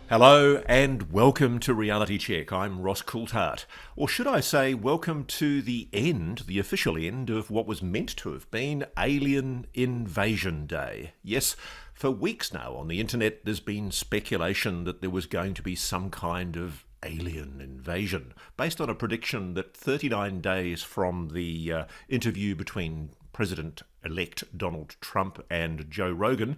Hello and welcome to Reality Check. I'm Ross Coulthart. Or should I say, welcome to the end, the official end of what was meant to have been Alien Invasion Day. Yes, for weeks now on the internet there's been speculation that there was going to be some kind of alien invasion, based on a prediction that 39 days from the interview between President-elect Donald Trump and Joe Rogan,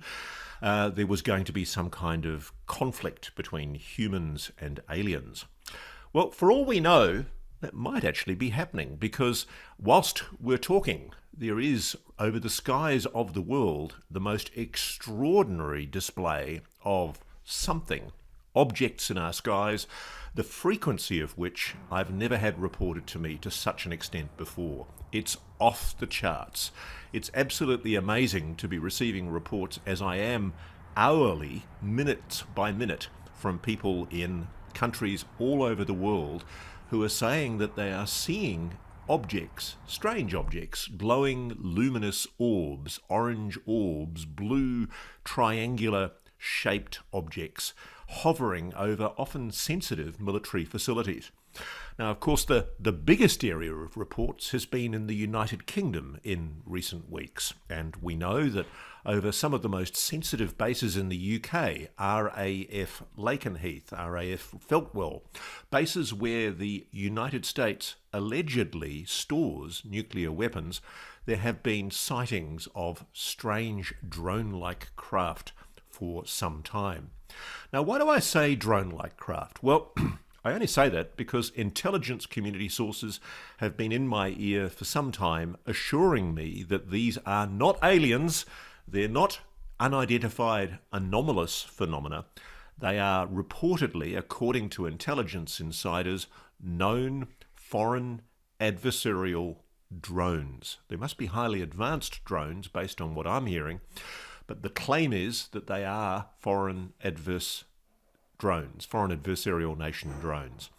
there was going to be some kind of conflict between humans and aliens. Well, for all we know, that might actually be happening, because whilst we're talking, there is, over the skies of the world, the most extraordinary display of something, objects in our skies, the frequency of which I've never had reported to me to such an extent before. It's off the charts. It's absolutely amazing to be receiving reports, as I am hourly, minute by minute, from people in countries all over the world who are saying that they are seeing objects, strange objects, glowing luminous orbs, orange orbs, blue triangular shaped objects hovering over often sensitive military facilities. Now, of course, the biggest area of reports has been in the United Kingdom in recent weeks, and we know that over some of the most sensitive bases in the UK, RAF Lakenheath, RAF Feltwell, bases where the United States allegedly stores nuclear weapons, there have been sightings of strange drone-like craft for some time. Now, why do I say drone-like craft? Well, I only say that because intelligence community sources have been in my ear for some time, assuring me that these are not aliens, they're not unidentified anomalous phenomena, they are reportedly, according to intelligence insiders, known foreign adversarial drones. They must be highly advanced drones based on what I'm hearing, but the claim is that they are foreign adversarial nation drones.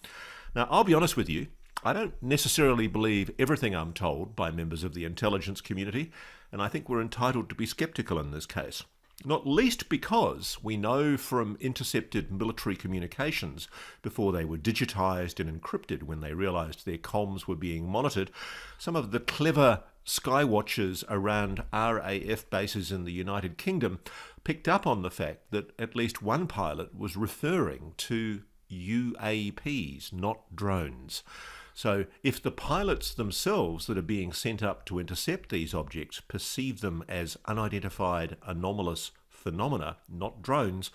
Now, I'll be honest with you, I don't necessarily believe everything I'm told by members of the intelligence community, and I think we're entitled to be sceptical in this case. Not least because we know from intercepted military communications, before they were digitised and encrypted when they realised their comms were being monitored, some of the clever skywatchers around RAF bases in the United Kingdom picked up on the fact that at least one pilot was referring to UAPs, not drones. So if the pilots themselves that are being sent up to intercept these objects perceive them as unidentified anomalous phenomena, not drones,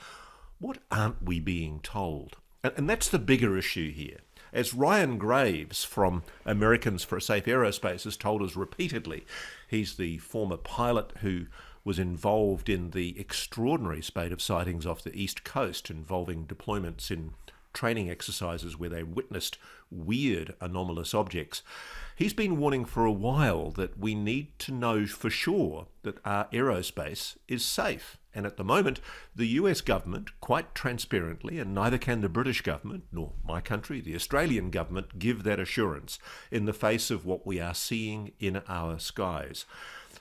what aren't we being told? And that's the bigger issue here. As Ryan Graves from Americans for a Safe Aerospace has told us repeatedly, he's the former pilot who was involved in the extraordinary spate of sightings off the East Coast involving deployments in training exercises where they witnessed weird anomalous objects. He's been warning for a while that we need to know for sure that our aerospace is safe. And at the moment, the US government, quite transparently, and neither can the British government, nor my country, the Australian government, give that assurance in the face of what we are seeing in our skies.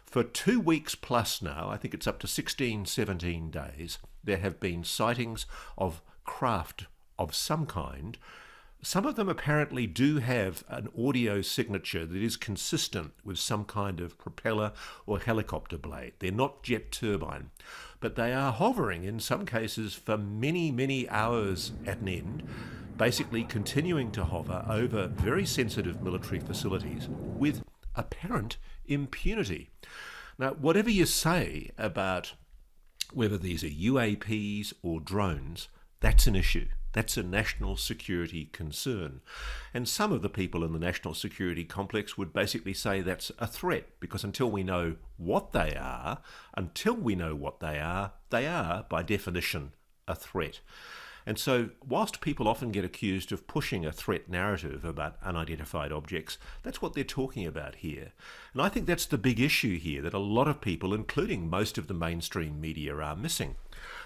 For 2 weeks plus now, I think it's up to 16, 17 days, there have been sightings of craft of some kind. Some of them apparently do have an audio signature that is consistent with some kind of propeller or helicopter blade. They're not jet turbine, but they are hovering in some cases for many, many hours at an end, basically continuing to hover over very sensitive military facilities with apparent impunity. Now, whatever you say about whether these are UAPs or drones, that's an issue. That's a national security concern. And some of the people in the national security complex would basically say that's a threat, because until we know what they are, they are, by definition, a threat. And so, whilst people often get accused of pushing a threat narrative about unidentified objects, that's what they're talking about here. And I think that's the big issue here that a lot of people, including most of the mainstream media, are missing.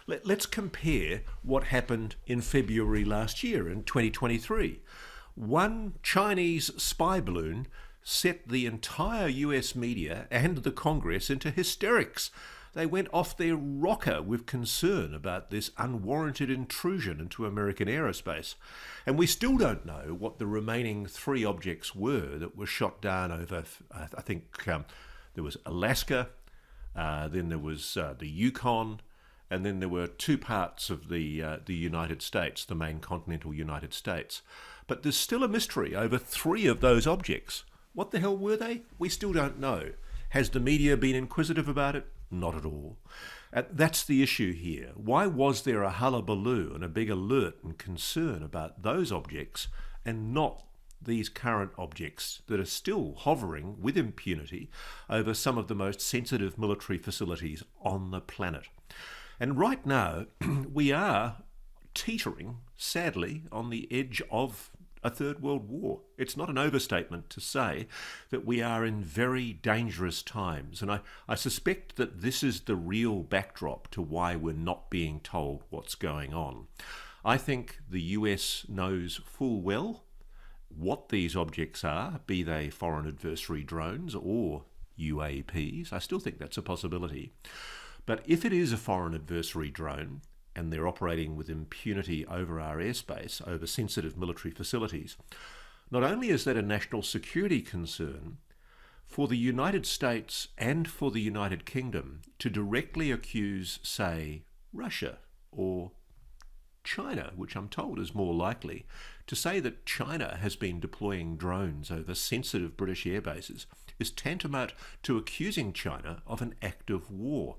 Let's compare what happened in February last year, in 2023. One Chinese spy balloon set the entire US media and the Congress into hysterics. They went off their rocker with concern about this unwarranted intrusion into American aerospace. And we still don't know what the remaining 3 objects were that were shot down over, I think there was Alaska, then there was the Yukon, and then there were 2 parts of the United States, the main continental United States. But there's still a mystery over 3 of those objects. What the hell were they? We still don't know. Has the media been inquisitive about it? Not at all. That's the issue here. Why was there a hullabaloo and a big alert and concern about those objects and not these current objects that are still hovering with impunity over some of the most sensitive military facilities on the planet? And right now, we are teetering, sadly, on the edge of a third world war. It's not an overstatement to say that we are in very dangerous times. And I suspect that this is the real backdrop to why we're not being told what's going on. I think the US knows full well what these objects are, be they foreign adversary drones or UAPs. I still think that's a possibility. But if it is a foreign adversary drone, and they're operating with impunity over our airspace, over sensitive military facilities, not only is that a national security concern, for the United States and for the United Kingdom to directly accuse, say, Russia or China, which I'm told is more likely, to say that China has been deploying drones over sensitive British air bases is tantamount to accusing China of an act of war.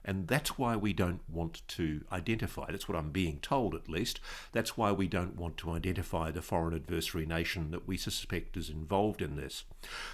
And that's why we don't want to identify, that's what I'm being told at least, that's why we don't want to identify the foreign adversary nation that we suspect is involved in this.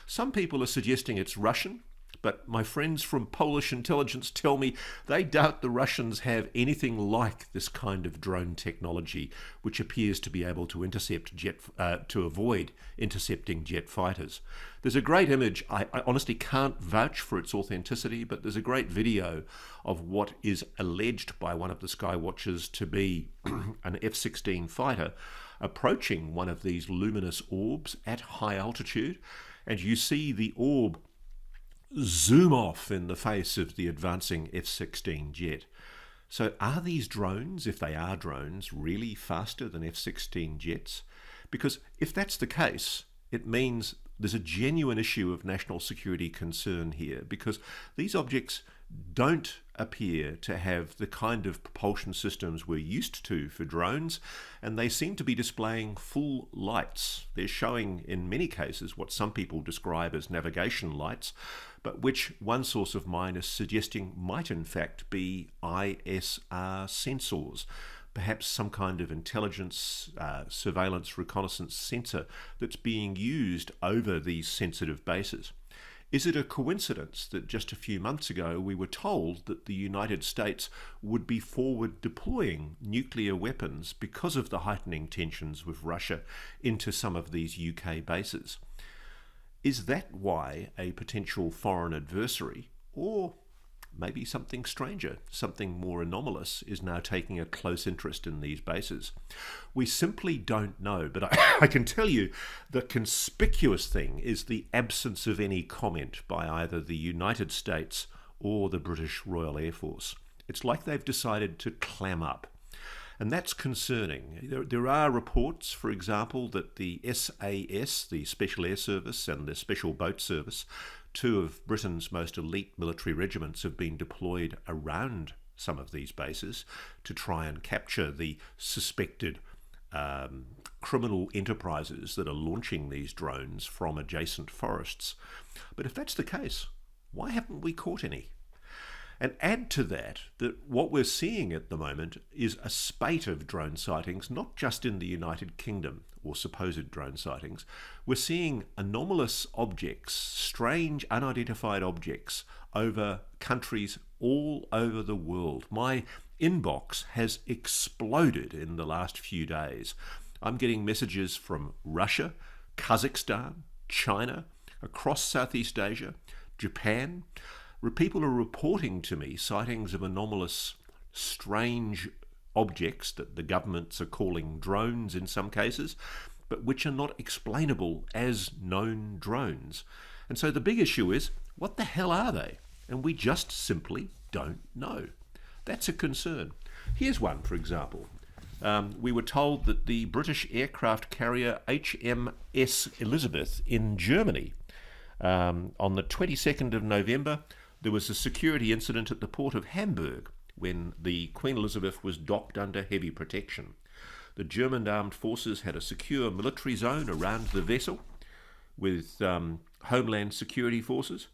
Some people are suggesting it's Russian, but my friends from Polish intelligence tell me they doubt the Russians have anything like this kind of drone technology, which appears to be able to intercept to avoid intercepting jet fighters. There's a great image, I honestly can't vouch for its authenticity, but there's a great video of what is alleged by one of the Skywatchers to be an F-16 fighter approaching one of these luminous orbs at high altitude, and you see the orb zoom off in the face of the advancing F-16 jet. So are these drones, if they are drones, really faster than F-16 jets? Because if that's the case, it means there's a genuine issue of national security concern here, because these objects don't appear to have the kind of propulsion systems we're used to for drones, and they seem to be displaying full lights. They're showing, in many cases, what some people describe as navigation lights, but which one source of mine is suggesting might in fact be ISR sensors, perhaps some kind of intelligence, surveillance, reconnaissance sensor that's being used over these sensitive bases. Is it a coincidence that just a few months ago we were told that the United States would be forward deploying nuclear weapons because of the heightening tensions with Russia into some of these UK bases? Is that why a potential foreign adversary, or maybe something stranger, something more anomalous, is now taking a close interest in these bases? We simply don't know, but I can tell you the conspicuous thing is the absence of any comment by either the United States or the British Royal Air Force. It's like they've decided to clam up. And that's concerning. There are reports, for example, that the SAS, the Special Air Service, and the Special Boat Service, 2 of Britain's most elite military regiments, have been deployed around some of these bases to try and capture the suspected criminal enterprises that are launching these drones from adjacent forests. But if that's the case, why haven't we caught any? And add to that what we're seeing at the moment is a spate of drone sightings, not just in the United Kingdom, or supposed drone sightings. We're seeing anomalous objects, strange unidentified objects over countries all over the world. My inbox has exploded in the last few days. I'm getting messages from Russia, Kazakhstan, China, across Southeast Asia, Japan. People are reporting to me sightings of anomalous, strange objects that the governments are calling drones in some cases, but which are not explainable as known drones. And so the big issue is, what the hell are they? and we just simply don't know. That's a concern. Here's one, for example. We were told that the British aircraft carrier HMS Elizabeth in Germany, on the 22nd of November, there was a security incident at the port of Hamburg when the Queen Elizabeth was docked under heavy protection. The German armed forces had a secure military zone around the vessel with Homeland Security forces,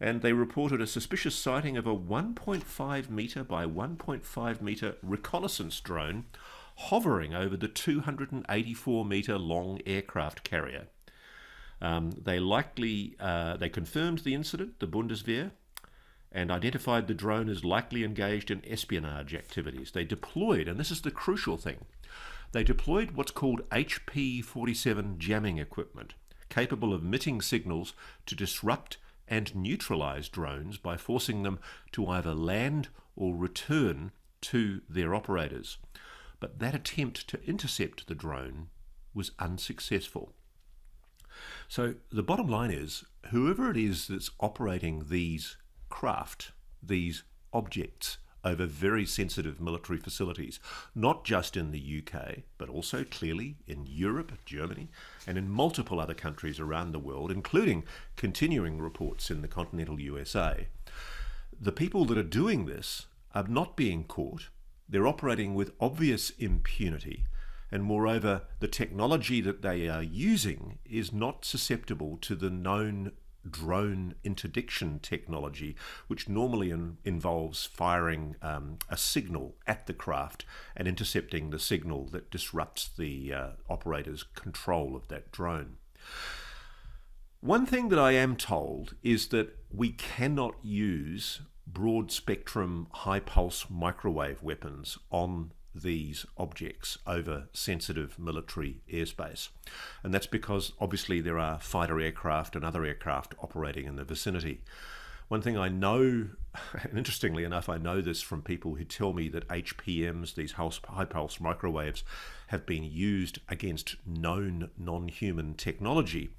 and they reported a suspicious sighting of a 1.5 metre by 1.5 metre reconnaissance drone hovering over the 284 metre long aircraft carrier. They confirmed the incident, the Bundeswehr, and identified the drone as likely engaged in espionage activities. They deployed, and this is the crucial thing, they deployed what's called HP-47 jamming equipment, capable of emitting signals to disrupt and neutralize drones by forcing them to either land or return to their operators. But that attempt to intercept the drone was unsuccessful. So the bottom line is, whoever it is that's operating these craft, these objects, over very sensitive military facilities, not just in the UK, but also clearly in Europe, Germany, and in multiple other countries around the world, including continuing reports in the continental USA. The people that are doing this are not being caught. They're operating with obvious impunity, and moreover, the technology that they are using is not susceptible to the known drone interdiction technology, which normally involves firing a signal at the craft and intercepting the signal that disrupts the operator's control of that drone. One thing that I am told is that we cannot use broad spectrum high pulse microwave weapons on these objects over sensitive military airspace. And that's because obviously there are fighter aircraft and other aircraft operating in the vicinity. One thing I know, and interestingly enough, I know this from people who tell me that HPMs, these high pulse microwaves, have been used against known non-human technology.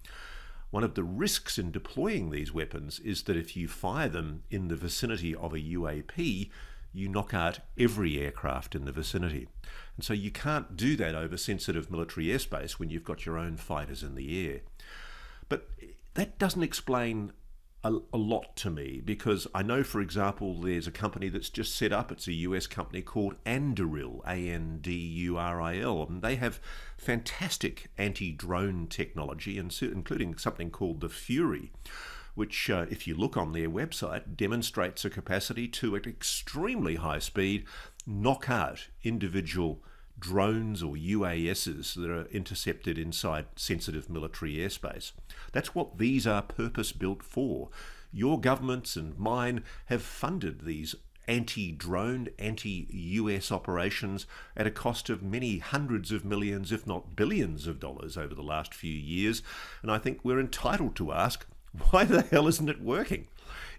One of the risks in deploying these weapons is that if you fire them in the vicinity of a UAP, you knock out every aircraft in the vicinity. And so you can't do that over sensitive military airspace when you've got your own fighters in the air. But that doesn't explain a lot to me, because I know, for example, there's a company that's just set up, it's a US company called Anduril, Anduril, and they have fantastic anti-drone technology, including something called the Fury, which, if you look on their website, demonstrates a capacity to, at extremely high speed, knock out individual drones or UASs that are intercepted inside sensitive military airspace. That's what these are purpose-built for. Your governments and mine have funded these anti-drone, anti-US operations at a cost of many hundreds of millions, if not billions of dollars over the last few years. And I think we're entitled to ask, why the hell isn't it working?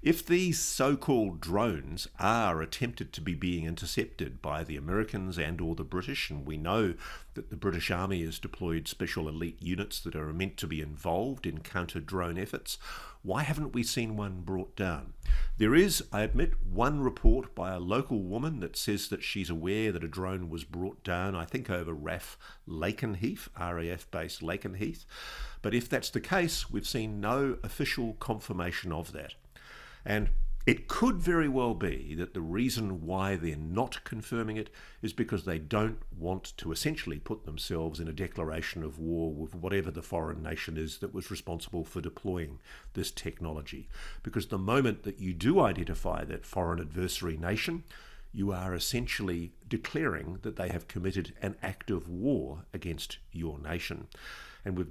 If these so-called drones are attempted to be being intercepted by the Americans and or the British, and we know that the British Army has deployed special elite units that are meant to be involved in counter-drone efforts, why haven't we seen one brought down? There is, I admit, one report by a local woman that says that she's aware that a drone was brought down, I think over RAF Lakenheath, RAF base Lakenheath. But if that's the case, we've seen no official confirmation of that. And it could very well be that the reason why they're not confirming it is because they don't want to essentially put themselves in a declaration of war with whatever the foreign nation is that was responsible for deploying this technology. Because the moment that you do identify that foreign adversary nation, you are essentially declaring that they have committed an act of war against your nation. And with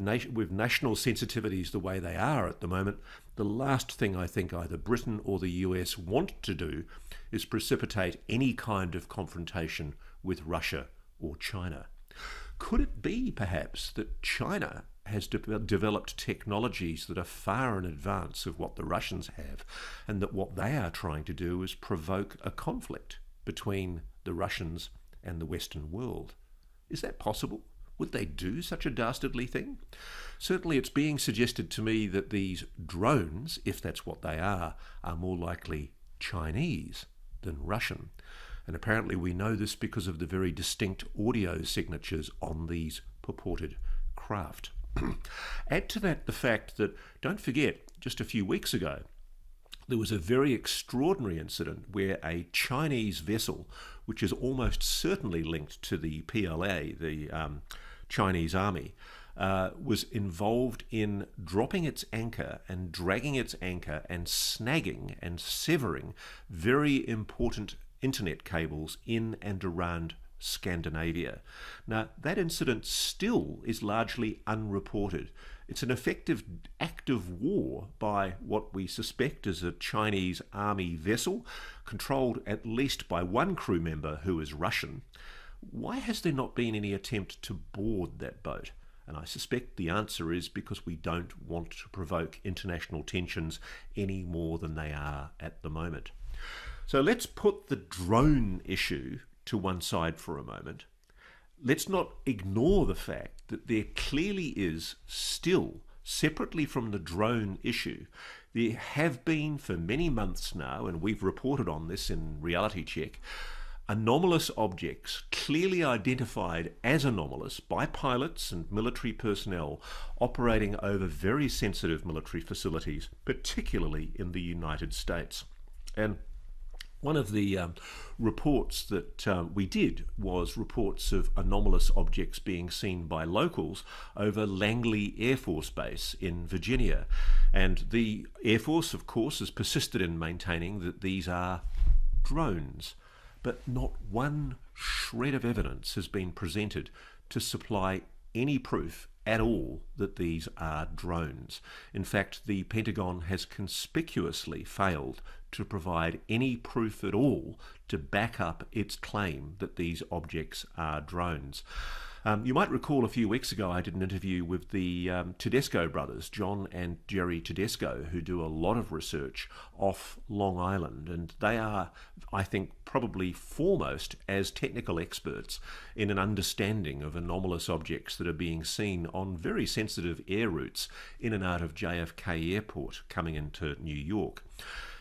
national sensitivities the way they are at the moment, the last thing I think either Britain or the US want to do is precipitate any kind of confrontation with Russia or China. Could it be, perhaps, that China has developed technologies that are far in advance of what the Russians have, and that what they are trying to do is provoke a conflict between the Russians and the Western world? Is that possible? Would they do such a dastardly thing? Certainly it's being suggested to me that these drones, if that's what they are more likely Chinese than Russian. And apparently we know this because of the very distinct audio signatures on these purported craft. Add to that the fact that, don't forget, just a few weeks ago, there was a very extraordinary incident where a Chinese vessel, which is almost certainly linked to the PLA, the Chinese army, was involved in dropping its anchor and dragging its anchor and snagging and severing very important internet cables in and around Scandinavia. Now, that incident still is largely unreported. It's an effective act of war by what we suspect is a Chinese army vessel, controlled at least by one crew member who is Russian. Why has there not been any attempt to board that boat? And I suspect the answer is because we don't want to provoke international tensions any more than they are at the moment. So let's put the drone issue to one side for a moment. Let's not ignore the fact that there clearly is still, separately from the drone issue, there have been for many months now, and we've reported on this in Reality Check, anomalous objects clearly identified as anomalous by pilots and military personnel operating over very sensitive military facilities, particularly in the United States. And one of the reports that we did was reports of anomalous objects being seen by locals over Langley Air Force Base in Virginia. And the Air Force, of course, has persisted in maintaining that these are drones. But not one shred of evidence has been presented to supply any proof at all that these are drones. In fact, the Pentagon has conspicuously failed to provide any proof at all to back up its claim that these objects are drones. You might recall a few weeks ago I did an interview with the Tedesco brothers, John and Jerry Tedesco, who do a lot of research off Long Island, and they are, I think, probably foremost as technical experts in an understanding of anomalous objects that are being seen on very sensitive air routes in and out of JFK Airport coming into New York.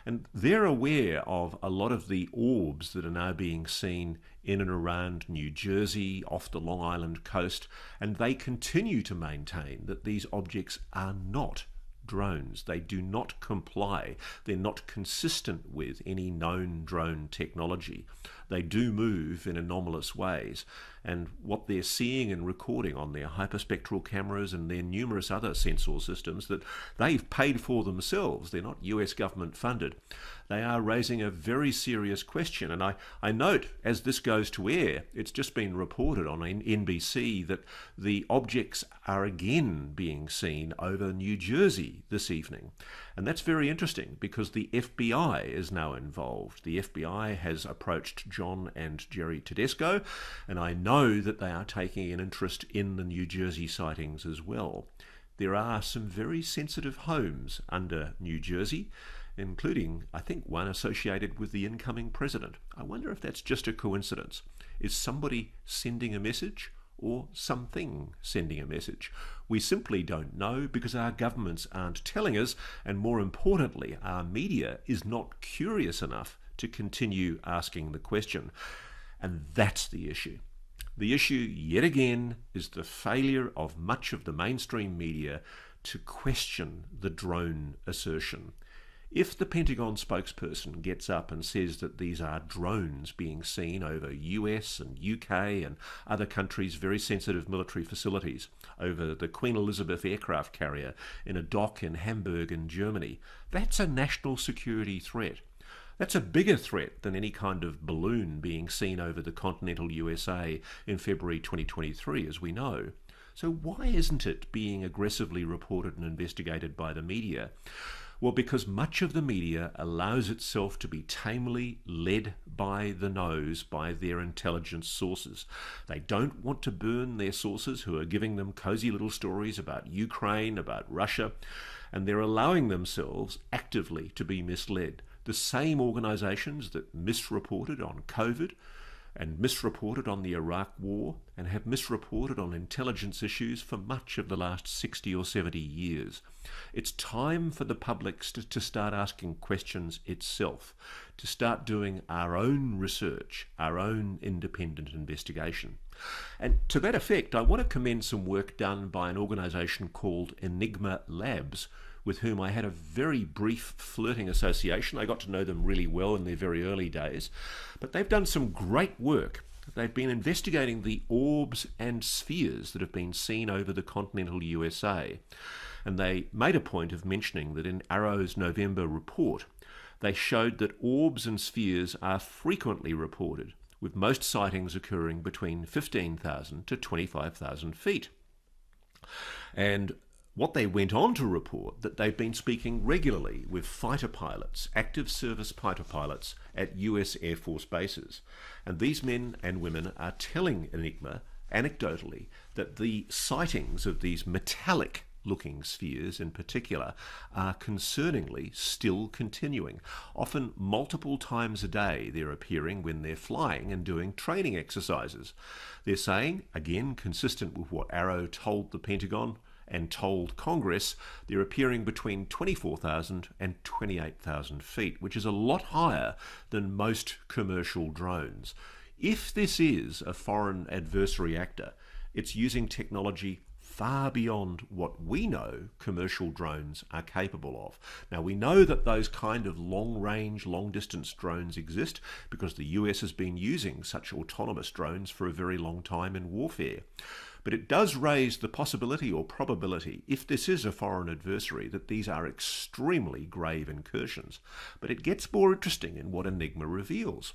And they're aware of a lot of the orbs that are now being seen in and around New Jersey, off the Long Island coast, and they continue to maintain that these objects are not drones. They do not comply. They're not consistent with any known drone technology. They do move in anomalous ways, and what they're seeing and recording on their hyperspectral cameras and their numerous other sensor systems that they've paid for themselves, they're not US government funded, they are raising a very serious question. And I note, as this goes to air, it's just been reported on NBC that the objects are again being seen over New Jersey this evening. And that's very interesting because the FBI is now involved. The FBI has approached John and Jerry Tedesco, and I know that they are taking an interest in the New Jersey sightings as well. There are some very sensitive homes under New Jersey, including, I think, one associated with the incoming president. I wonder if that's just a coincidence. Is somebody sending a message or something sending a message? We simply don't know because our governments aren't telling us, and more importantly, our media is not curious enough to continue asking the question. And that's the issue. The issue, yet again, is the failure of much of the mainstream media to question the drone assertion. If the Pentagon spokesperson gets up and says that these are drones being seen over US and UK and other countries' very sensitive military facilities, over the Queen Elizabeth aircraft carrier in a dock in Hamburg in Germany, that's a national security threat. That's a bigger threat than any kind of balloon being seen over the continental USA in February 2023, as we know. So why isn't it being aggressively reported and investigated by the media? Well, because much of the media allows itself to be tamely led by the nose by their intelligence sources. They don't want to burn their sources who are giving them cozy little stories about Ukraine, about Russia, and they're allowing themselves actively to be misled. The same organisations that misreported on COVID, and misreported on the Iraq War and have misreported on intelligence issues for much of the last 60 or 70 years. It's time for the public to start asking questions itself, to start doing our own research, our own independent investigation. And to that effect, I want to commend some work done by an organisation called Enigma Labs, with whom I had a very brief flirting association. I got to know them really well in their very early days, but they've done some great work. They've been investigating the orbs and spheres that have been seen over the continental USA, and they made a point of mentioning that in Arrow's November report, they showed that orbs and spheres are frequently reported, with most sightings occurring between 15,000 to 25,000 feet. And what they went on to report, that they've been speaking regularly with fighter pilots, active service fighter pilots at US Air Force bases. And these men and women are telling Enigma, anecdotally, that the sightings of these metallic-looking spheres in particular are concerningly still continuing. Often multiple times a day they're appearing when they're flying and doing training exercises. They're saying, again consistent with what Arrow told the Pentagon and told Congress, they're appearing between 24,000 and 28,000 feet, which is a lot higher than most commercial drones. If this is a foreign adversary actor, it's using technology far beyond what we know commercial drones are capable of. Now, we know that those kind of long-range, long-distance drones exist because the US has been using such autonomous drones for a very long time in warfare. But it does raise the possibility or probability, if this is a foreign adversary, that these are extremely grave incursions. But it gets more interesting in what Enigma reveals.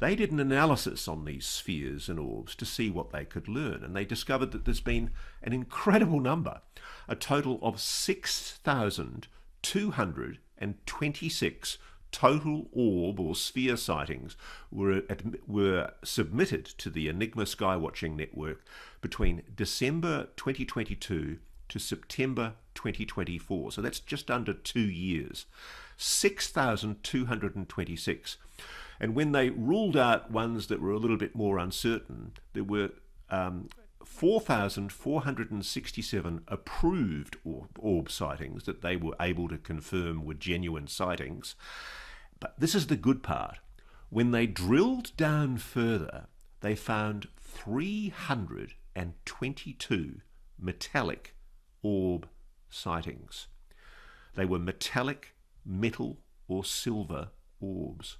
They did an analysis on these spheres and orbs to see what they could learn, and they discovered that there's been an incredible number, a total of 6,226 total orb or sphere sightings were submitted to the Enigma Skywatching Network between December 2022 to September 2024. So that's just under 2 years. 6,226. And when they ruled out ones that were a little bit more uncertain, there were 4,467 approved orb sightings that they were able to confirm were genuine sightings. But this is the good part. When they drilled down further, they found 322 metallic orb sightings. They were metallic, metal, or silver orbs.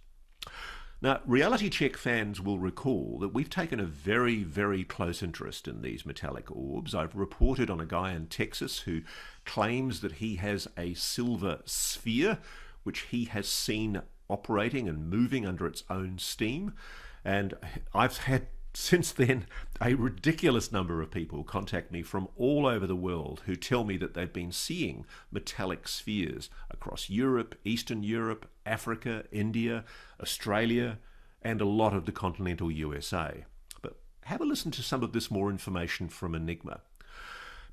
Now, Reality Check fans will recall that we've taken a very, very close interest in these metallic orbs. I've reported on a guy in Texas who claims that he has a silver sphere, which he has seen operating and moving under its own steam. And I've had since then a ridiculous number of people contact me from all over the world who tell me that they've been seeing metallic spheres across Europe, Eastern Europe, Africa, India, Australia, and a lot of the continental USA. But have a listen to some of this more information from Enigma,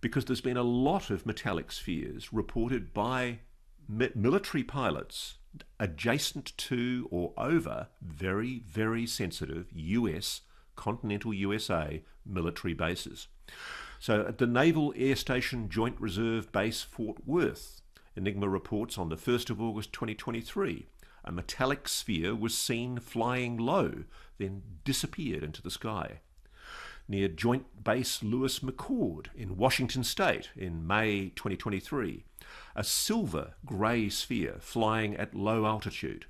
because there's been a lot of metallic spheres reported by military pilots adjacent to or over very, very sensitive continental USA military bases. So at the Naval Air Station Joint Reserve Base Fort Worth, Enigma reports on the 1st of August 2023, a metallic sphere was seen flying low, then disappeared into the sky. Near Joint Base Lewis McChord in Washington State in May 2023, a silver grey sphere flying at low altitude.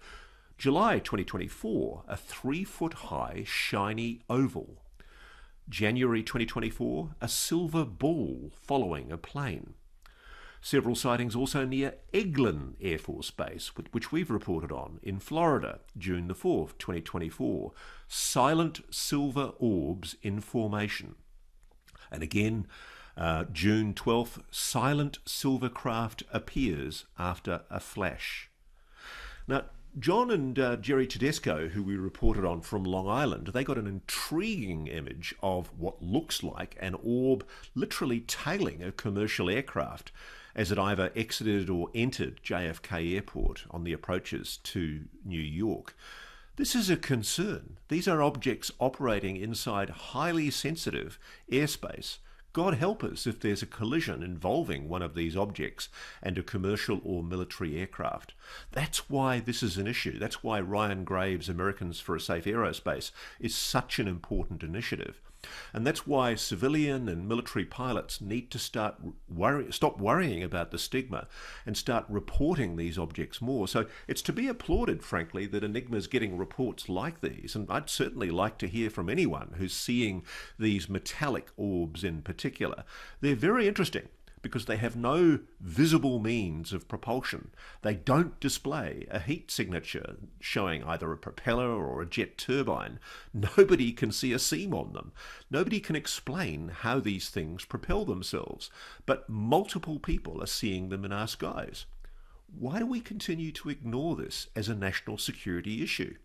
July 2024, a 3-foot-high shiny oval. January 2024, a silver ball following a plane. Several sightings also near Eglin Air Force Base, which we've reported on, in Florida, June the 4th, 2024. Silent silver orbs in formation. And again, June 12th, silent silver craft appears after a flash. Now, John and Jerry Tedesco, who we reported on from Long Island, they got an intriguing image of what looks like an orb literally tailing a commercial aircraft as it either exited or entered JFK Airport on the approaches to New York. This is a concern. These are objects operating inside highly sensitive airspace. God help us if there's a collision involving one of these objects and a commercial or military aircraft. That's why this is an issue. That's why Ryan Graves' Americans for a Safe Aerospace is such an important initiative. And that's why civilian and military pilots need to stop worrying about the stigma and start reporting these objects more. So it's to be applauded, frankly, that Enigma's getting reports like these. And I'd certainly like to hear from anyone who's seeing these metallic orbs in particular. They're very interesting, because they have no visible means of propulsion. They don't display a heat signature showing either a propeller or a jet turbine. Nobody can see a seam on them. Nobody can explain how these things propel themselves, but multiple people are seeing them in our skies. Why do we continue to ignore this as a national security issue?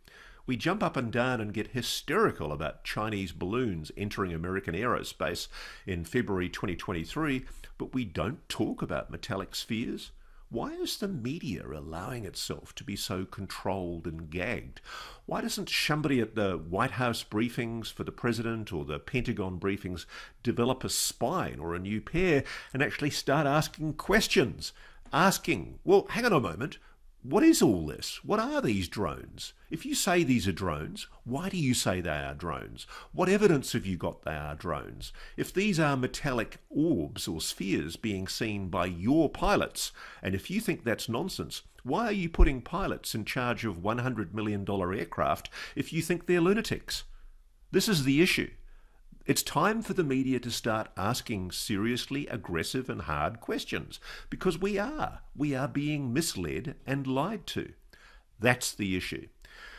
We jump up and down and get hysterical about Chinese balloons entering American aerospace in February 2023, but we don't talk about metallic spheres. Why is the media allowing itself to be so controlled and gagged? Why doesn't somebody at the White House briefings for the president or the Pentagon briefings develop a spine or a new pair and actually start asking questions? Well, hang on a moment. What is all this? What are these drones? If you say these are drones, why do you say they are drones? What evidence have you got they are drones? If these are metallic orbs or spheres being seen by your pilots, and if you think that's nonsense, why are you putting pilots in charge of $100 million aircraft if you think they're lunatics? This is the issue. It's time for the media to start asking seriously aggressive and hard questions, because we are being misled and lied to. That's the issue.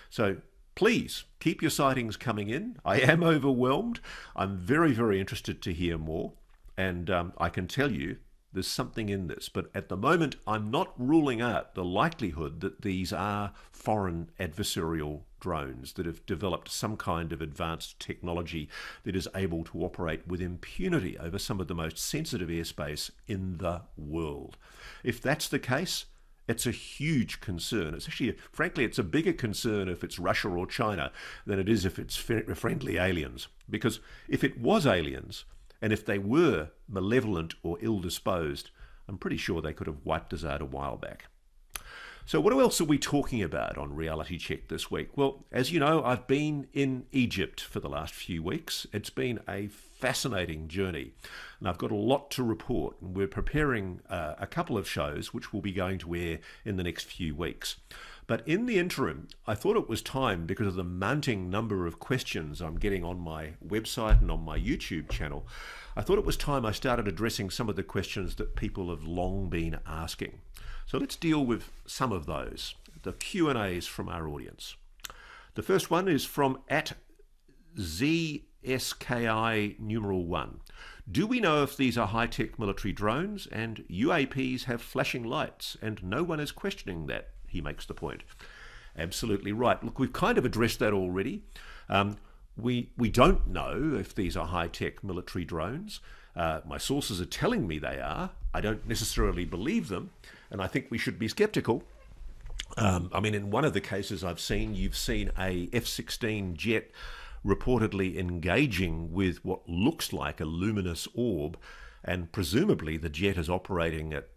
So please keep your sightings coming in. I am overwhelmed. I'm very, very interested to hear more. And I can tell you there's something in this. But at the moment, I'm not ruling out the likelihood that these are foreign adversarial drones that have developed some kind of advanced technology that is able to operate with impunity over some of the most sensitive airspace in the world. If that's the case, it's a huge concern. It's actually, frankly, it's a bigger concern if it's Russia or China than it is if it's friendly aliens. Because if it was aliens, and if they were malevolent or ill-disposed, I'm pretty sure they could have wiped us out a while back. So what else are we talking about on Reality Check this week? Well, as you know, I've been in Egypt for the last few weeks. It's been a fascinating journey, and I've got a lot to report. And we're preparing a couple of shows which will be going to air in the next few weeks. But in the interim, I thought it was time, because of the mounting number of questions I'm getting on my website and on my YouTube channel, I thought it was time I started addressing some of the questions that people have long been asking. So let's deal with some of those, the Q&As from our audience. The first one is from @ZSKI1. Do we know if these are high-tech military drones and UAPs have flashing lights and no one is questioning that? He makes the point. Absolutely right. Look, we've kind of addressed that already. We don't know if these are high-tech military drones. My sources are telling me they are. I don't necessarily believe them, and I think we should be skeptical. I mean, in one of the cases I've seen, you've seen a F-16 jet reportedly engaging with what looks like a luminous orb, and presumably the jet is operating at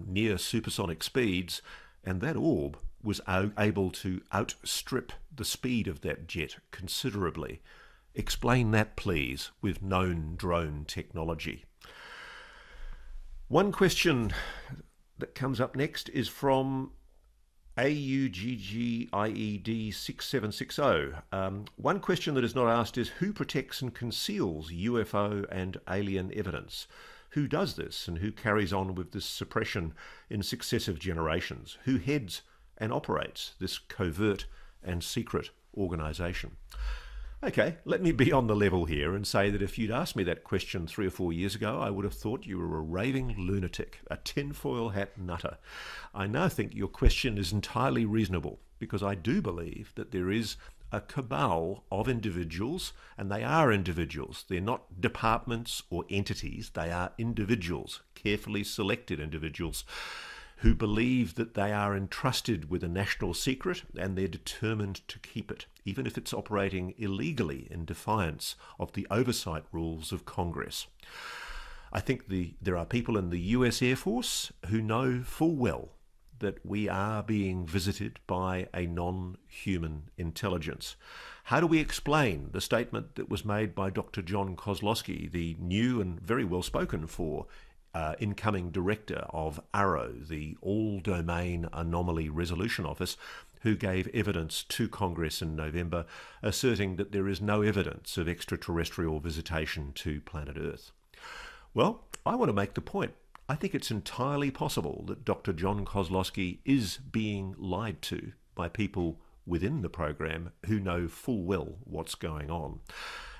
near supersonic speeds, and that orb was able to outstrip the speed of that jet considerably. Explain that, please, with known drone technology. One question that comes up next is from AUGGIED6760. One question that is not asked is, who protects and conceals UFO and alien evidence? Who does this, and who carries on with this suppression in successive generations? Who heads and operates this covert and secret organisation? Okay, let me be on the level here and say that if you'd asked me that question 3 or 4 years ago, I would have thought you were a raving lunatic, a tinfoil hat nutter. I now think your question is entirely reasonable, because I do believe that there is a cabal of individuals, and they are individuals. They're not departments or entities. They are individuals, carefully selected individuals, who believe that they are entrusted with a national secret and they're determined to keep it, even if it's operating illegally in defiance of the oversight rules of Congress. I think there are people in the US Air Force who know full well that we are being visited by a non-human intelligence. How do we explain the statement that was made by Dr. John Kozlowski, the new and very well spoken for incoming director of AARO, the All-Domain Anomaly Resolution Office, who gave evidence to Congress in November, asserting that there is no evidence of extraterrestrial visitation to planet Earth? Well, I want to make the point. I think it's entirely possible that Dr. John Kozlowski is being lied to by people within the program who know full well what's going on.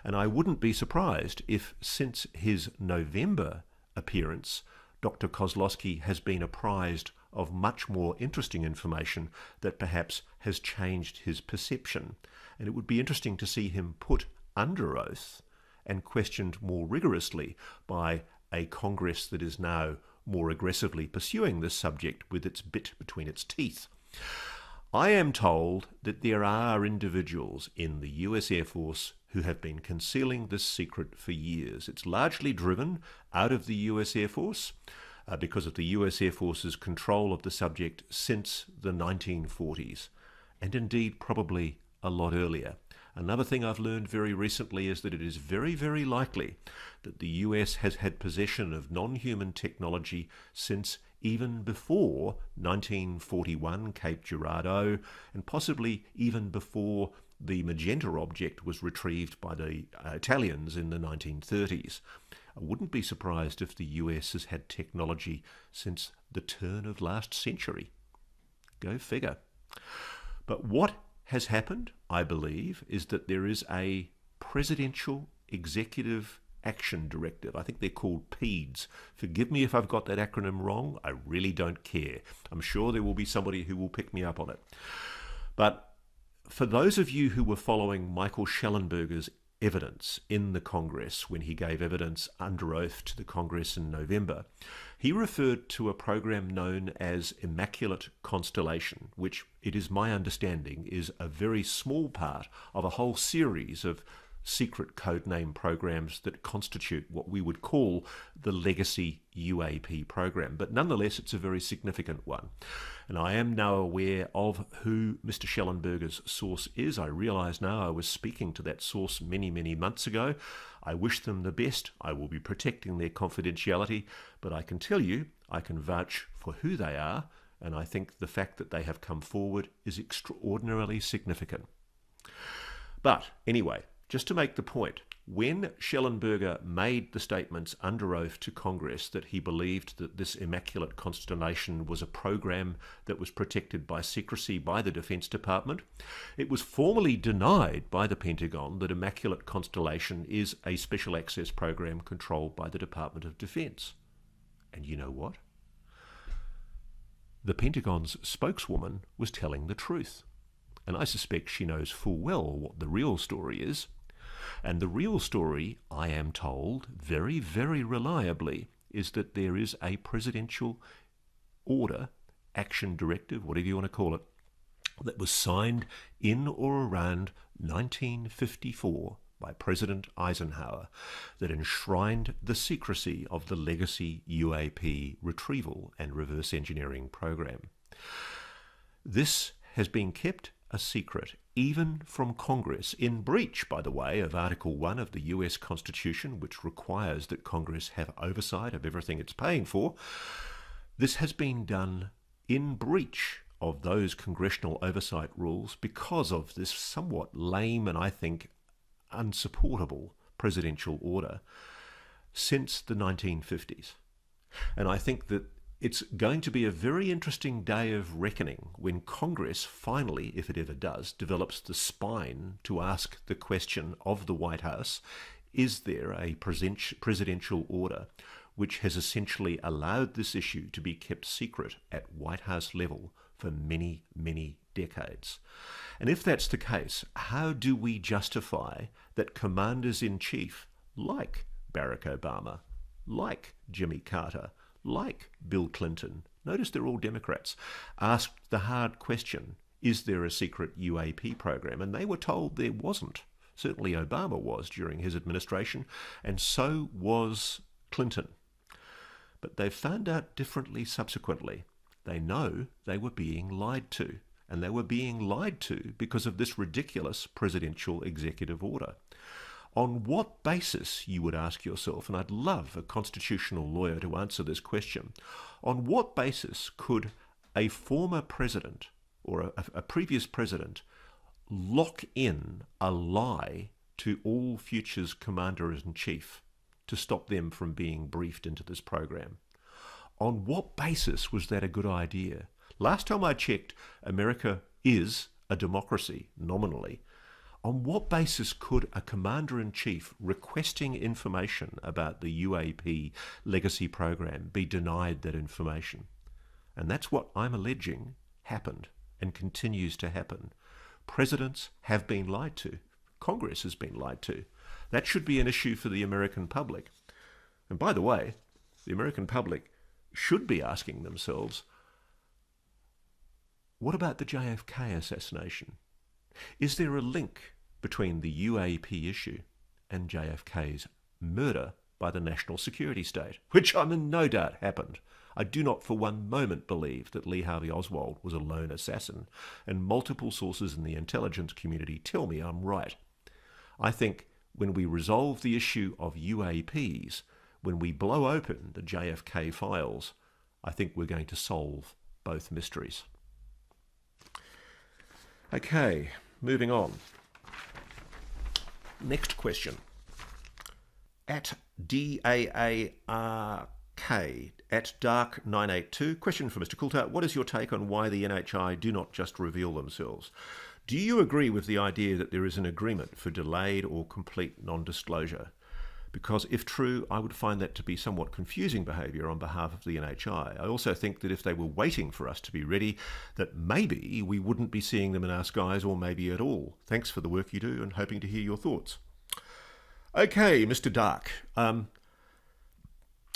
And I wouldn't be surprised if, since his November appearance, Dr. Kozlowski has been apprised of much more interesting information that perhaps has changed his perception. And it would be interesting to see him put under oath and questioned more rigorously by a Congress that is now more aggressively pursuing this subject with its bit between its teeth. I am told that there are individuals in the US Air Force who have been concealing this secret for years. It's largely driven out of the US Air Force because of the US Air Force's control of the subject since the 1940s, and indeed probably a lot earlier. Another thing I've learned very recently is that it is very, very likely that the US has had possession of non-human technology since even before 1941, Cape Girardeau, and possibly even before the magenta object was retrieved by the Italians in the 1930s. I wouldn't be surprised if the US has had technology since the turn of last century. Go figure. But what has happened, I believe, is that there is a Presidential Executive Action Directive. I think they're called PEDS. Forgive me if I've got that acronym wrong. I really don't care. I'm sure there will be somebody who will pick me up on it. But for those of you who were following Michael Schellenberger's evidence in the Congress when he gave evidence under oath to the Congress in November, he referred to a program known as Immaculate Constellation, which it is my understanding is a very small part of a whole series of secret codename programs that constitute what we would call the legacy UAP program. But nonetheless, it's a very significant one. And I am now aware of who Mr. Schellenberger's source is. I realise now I was speaking to that source many, many months ago. I wish them the best. I will be protecting their confidentiality, but I can tell you, I can vouch for who they are, and I think the fact that they have come forward is extraordinarily significant. But anyway, just to make the point, when Schellenberger made the statements under oath to Congress that he believed that this Immaculate Constellation was a program that was protected by secrecy by the Defense Department, it was formally denied by the Pentagon that Immaculate Constellation is a special access program controlled by the Department of Defense. And you know what? The Pentagon's spokeswoman was telling the truth. And I suspect she knows full well what the real story is. And the real story, I am told, very, very reliably, is that there is a presidential order, action directive, whatever you want to call it, that was signed in or around 1954 by President Eisenhower that enshrined the secrecy of the legacy UAP retrieval and reverse engineering program. This has been kept a secret, even from Congress, in breach, by the way, of Article 1 of the US Constitution, which requires that Congress have oversight of everything it's paying for. This has been done in breach of those congressional oversight rules because of this somewhat lame and, I think, unsupportable presidential order since the 1950s. And I think that it's going to be a very interesting day of reckoning when Congress finally, if it ever does, develops the spine to ask the question of the White House, is there a presidential order which has essentially allowed this issue to be kept secret at White House level for many, many decades? And if that's the case, how do we justify that commanders-in-chief like Barack Obama, like Jimmy Carter, like Bill Clinton, notice they're all Democrats, asked the hard question, is there a secret UAP program? And they were told there wasn't. Certainly Obama was during his administration, and so was Clinton. But they've found out differently subsequently. They know they were being lied to, and they were being lied to because of this ridiculous presidential executive order. On what basis, you would ask yourself, and I'd love a constitutional lawyer to answer this question, on what basis could a former president or a previous president lock in a lie to all futures commanders-in-chief to stop them from being briefed into this program? On what basis was that a good idea? Last time I checked, America is a democracy, nominally. On what basis could a commander-in-chief requesting information about the UAP legacy program be denied that information? And that's what I'm alleging happened and continues to happen. Presidents have been lied to. Congress has been lied to. That should be an issue for the American public. And by the way, the American public should be asking themselves, what about the JFK assassination? Is there a link between the UAP issue and JFK's murder by the national security state, which I'm in no doubt happened? I do not for one moment believe that Lee Harvey Oswald was a lone assassin, and multiple sources in the intelligence community tell me I'm right. I think when we resolve the issue of UAPs, when we blow open the JFK files, I think we're going to solve both mysteries. Okay, moving on. Next question. At DAARK, at Dark982, question for Mr. Coulthart. What is your take on why the NHI do not just reveal themselves? Do you agree with the idea that there is an agreement for delayed or complete non-disclosure? Because if true, I would find that to be somewhat confusing behaviour on behalf of the NHI. I also think that if they were waiting for us to be ready, that maybe we wouldn't be seeing them in our skies, or maybe at all. Thanks for the work you do and hoping to hear your thoughts. Okay, Mr. Dark.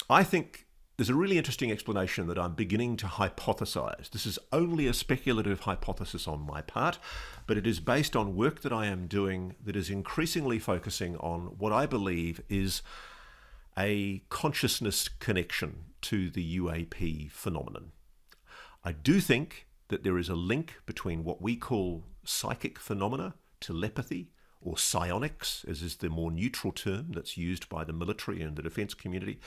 I think there's a really interesting explanation that I'm beginning to hypothesize. This is only a speculative hypothesis on my part, but it is based on work that I am doing that is increasingly focusing on what I believe is a consciousness connection to the UAP phenomenon. I do think that there is a link between what we call psychic phenomena, telepathy, or psionics, as is the more neutral term that's used by the military and the defense community.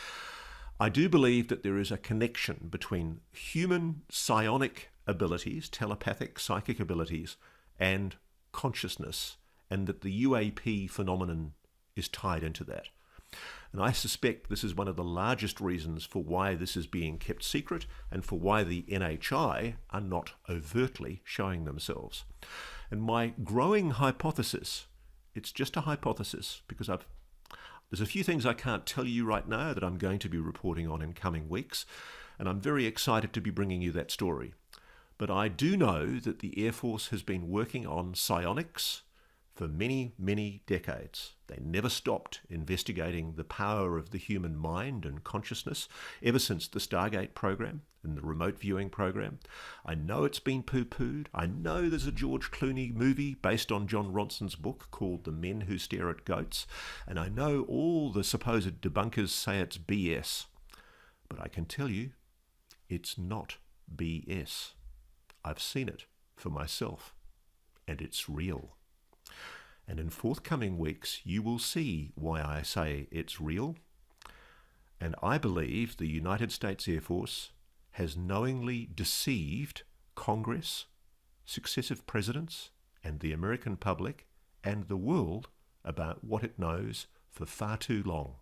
I do believe that there is a connection between human psionic abilities, telepathic, psychic abilities, and consciousness, and that the UAP phenomenon is tied into that. And I suspect this is one of the largest reasons for why this is being kept secret and for why the NHI are not overtly showing themselves. And my growing hypothesis, it's just a hypothesis because there's a few things I can't tell you right now that I'm going to be reporting on in coming weeks, and I'm very excited to be bringing you that story. But I do know that the Air Force has been working on psionics for many, many decades. They never stopped investigating the power of the human mind and consciousness ever since the Stargate program and the remote viewing program. I know it's been poo-pooed. I know there's a George Clooney movie based on John Ronson's book called The Men Who Stare at Goats. And I know all the supposed debunkers say it's BS. But I can tell you, it's not BS. I've seen it for myself, and it's real. And in forthcoming weeks, you will see why I say it's real. And I believe the United States Air Force has knowingly deceived Congress, successive presidents, and the American public, and the world about what it knows for far too long.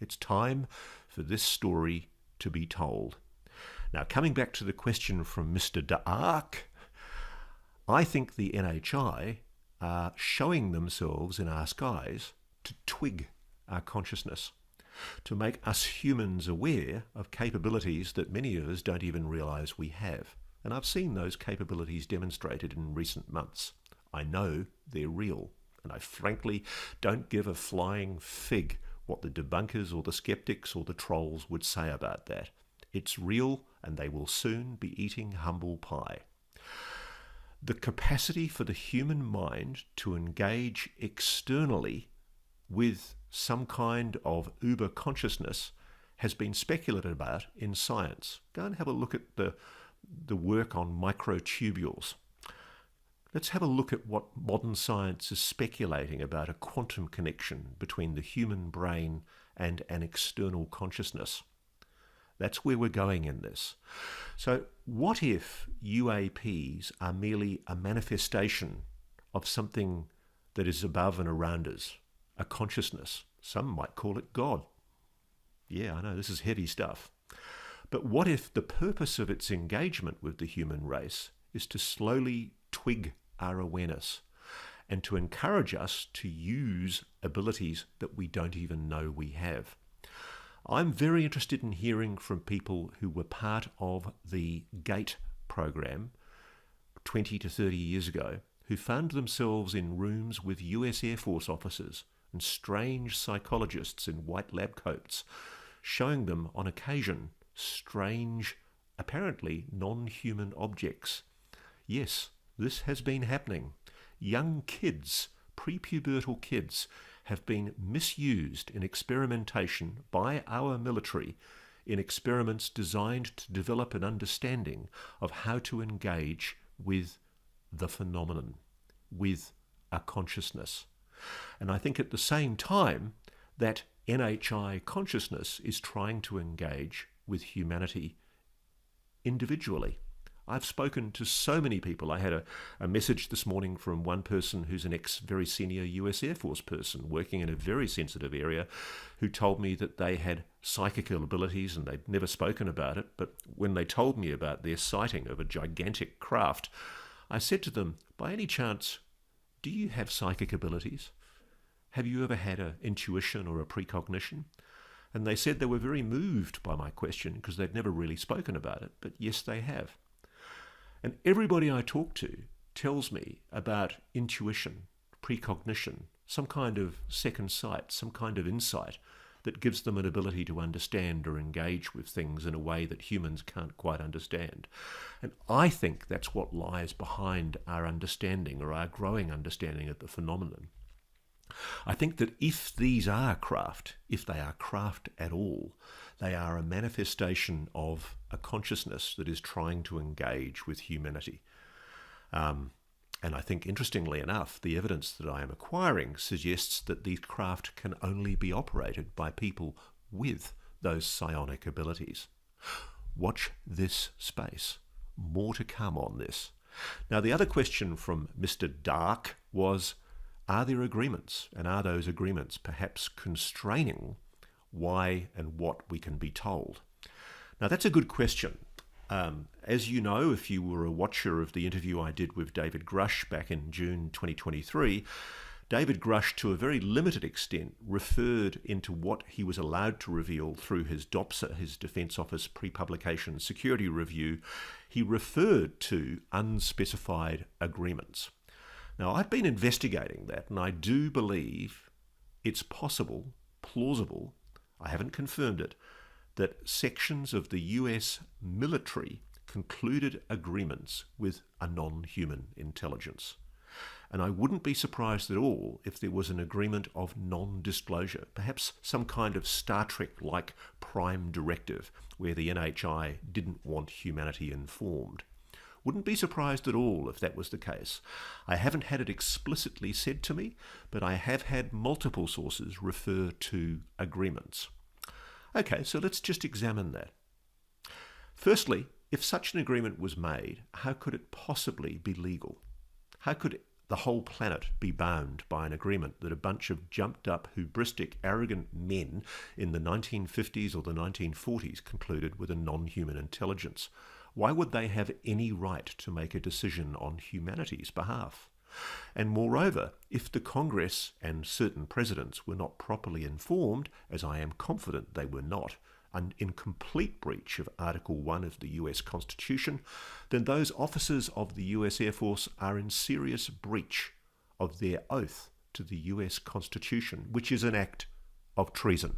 It's time for this story to be told. Now, coming back to the question from Mr. Dark, I think the NHI are showing themselves in our skies to twig our consciousness, to make us humans aware of capabilities that many of us don't even realize we have. And I've seen those capabilities demonstrated in recent months. I know they're real, and I frankly don't give a flying fig what the debunkers or the skeptics or the trolls would say about that. It's real, and they will soon be eating humble pie. The capacity for the human mind to engage externally with some kind of uber consciousness has been speculated about in science. Go and have a look at the work on microtubules. Let's have a look at what modern science is speculating about a quantum connection between the human brain and an external consciousness. That's where we're going in this. So what if UAPs are merely a manifestation of something that is above and around us, a consciousness? Some might call it God. Yeah, I know, this is heavy stuff. But what if the purpose of its engagement with the human race is to slowly twig our awareness and to encourage us to use abilities that we don't even know we have? I'm very interested in hearing from people who were part of the GATE program 20 to 30 years ago, who found themselves in rooms with US Air Force officers and strange psychologists in white lab coats, showing them on occasion strange, apparently non-human objects. Yes, this has been happening. Young kids, prepubertal kids, have been misused in experimentation by our military in experiments designed to develop an understanding of how to engage with the phenomenon, with a consciousness. And I think at the same time that NHI consciousness is trying to engage with humanity individually. I've spoken to so many people. I had a message this morning from one person who's an very senior US Air Force person working in a very sensitive area, who told me that they had psychical abilities and they'd never spoken about it. But when they told me about their sighting of a gigantic craft, I said to them, by any chance, do you have psychic abilities? Have you ever had an intuition or a precognition? And they said they were very moved by my question because they'd never really spoken about it. But yes, they have. And everybody I talk to tells me about intuition, precognition, some kind of second sight, some kind of insight that gives them an ability to understand or engage with things in a way that humans can't quite understand. And I think that's what lies behind our understanding, or our growing understanding of the phenomenon. I think that if these are craft, if they are craft at all, they are a manifestation of a consciousness that is trying to engage with humanity. And I think, interestingly enough, the evidence that I am acquiring suggests that these craft can only be operated by people with those psionic abilities. Watch this space. More to come on this. Now, the other question from Mr. Dark was, are there agreements? And are those agreements perhaps constraining why and what we can be told? Now, that's a good question. As you know, if you were a watcher of the interview I did with David Grush back in June 2023, David Grush, to a very limited extent, referred into what he was allowed to reveal through his DOPSA, his Defence Office Pre-Publication Security Review. He referred to unspecified agreements. Now, I've been investigating that, and I do believe it's possible, plausible, I haven't confirmed it, that sections of the US military concluded agreements with a non-human intelligence. And I wouldn't be surprised at all if there was an agreement of non-disclosure, perhaps some kind of Star Trek-like prime directive where the NHI didn't want humanity informed. Wouldn't be surprised at all if that was the case. I haven't had it explicitly said to me, but I have had multiple sources refer to agreements. Okay, so let's just examine that. Firstly, if such an agreement was made, how could it possibly be legal? How could the whole planet be bound by an agreement that a bunch of jumped up, hubristic, arrogant men in the 1950s or the 1940s concluded with a non-human intelligence? Why would they have any right to make a decision on humanity's behalf? And moreover, if the Congress and certain presidents were not properly informed, as I am confident they were not, and in complete breach of Article 1 of the US Constitution, then those officers of the US Air Force are in serious breach of their oath to the US Constitution, which is an act of treason.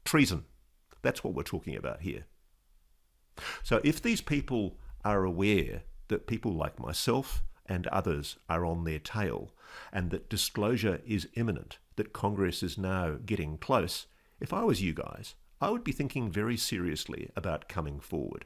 Treason. That's what we're talking about here. So if these people are aware that people like myself and others are on their tail, and that disclosure is imminent, that Congress is now getting close, if I was you guys, I would be thinking very seriously about coming forward,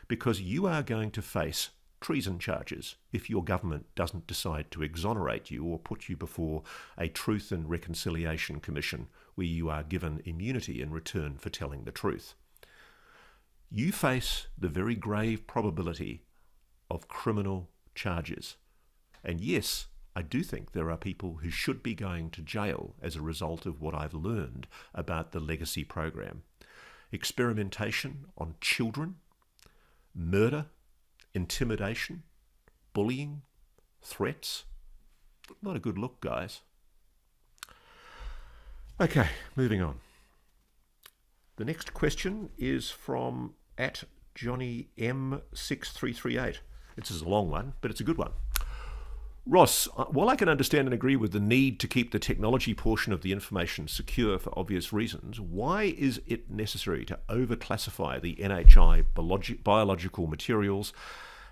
because you are going to face treason charges if your government doesn't decide to exonerate you or put you before a Truth and Reconciliation Commission where you are given immunity in return for telling the truth. You face the very grave probability of criminal charges. And yes, I do think there are people who should be going to jail as a result of what I've learned about the legacy program. Experimentation on children, murder, intimidation, bullying, threats. Not a good look, guys. Okay, moving on. The next question is from @JohnnyM6338. This is a long one, but it's a good one. Ross, while I can understand and agree with the need to keep the technology portion of the information secure for obvious reasons, why is it necessary to overclassify the NHI biological materials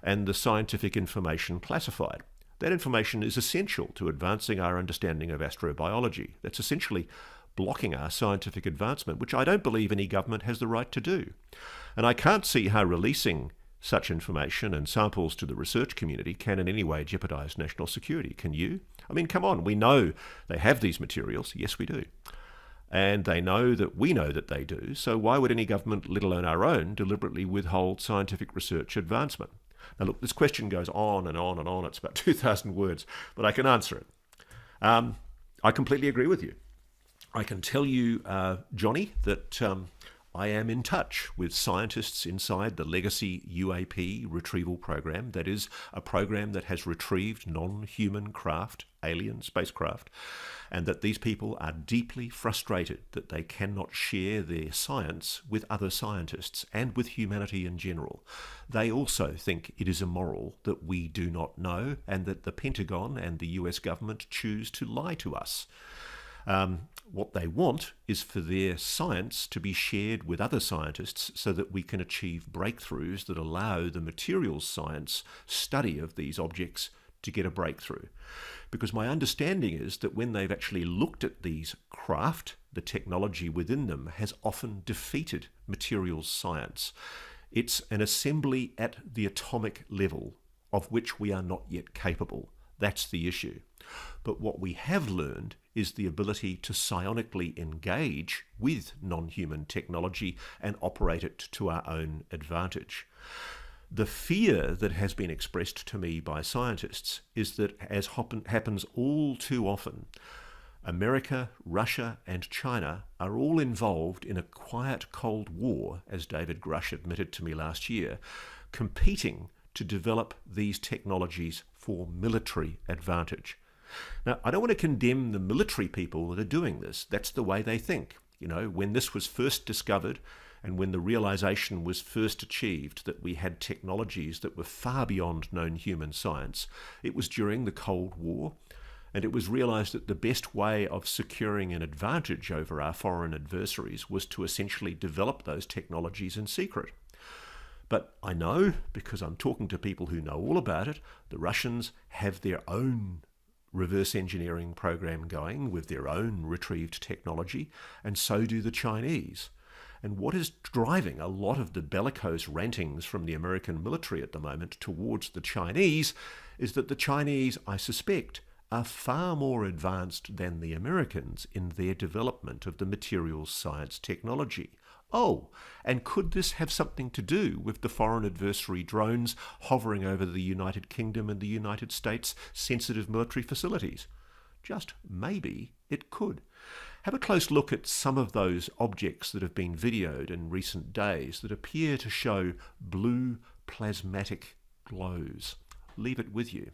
and the scientific information classified? That information is essential to advancing our understanding of astrobiology. That's essentially blocking our scientific advancement, which I don't believe any government has the right to do. And I can't see how releasing such information and samples to the research community can in any way jeopardize national security. Can you? I mean, come on, we know they have these materials. Yes, we do. And they know that we know that they do. So why would any government, let alone our own, deliberately withhold scientific research advancement? Now, look, this question goes on and on and on. It's about 2,000 words, but I can answer it. I completely agree with you. I can tell you, Johnny, that I am in touch with scientists inside the legacy UAP retrieval program. That is a program that has retrieved non-human craft, alien spacecraft, and that these people are deeply frustrated that they cannot share their science with other scientists and with humanity in general. They also think it is immoral that we do not know and that the Pentagon and the US government choose to lie to us. What they want is for their science to be shared with other scientists so that we can achieve breakthroughs that allow the materials science study of these objects to get a breakthrough. Because my understanding is that when they've actually looked at these craft, the technology within them has often defeated materials science. It's an assembly at the atomic level of which we are not yet capable. That's the issue. But what we have learned is the ability to psionically engage with non-human technology and operate it to our own advantage. The fear that has been expressed to me by scientists is that, as happens all too often, America, Russia and China are all involved in a quiet Cold War, as David Grush admitted to me last year, competing to develop these technologies for military advantage. Now, I don't want to condemn the military people that are doing this. That's the way they think. You know, when this was first discovered and when the realization was first achieved that we had technologies that were far beyond known human science, it was during the Cold War, and it was realized that the best way of securing an advantage over our foreign adversaries was to essentially develop those technologies in secret. But I know, because I'm talking to people who know all about it, the Russians have their own reverse engineering program going with their own retrieved technology, and so do the Chinese. And what is driving a lot of the bellicose rantings from the American military at the moment towards the Chinese is that the Chinese, I suspect, are far more advanced than the Americans in their development of the materials science technology. Oh, and could this have something to do with the foreign adversary drones hovering over the United Kingdom and the United States' sensitive military facilities? Just maybe it could. Have a close look at some of those objects that have been videoed in recent days that appear to show blue plasmatic glows. Leave it with you.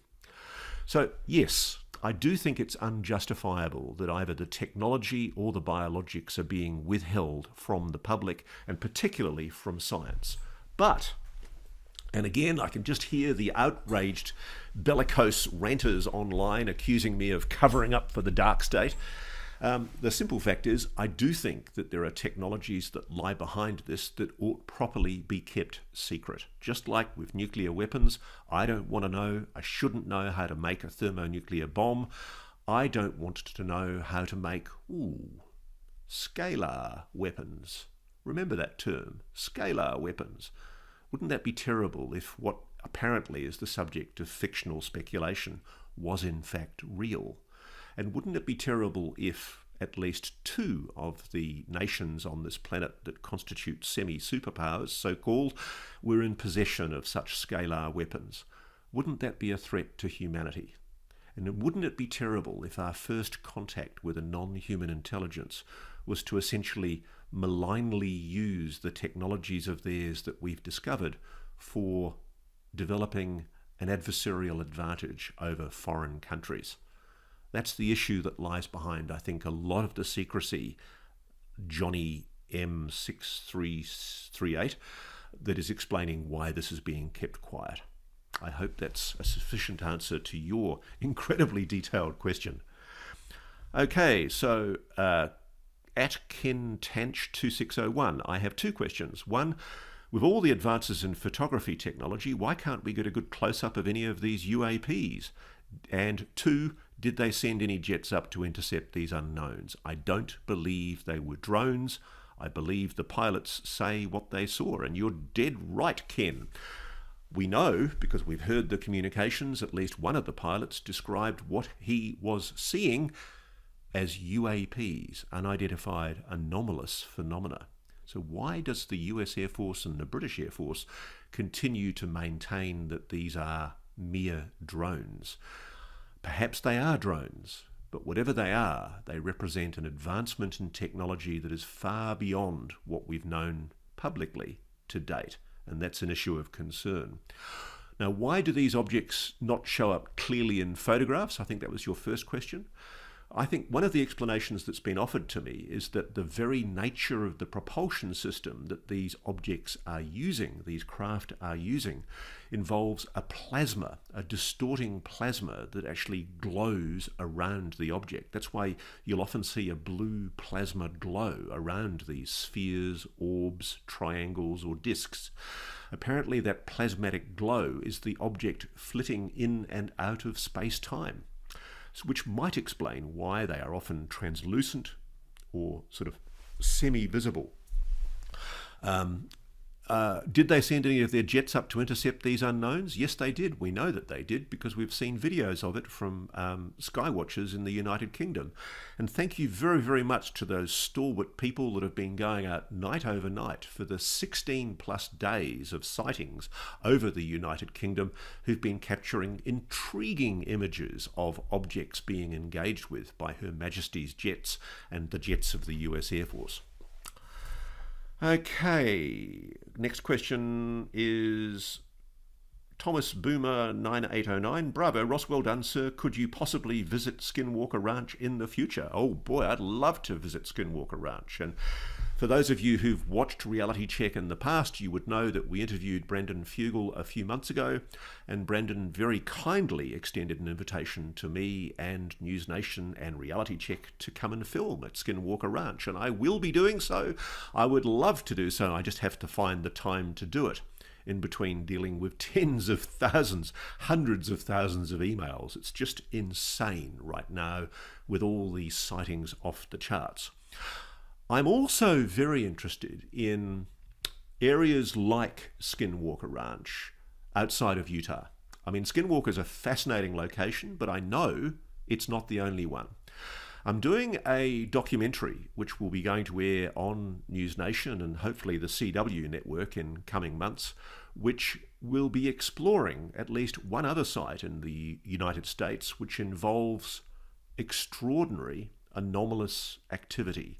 So, yes, I do think it's unjustifiable that either the technology or the biologics are being withheld from the public, and particularly from science. But, and again, I can just hear the outraged bellicose ranters online accusing me of covering up for the dark state. The simple fact is, I do think that there are technologies that lie behind this that ought properly be kept secret. Just like with nuclear weapons, I don't want to know, I shouldn't know how to make a thermonuclear bomb. I don't want to know how to make, scalar weapons. Remember that term, scalar weapons. Wouldn't that be terrible if what apparently is the subject of fictional speculation was in fact real? And wouldn't it be terrible if at least two of the nations on this planet that constitute semi-superpowers, so-called, were in possession of such scalar weapons? Wouldn't that be a threat to humanity? And wouldn't it be terrible if our first contact with a non-human intelligence was to essentially malignly use the technologies of theirs that we've discovered for developing an adversarial advantage over foreign countries? That's the issue that lies behind, I think, a lot of the secrecy, Johnny M6338, that is explaining why this is being kept quiet. I hope that's a sufficient answer to your incredibly detailed question. Okay, so at KenTanch2601, I have two questions. One, with all the advances in photography technology, why can't we get a good close-up of any of these UAPs? And two, did they send any jets up to intercept these unknowns? I don't believe they were drones. I believe the pilots say what they saw, and you're dead right, Ken. We know, because we've heard the communications, at least one of the pilots described what he was seeing as UAPs, unidentified anomalous phenomena. So why does the US Air Force and the British Air Force continue to maintain that these are mere drones? Perhaps they are drones, but whatever they are, they represent an advancement in technology that is far beyond what we've known publicly to date, and that's an issue of concern. Now, why do these objects not show up clearly in photographs? I think that was your first question. I think one of the explanations that's been offered to me is that the very nature of the propulsion system that these objects are using, these craft are using, involves a plasma, a distorting plasma that actually glows around the object. That's why you'll often see a blue plasma glow around these spheres, orbs, triangles, or discs. Apparently that plasmatic glow is the object flitting in and out of space-time, which might explain why they are often translucent or sort of semi-visible. Did they send any of their jets up to intercept these unknowns? Yes, they did. We know that they did because we've seen videos of it from skywatchers in the United Kingdom. And thank you very, very much to those stalwart people that have been going out night over night for the 16 plus days of sightings over the United Kingdom, who've been capturing intriguing images of objects being engaged with by Her Majesty's jets and the jets of the US Air Force. Okay, next question is Thomas Boomer 9809. Bravo, Ross, well done, sir. Could you possibly visit Skinwalker Ranch in the future? Oh boy, I'd love to visit Skinwalker Ranch. And for those of you who've watched Reality Check in the past, you would know that we interviewed Brendan Fugel a few months ago, and Brendan very kindly extended an invitation to me and NewsNation and Reality Check to come and film at Skinwalker Ranch, and I will be doing so. I would love to do so. I just have to find the time to do it in between dealing with tens of thousands, hundreds of thousands of emails. It's just insane right now with all these sightings off the charts. I'm also very interested in areas like Skinwalker Ranch outside of Utah. I mean, Skinwalker is a fascinating location, but I know it's not the only one. I'm doing a documentary which will be going to air on NewsNation and hopefully the CW network in coming months, which will be exploring at least one other site in the United States which involves extraordinary anomalous activity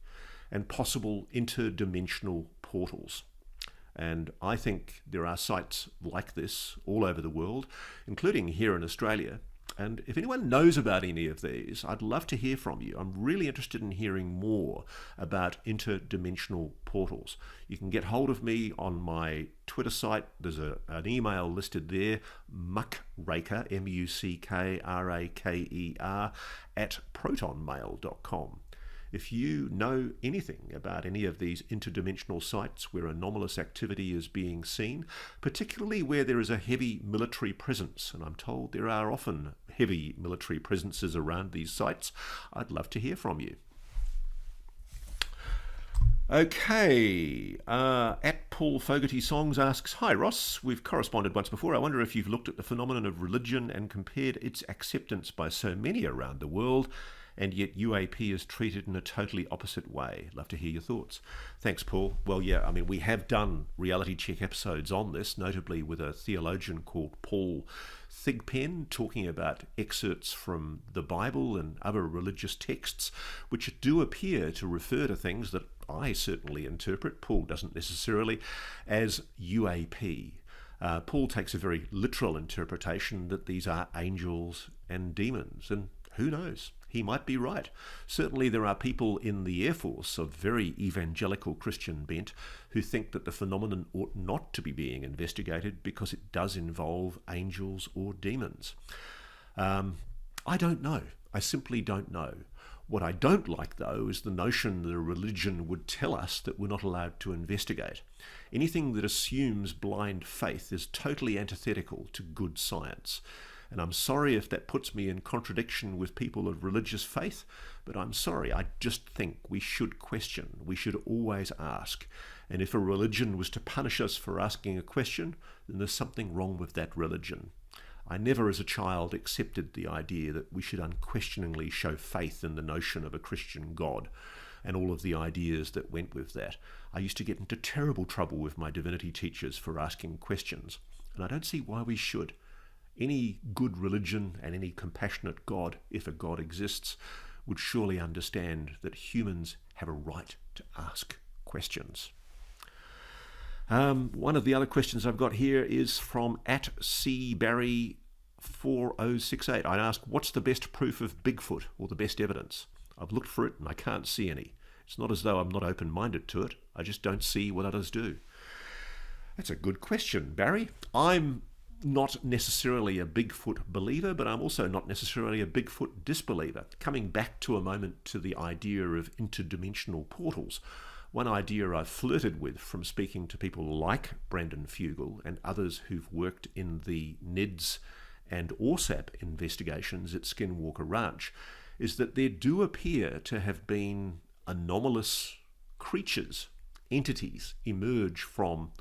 and possible interdimensional portals. And I think there are sites like this all over the world, including here in Australia. And if anyone knows about any of these, I'd love to hear from you. I'm really interested in hearing more about interdimensional portals. You can get hold of me on my Twitter site. There's an email listed there, muckraker, MUCKRAKER, @protonmail.com. If you know anything about any of these interdimensional sites where anomalous activity is being seen, particularly where there is a heavy military presence, and I'm told there are often heavy military presences around these sites, I'd love to hear from you. Okay, at Paul Fogarty Songs asks, "Hi Ross, we've corresponded once before. I wonder if you've looked at the phenomenon of religion and compared its acceptance by so many around the world, and yet UAP is treated in a totally opposite way. Love to hear your thoughts." Thanks, Paul. Well, yeah, I mean, we have done reality check episodes on this, notably with a theologian called Paul Thigpen, talking about excerpts from the Bible and other religious texts, which do appear to refer to things that I certainly interpret, Paul doesn't necessarily, as UAP. Paul takes a very literal interpretation that these are angels and demons, and who knows? He might be right. Certainly there are people in the Air Force of very evangelical Christian bent who think that the phenomenon ought not to be being investigated because it does involve angels or demons. I don't know. I simply don't know. What I don't like, though, is the notion that a religion would tell us that we're not allowed to investigate. Anything that assumes blind faith is totally antithetical to good science. And I'm sorry if that puts me in contradiction with people of religious faith, but I'm sorry, I just think we should question. We should always ask. And if a religion was to punish us for asking a question, then there's something wrong with that religion. I never as a child accepted the idea that we should unquestioningly show faith in the notion of a Christian God and all of the ideas that went with that. I used to get into terrible trouble with my divinity teachers for asking questions, and I don't see why we should. Any good religion and any compassionate God, if a God exists, would surely understand that humans have a right to ask questions. One of the other questions I've got here is from @cbarry4068. I ask, what's the best proof of Bigfoot, or the best evidence? I've looked for it and I can't see any. It's not as though I'm not open-minded to it. I just don't see what others do. That's a good question, Barry. I'm not necessarily a Bigfoot believer, but I'm also not necessarily a Bigfoot disbeliever. Coming back to a moment to the idea of interdimensional portals, one idea I've flirted with from speaking to people like Brandon Fugel and others who've worked in the NEDS and ORSAP investigations at Skinwalker Ranch is that there do appear to have been anomalous creatures, entities, emerge from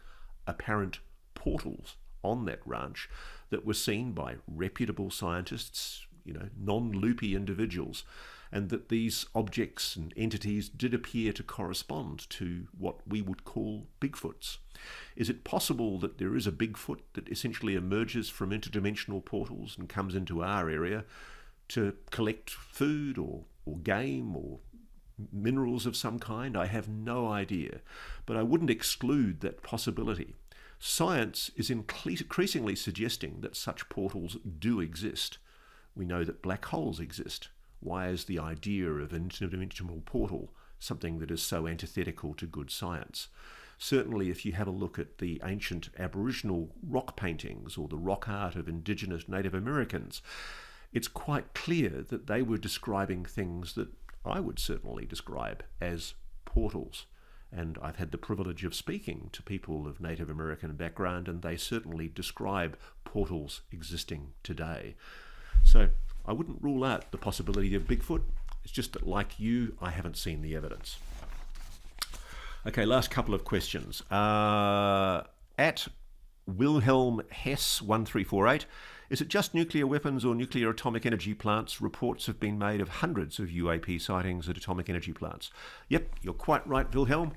apparent portals on that ranch that were seen by reputable scientists, non-loopy individuals, and that these objects and entities did appear to correspond to what we would call Bigfoots. Is it possible that there is a Bigfoot that essentially emerges from interdimensional portals and comes into our area to collect food or game or minerals of some kind? I have no idea, but I wouldn't exclude that possibility. Science is increasingly suggesting that such portals do exist. We know that black holes exist. Why is the idea of an interdimensional portal something that is so antithetical to good science? Certainly, if you have a look at the ancient Aboriginal rock paintings or the rock art of indigenous Native Americans, it's quite clear that they were describing things that I would certainly describe as portals. And I've had the privilege of speaking to people of Native American background, and they certainly describe portals existing today. So I wouldn't rule out the possibility of Bigfoot. It's just that, like you, I haven't seen the evidence. Okay, last couple of questions. At Wilhelm Hess 1348, is it just nuclear weapons or nuclear atomic energy plants? Reports have been made of hundreds of UAP sightings at atomic energy plants. Yep, you're quite right, Wilhelm.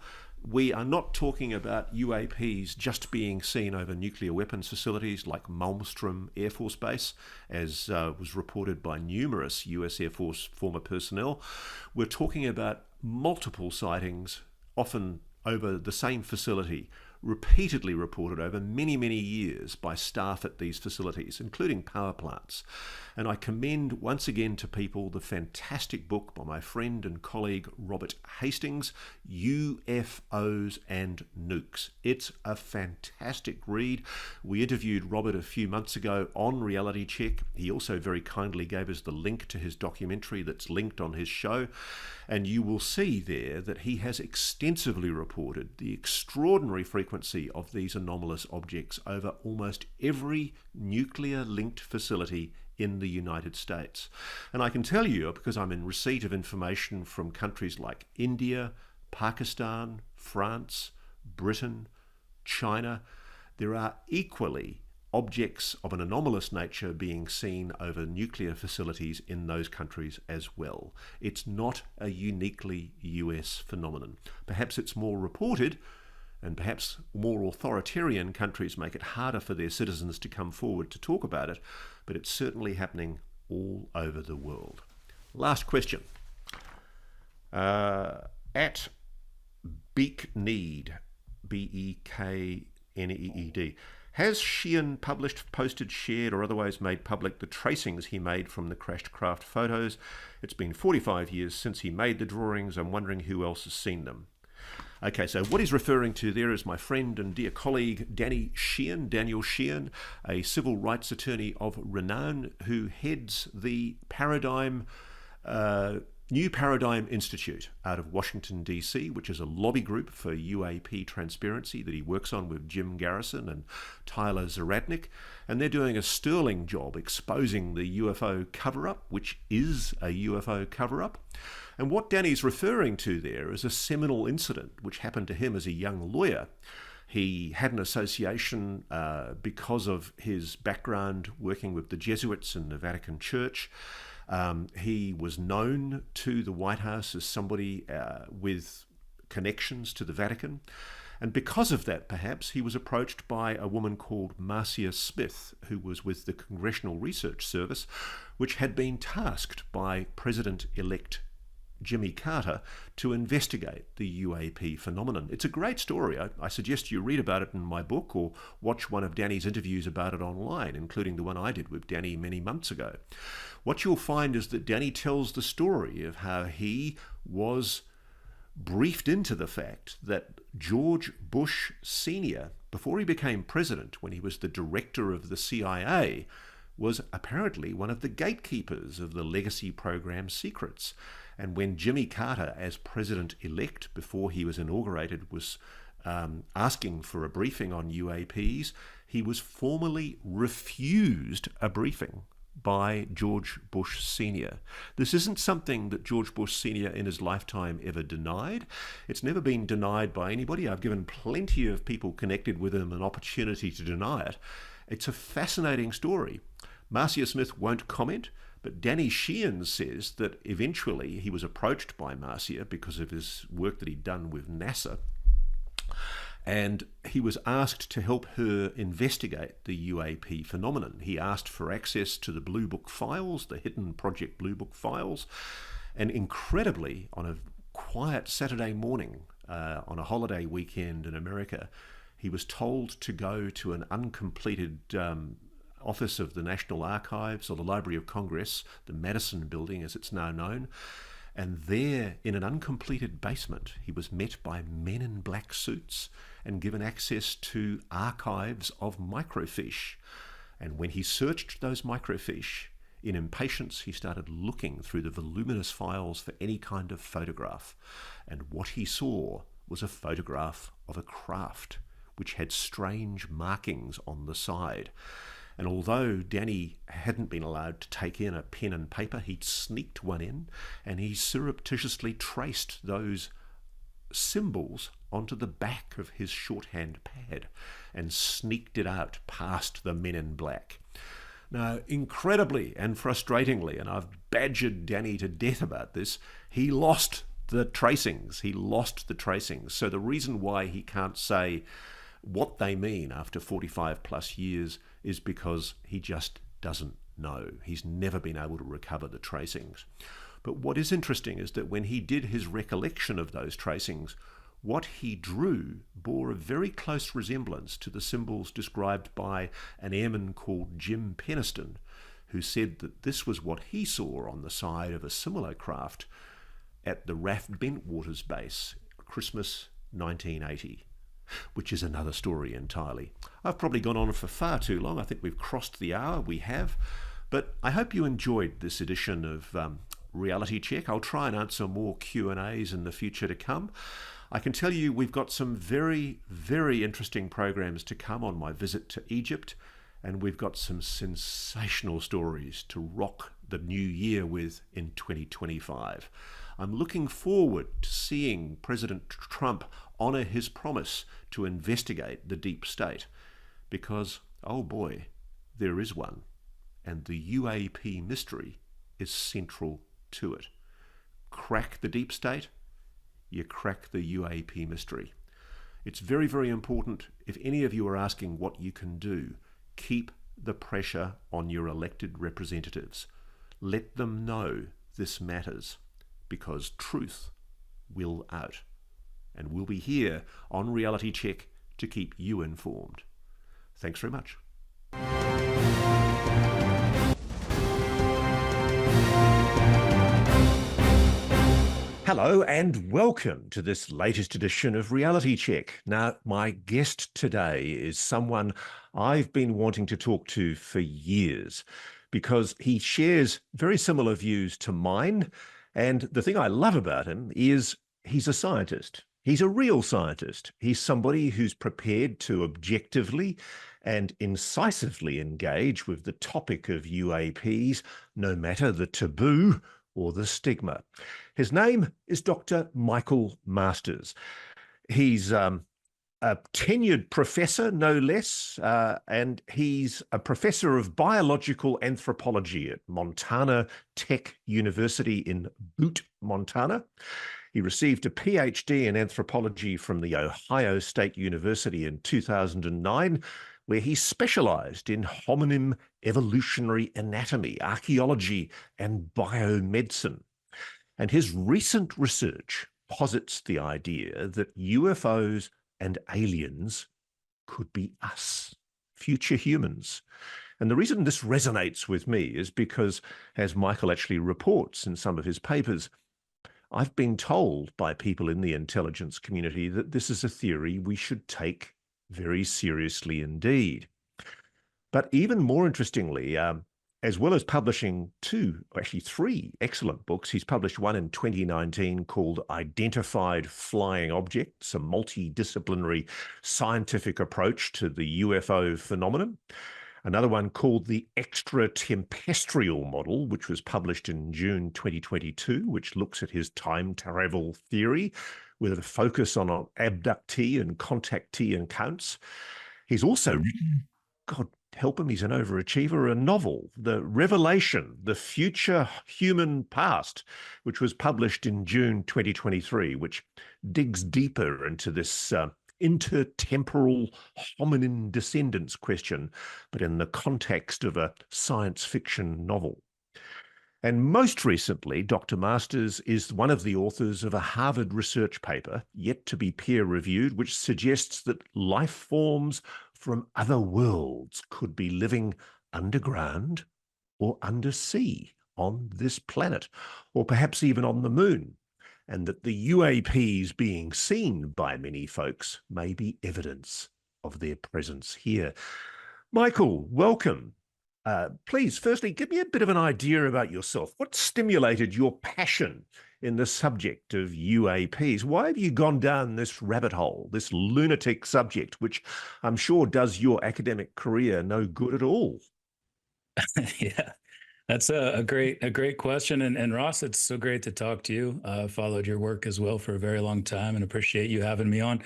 We are not talking about UAPs just being seen over nuclear weapons facilities like Malmstrom Air Force Base, as was reported by numerous US Air Force former personnel. We're talking about multiple sightings, often over the same facility, repeatedly reported over many, many years by staff at these facilities, including power plants. And I commend once again to people the fantastic book by my friend and colleague Robert Hastings, UFOs and Nukes. It's a fantastic read. We interviewed Robert a few months ago on Reality Check. He also very kindly gave us the link to his documentary that's linked on his show. And you will see there that he has extensively reported the extraordinary frequency of these anomalous objects over almost every nuclear-linked facility in the United States. And I can tell you, because I'm in receipt of information from countries like India, Pakistan, France, Britain, China, there are equally objects of an anomalous nature being seen over nuclear facilities in those countries as well. It's not a uniquely US phenomenon. Perhaps it's more reported, and perhaps more authoritarian countries make it harder for their citizens to come forward to talk about it, but it's certainly happening all over the world. Last question. At Beekneed, Bekneed, has Sheehan published, posted, shared, or otherwise made public the tracings he made from the crashed craft photos? It's been 45 years since he made the drawings. I'm wondering who else has seen them. Okay, so what he's referring to there is my friend and dear colleague Daniel Sheehan, a civil rights attorney of renown who heads the New Paradigm Institute out of Washington, D.C., which is a lobby group for UAP transparency that he works on with Jim Garrison and Tyler Zaradnik. And they're doing a sterling job exposing the UFO cover-up, which is a UFO cover-up. And what Danny's referring to there is a seminal incident which happened to him as a young lawyer. He had an association because of his background working with the Jesuits and the Vatican Church. He was known to the White House as somebody with connections to the Vatican. And because of that, perhaps, he was approached by a woman called Marcia Smith, who was with the Congressional Research Service, which had been tasked by President-elect Jimmy Carter to investigate the UAP phenomenon. It's a great story. I suggest you read about it in my book or watch one of Danny's interviews about it online, including the one I did with Danny many months ago. What you'll find is that Danny tells the story of how he was briefed into the fact that George Bush Sr., before he became president, when he was the director of the CIA, was apparently one of the gatekeepers of the legacy program secrets. And when Jimmy Carter, as president-elect, before he was inaugurated, was asking for a briefing on UAPs, he was formally refused a briefing by George Bush Sr. This isn't something that George Bush Sr. in his lifetime ever denied. It's never been denied by anybody. I've given plenty of people connected with him an opportunity to deny it. It's a fascinating story. Marcia Smith won't comment, but Danny Sheehan says that eventually he was approached by Marcia because of his work that he'd done with NASA, and he was asked to help her investigate the UAP phenomenon. He asked for access to the Blue Book files, the hidden Project Blue Book files, and incredibly, on a quiet Saturday morning, on a holiday weekend in America, he was told to go to an uncompleted office of the National Archives, or the Library of Congress, the Madison Building as it's now known, and there in an uncompleted basement he was met by men in black suits and given access to archives of microfiche. And when he searched those microfiche, in impatience he started looking through the voluminous files for any kind of photograph, and what he saw was a photograph of a craft which had strange markings on the side. And although Danny hadn't been allowed to take in a pen and paper, he'd sneaked one in, and he surreptitiously traced those symbols onto the back of his shorthand pad and sneaked it out past the men in black. Now, incredibly and frustratingly, and I've badgered Danny to death about this, he lost the tracings. So the reason why he can't say what they mean after 45 plus years is because he just doesn't know. He's never been able to recover the tracings. But what is interesting is that when he did his recollection of those tracings, what he drew bore a very close resemblance to the symbols described by an airman called Jim Penniston, who said that this was what he saw on the side of a similar craft at the RAF Bentwaters base, Christmas 1980, which is another story entirely. I've probably gone on for far too long. I think we've crossed the hour. We have. But I hope you enjoyed this edition of Reality Check. I'll try and answer more Q&As in the future to come. I can tell you we've got some very, very interesting programs to come on my visit to Egypt, and we've got some sensational stories to rock the new year with in 2025. I'm looking forward to seeing President Trump honour his promise to investigate the deep state, because, oh boy, there is one, and the UAP mystery is central to it. Crack the deep state, you crack the UAP mystery. It's very, very important. If any of you are asking what you can do, keep the pressure on your elected representatives. Let them know this matters, because truth will out. And we'll be here on Reality Check to keep you informed. Thanks very much. Hello and welcome to this latest edition of Reality Check. Now, my guest today is someone I've been wanting to talk to for years because he shares very similar views to mine. And the thing I love about him is he's a scientist. He's a real scientist. He's somebody who's prepared to objectively and incisively engage with the topic of UAPs, no matter the taboo or the stigma. His name is Dr. Michael Masters. He's a tenured professor, no less, and he's a professor of biological anthropology at Montana Tech University in Butte, Montana. He received a PhD in anthropology from the Ohio State University in 2009, where he specialized in hominin evolutionary anatomy, archaeology, and biomedicine. And his recent research posits the idea that UFOs and aliens could be us, future humans. And the reason this resonates with me is because, as Michael actually reports in some of his papers, I've been told by people in the intelligence community that this is a theory we should take very seriously indeed. But even more interestingly, as well as publishing three excellent books, he's published one in 2019 called Identified Flying Objects, a multidisciplinary scientific approach to the UFO phenomenon. Another one called the Extratempestrial Model, which was published in June 2022, which looks at his time travel theory with a focus on abductee and contactee accounts. He's also written, God help him, he's an overachiever, a novel, The Revelation, The Future Human Past, which was published in June 2023, which digs deeper into this intertemporal hominin descendants question, but in the context of a science fiction novel. And most recently, Dr. Masters is one of the authors of a Harvard research paper, yet to be peer-reviewed, which suggests that life forms from other worlds could be living underground or undersea on this planet, or perhaps even on the moon, and that the UAPs being seen by many folks may be evidence of their presence here. Michael, welcome. Please, firstly, give me a bit of an idea about yourself. What stimulated your passion in the subject of UAPs? Why have you gone down this rabbit hole, this lunatic subject, which I'm sure does your academic career no good at all? Yeah, that's a great question. And Ross, it's so great to talk to you. Followed your work as well for a very long time and appreciate you having me on.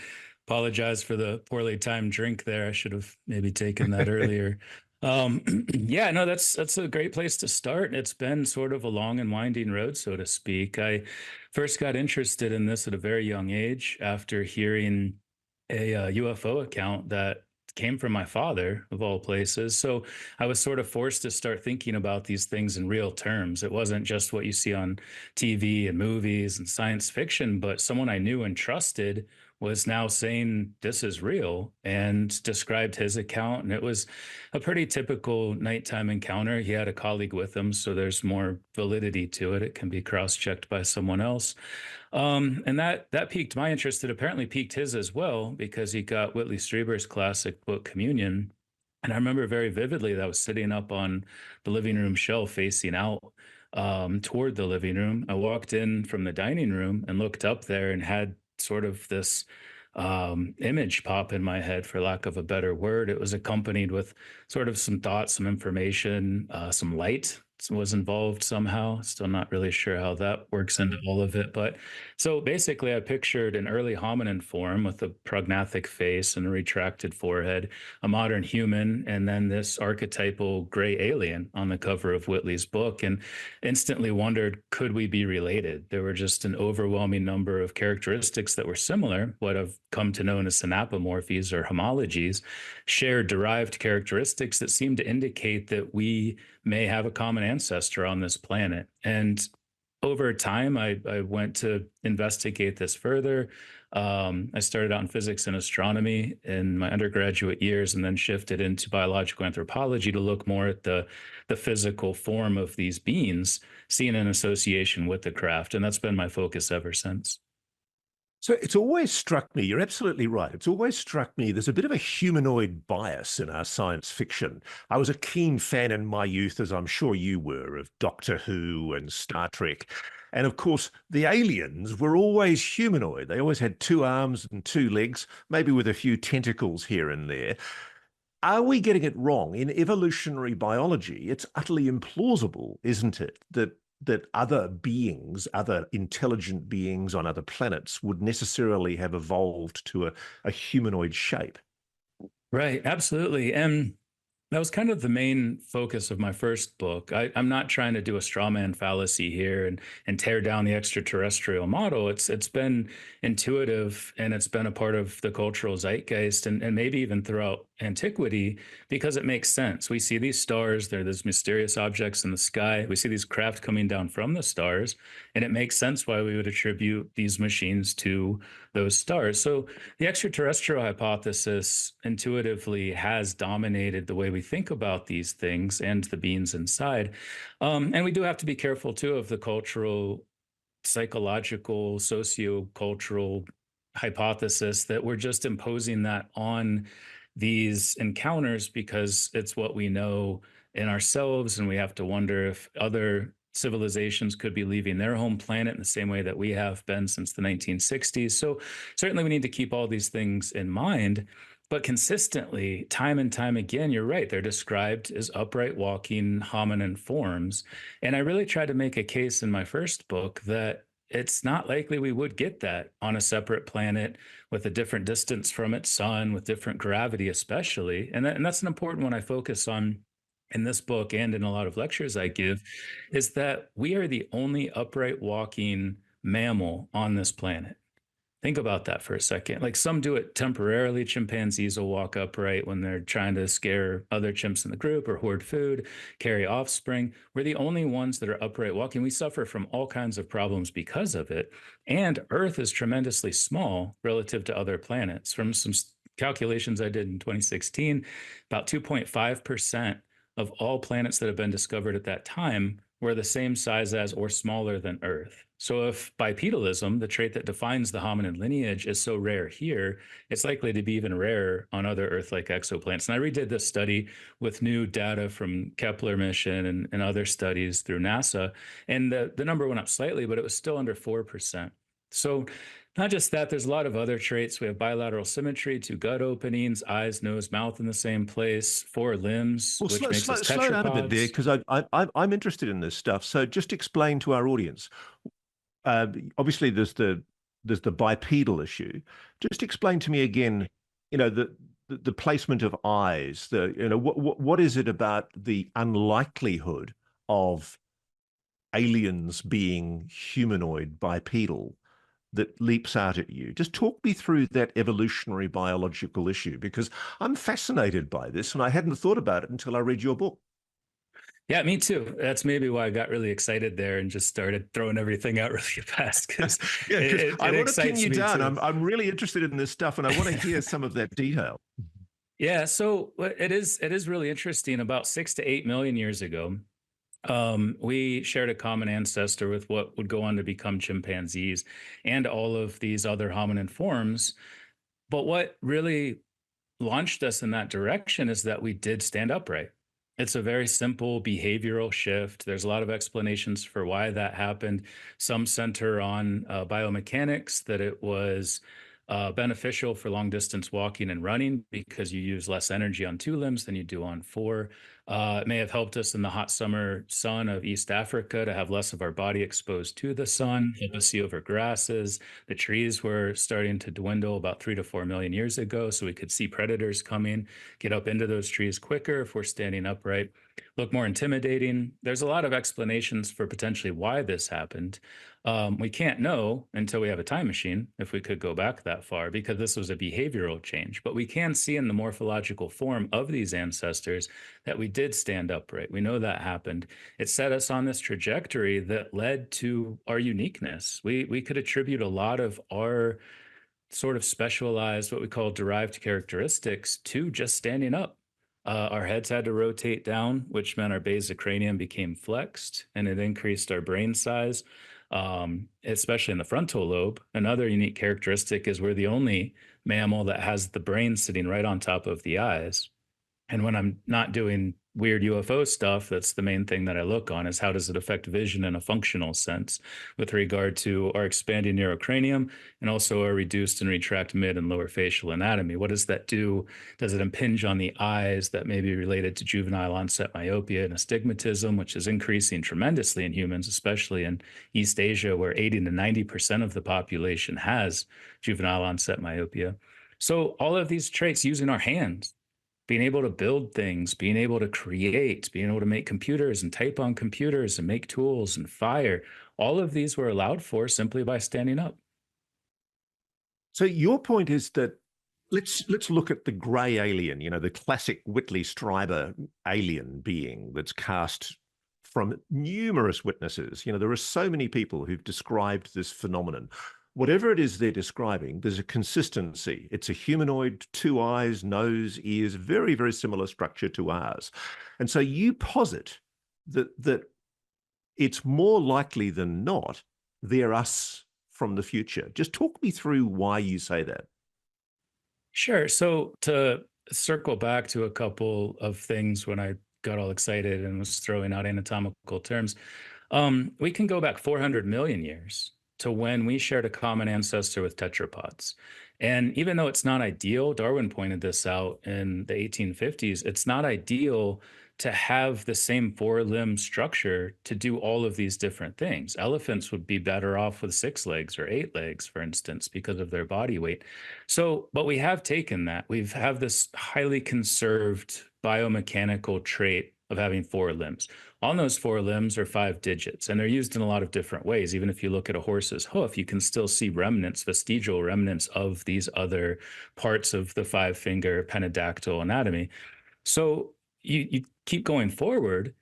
Apologize for the poorly timed drink there. I should have maybe taken that earlier. Yeah, no, that's a great place to start. It's been sort of a long and winding road, so to speak. I first got interested in this at a very young age after hearing a UFO account that came from my father, of all places. So I was sort of forced to start thinking about these things in real terms. It wasn't just what you see on TV and movies and science fiction, but someone I knew and trusted was now saying this is real and described his account. And it was a pretty typical nighttime encounter. He had a colleague with him, so there's more validity to it. It can be cross-checked by someone else. And that piqued my interest. It apparently piqued his as well because he got Whitley Strieber's classic book Communion. And I remember very vividly that I was sitting up on the living room shelf facing out toward the living room. I walked in from the dining room and looked up there and had sort of this image pop in my head, for lack of a better word. It was accompanied with sort of some thoughts, some information, some light was involved somehow. Still not really sure how that works into all of it. But so basically, I pictured an early hominin form with a prognathic face and a retracted forehead, a modern human, and then this archetypal gray alien on the cover of Whitley's book, and instantly wondered, could we be related? There were just an overwhelming number of characteristics that were similar, what have come to know as synapomorphies or homologies, shared derived characteristics that seem to indicate that we may have a common ancestor on this planet. And over time, I went to investigate this further. I started out in physics and astronomy in my undergraduate years, and then shifted into biological anthropology to look more at the physical form of these beings, seen in association with the craft. And that's been my focus ever since. So it's always struck me, you're absolutely right. It's always struck me there's a bit of a humanoid bias in our science fiction. I was a keen fan in my youth, as I'm sure you were, of Doctor Who and Star Trek. And of course, the aliens were always humanoid. They always had two arms and two legs, maybe with a few tentacles here and there. Are we getting it wrong? In evolutionary biology, it's utterly implausible, isn't it, that other beings, other intelligent beings on other planets would necessarily have evolved to a humanoid shape. Right, absolutely. And that was kind of the main focus of my first book. I'm not trying to do a straw man fallacy here and tear down the extraterrestrial model. It's been intuitive, and it's been a part of the cultural zeitgeist, and maybe even throughout antiquity, because it makes sense. We see these stars, they're these mysterious objects in the sky. We see these craft coming down from the stars, and it makes sense why we would attribute these machines to those stars. So the extraterrestrial hypothesis intuitively has dominated the way we think about these things and the beings inside. And we do have to be careful too of the cultural, psychological, socio-cultural hypothesis that we're just imposing that on these encounters because it's what we know in ourselves, and we have to wonder if other civilizations could be leaving their home planet in the same way that we have been since the 1960s. So certainly we need to keep all these things in mind, but consistently, time and time again, you're right, they're described as upright walking hominin forms. And I really tried to make a case in my first book that it's not likely we would get that on a separate planet with a different distance from its sun, with different gravity, especially. And that's an important one I focus on in this book and in a lot of lectures I give, is that we are the only upright walking mammal on this planet. Think about that for a second. Like, some do it temporarily. Chimpanzees will walk upright when they're trying to scare other chimps in the group or hoard food, carry offspring. We're the only ones that are upright walking. We suffer from all kinds of problems because of it. And Earth is tremendously small relative to other planets. From some calculations I did in 2016, about 2.5% of all planets that have been discovered at that time were the same size as or smaller than Earth. So if bipedalism, the trait that defines the hominin lineage, is so rare here, it's likely to be even rarer on other Earth-like exoplanets. And I redid this study with new data from Kepler mission and other studies through NASA, and the number went up slightly, but it was still under 4%. So not just that, there's a lot of other traits. We have bilateral symmetry, two gut openings, eyes, nose, mouth in the same place, four limbs, Well, which makes us slow down a bit there, tetrapods. because I'm interested in this stuff. So just explain to our audience. Obviously, there's the bipedal issue. Just explain to me again, the placement of eyes. What is it about the unlikelihood of aliens being humanoid bipedal that leaps out at you? Just talk me through that evolutionary biological issue, because I'm fascinated by this and I hadn't thought about it until I read your book. Yeah, me too. That's maybe why I got really excited there and just started throwing everything out really fast because Yeah, because I it want to pin excites you me down. too. I'm really interested in this stuff, and I want to hear some of that detail. Yeah, so it is really interesting. About 6 to 8 million years ago, we shared a common ancestor with what would go on to become chimpanzees and all of these other hominin forms. But what really launched us in that direction is that we did stand upright. It's a very simple behavioral shift. There's a lot of explanations for why that happened. Some center on biomechanics, that it was beneficial for long distance walking and running because you use less energy on two limbs than you do on four. It may have helped us in the hot summer sun of East Africa to have less of our body exposed to the sun, help us see over grasses. The trees were starting to dwindle about 3 to 4 million years ago, so we could see predators coming, get up into those trees quicker if we're standing upright, look more intimidating. There's a lot of explanations for potentially why this happened. We can't know until we have a time machine if we could go back that far because this was a behavioral change. But we can see in the morphological form of these ancestors that we did stand upright. We know that happened. It set us on this trajectory that led to our uniqueness. We could attribute a lot of our sort of specialized, what we call derived characteristics, to just standing up. Our heads had to rotate down, which meant our basic cranium became flexed and it increased our brain size, especially in the frontal lobe. Another unique characteristic is we're the only mammal that has the brain sitting right on top of the eyes. And when I'm not doing weird UFO stuff, that's the main thing that I look on is how does it affect vision in a functional sense with regard to our expanding neurocranium and also our reduced and retract mid and lower facial anatomy. What does that do? Does it impinge on the eyes that may be related to juvenile onset myopia and astigmatism, which is increasing tremendously in humans, especially in East Asia, where 80 to 90% of the population has juvenile onset myopia. So all of these traits using our hands, being able to build things, being able to create, being able to make computers and type on computers and make tools and fire. All of these were allowed for simply by standing up. So your point is that let's look at the grey alien, the classic Whitley Strieber alien being that's cast from numerous witnesses. There are so many people who've described this phenomenon. Whatever it is they're describing, there's a consistency. It's a humanoid, two eyes, nose, ears, very, very similar structure to ours. And so you posit that it's more likely than not they're us from the future. Just talk me through why you say that. Sure. So to circle back to a couple of things when I got all excited and was throwing out anatomical terms, we can go back 400 million years to when we shared a common ancestor with tetrapods. And even though it's not ideal, Darwin pointed this out in the 1850s, it's not ideal to have the same four limb structure to do all of these different things. Elephants would be better off with 6 legs or 8 legs, for instance, because of their body weight. So, but we have taken that. We've have this highly conserved biomechanical trait of having four limbs. On those four limbs are 5 digits, and they're used in a lot of different ways. Even if you look at a horse's hoof, you can still see remnants, vestigial remnants of these other parts of the five finger penadactyl anatomy. So you keep going forward.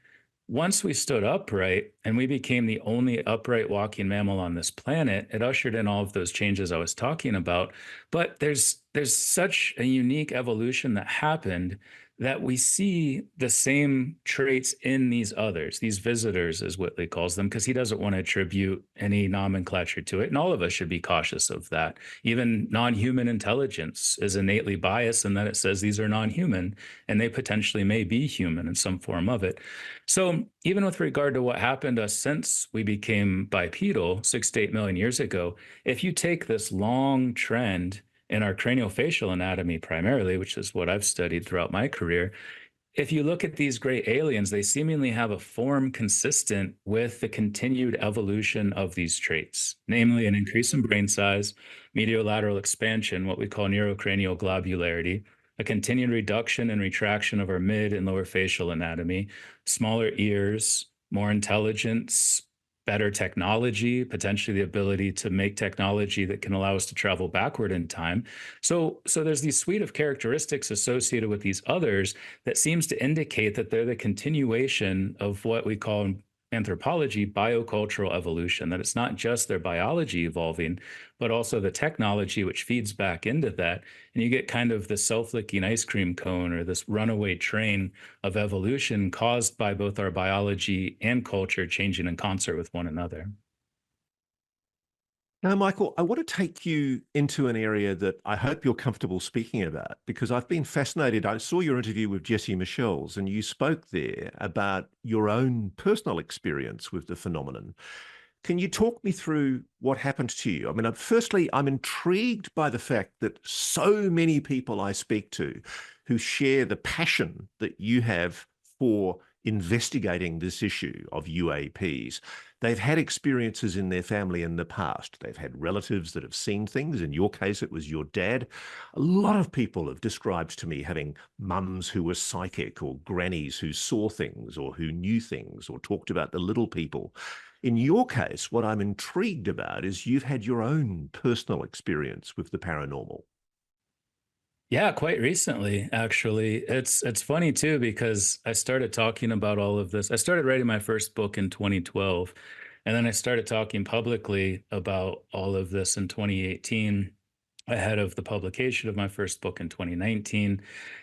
Once we stood upright and we became the only upright walking mammal on this planet, it ushered in all of those changes I was talking about. But there's such a unique evolution that happened that we see the same traits in these others, these visitors, as Whitley calls them, because he doesn't want to attribute any nomenclature to it. And all of us should be cautious of that. Even non-human intelligence is innately biased in that it says these are non-human, and they potentially may be human in some form of it. So even with regard to what happened to us since we became bipedal 6 to 8 million years ago, if you take this long trend in our craniofacial anatomy primarily, which is what I've studied throughout my career, if you look at these great aliens, they seemingly have a form consistent with the continued evolution of these traits, namely an increase in brain size, mediolateral expansion, what we call neurocranial globularity, a continued reduction and retraction of our mid and lower facial anatomy, smaller ears, more intelligence, better technology, potentially the ability to make technology that can allow us to travel backward in time. So there's these suite of characteristics associated with these others that seems to indicate that they're the continuation of what we call in anthropology biocultural evolution, that it's not just their biology evolving, but also the technology which feeds back into that. And you get kind of the self-licking ice cream cone or this runaway train of evolution caused by both our biology and culture changing in concert with one another. Now, Michael, I want to take you into an area that I hope you're comfortable speaking about because I've been fascinated. I saw your interview with Jesse Michelle's, and you spoke there about your own personal experience with the phenomenon. Can you talk me through what happened to you? I mean, firstly, I'm intrigued by the fact that so many people I speak to who share the passion that you have for investigating this issue of UAPs. They've had experiences in their family in the past. They've had relatives that have seen things. In your case, it was your dad. A lot of people have described to me having mums who were psychic or grannies who saw things or who knew things or talked about the little people. In your case, what I'm intrigued about is you've had your own personal experience with the paranormal. Yeah, quite recently, actually. It's funny too because I started talking about all of this. I started writing my first book in 2012, and then I started talking publicly about all of this in 2018 ahead of the publication of my first book in 2019.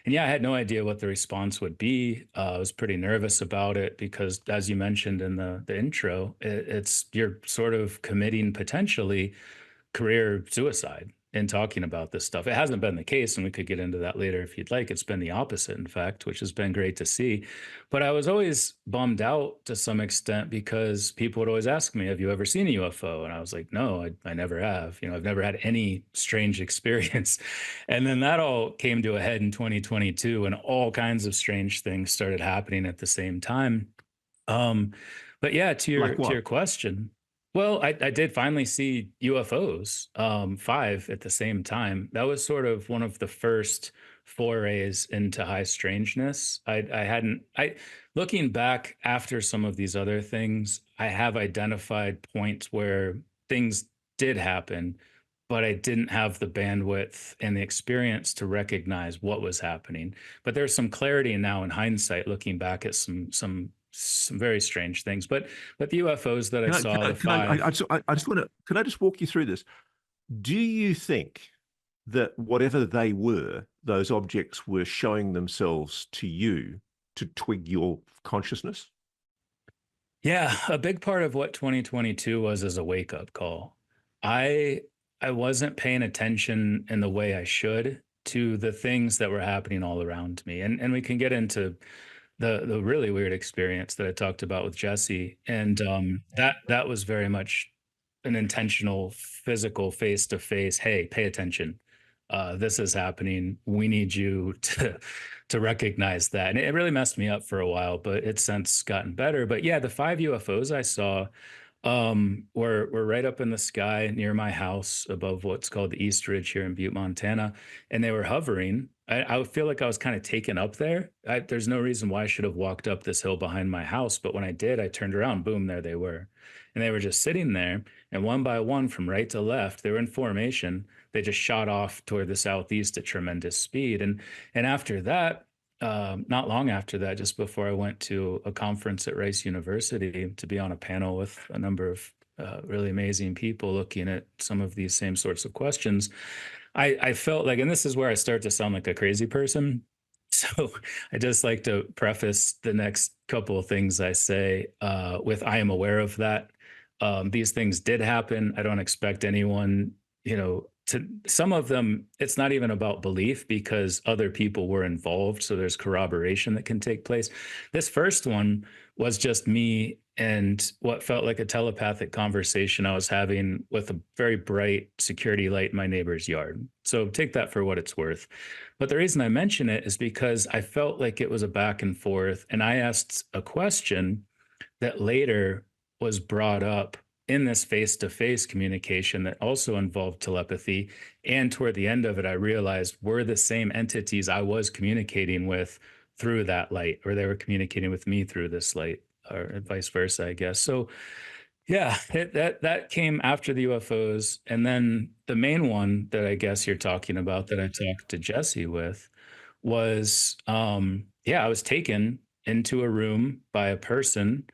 And yeah, I had no idea what the response would be. I was pretty nervous about it because, as you mentioned in the intro, it's you're sort of committing potentially career suicide in talking about this stuff. It hasn't been the case, and we could get into that later if you'd like. It's been the opposite, in fact, which has been great to see. But I was always bummed out to some extent because people would always ask me, "Have you ever seen a UFO?" And I was like, "No, I never have. I've never had any strange experience." And then that all came to a head in 2022, and all kinds of strange things started happening at the same time. Um, but yeah, to your Like to what? your question, well, I did finally see UFOs, 5 at the same time. That was sort of one of the first forays into high strangeness. I hadn't I looking back after some of these other things, I have identified points where things did happen, but I didn't have the bandwidth and the experience to recognize what was happening. But there's some clarity now in hindsight, looking back at some very strange things. But the UFOs that I Can I, can saw, I, the can I, five, I just want to, can I just walk you through this? Do you think that whatever they were, those objects were showing themselves to you to twig your consciousness? yeah, a big part of what 2022 was is a wake up call. I I wasn't paying attention in the way I should to the things that were happening all around me. And we can get into the really weird experience that I talked about with Jesse, and that was very much an intentional, physical, face to face. Hey, pay attention. This is happening. We need you to recognize that. And it really messed me up for a while, but it's since gotten better. But yeah, the 5 UFOs I saw were right up in the sky near my house above what's called the East Ridge here in Butte, Montana, and they were hovering. I feel like I was kind of taken up there. There's no reason why I should have walked up this hill behind my house, but when I did, I turned around, boom, there they were. And they were just sitting there, and one by one, from right to left, they were in formation. They just shot off toward the southeast at tremendous speed. And after that, not long after that, just before I went to a conference at Rice University to be on a panel with a number of really amazing people looking at some of these same sorts of questions, I felt like, and this is where I start to sound like a crazy person. So I just like to preface the next couple of things I say with I am aware of that. These things did happen. I don't expect anyone, to some of them, it's not even about belief because other people were involved. So there's corroboration that can take place. This first one was just me and what felt like a telepathic conversation I was having with a very bright security light in my neighbor's yard. So take that for what it's worth. But the reason I mention it is because I felt like it was a back and forth, and I asked a question that later was brought up in this face-to-face communication that also involved telepathy. And toward the end of it, I realized we're the same entities I was communicating with through that light, or they were communicating with me through this light, or vice versa, I guess. So Yeah, that came after the UFOs, and then the main one that I guess you're talking about that I talked to Jesse with was, yeah, I was taken into a room by a person,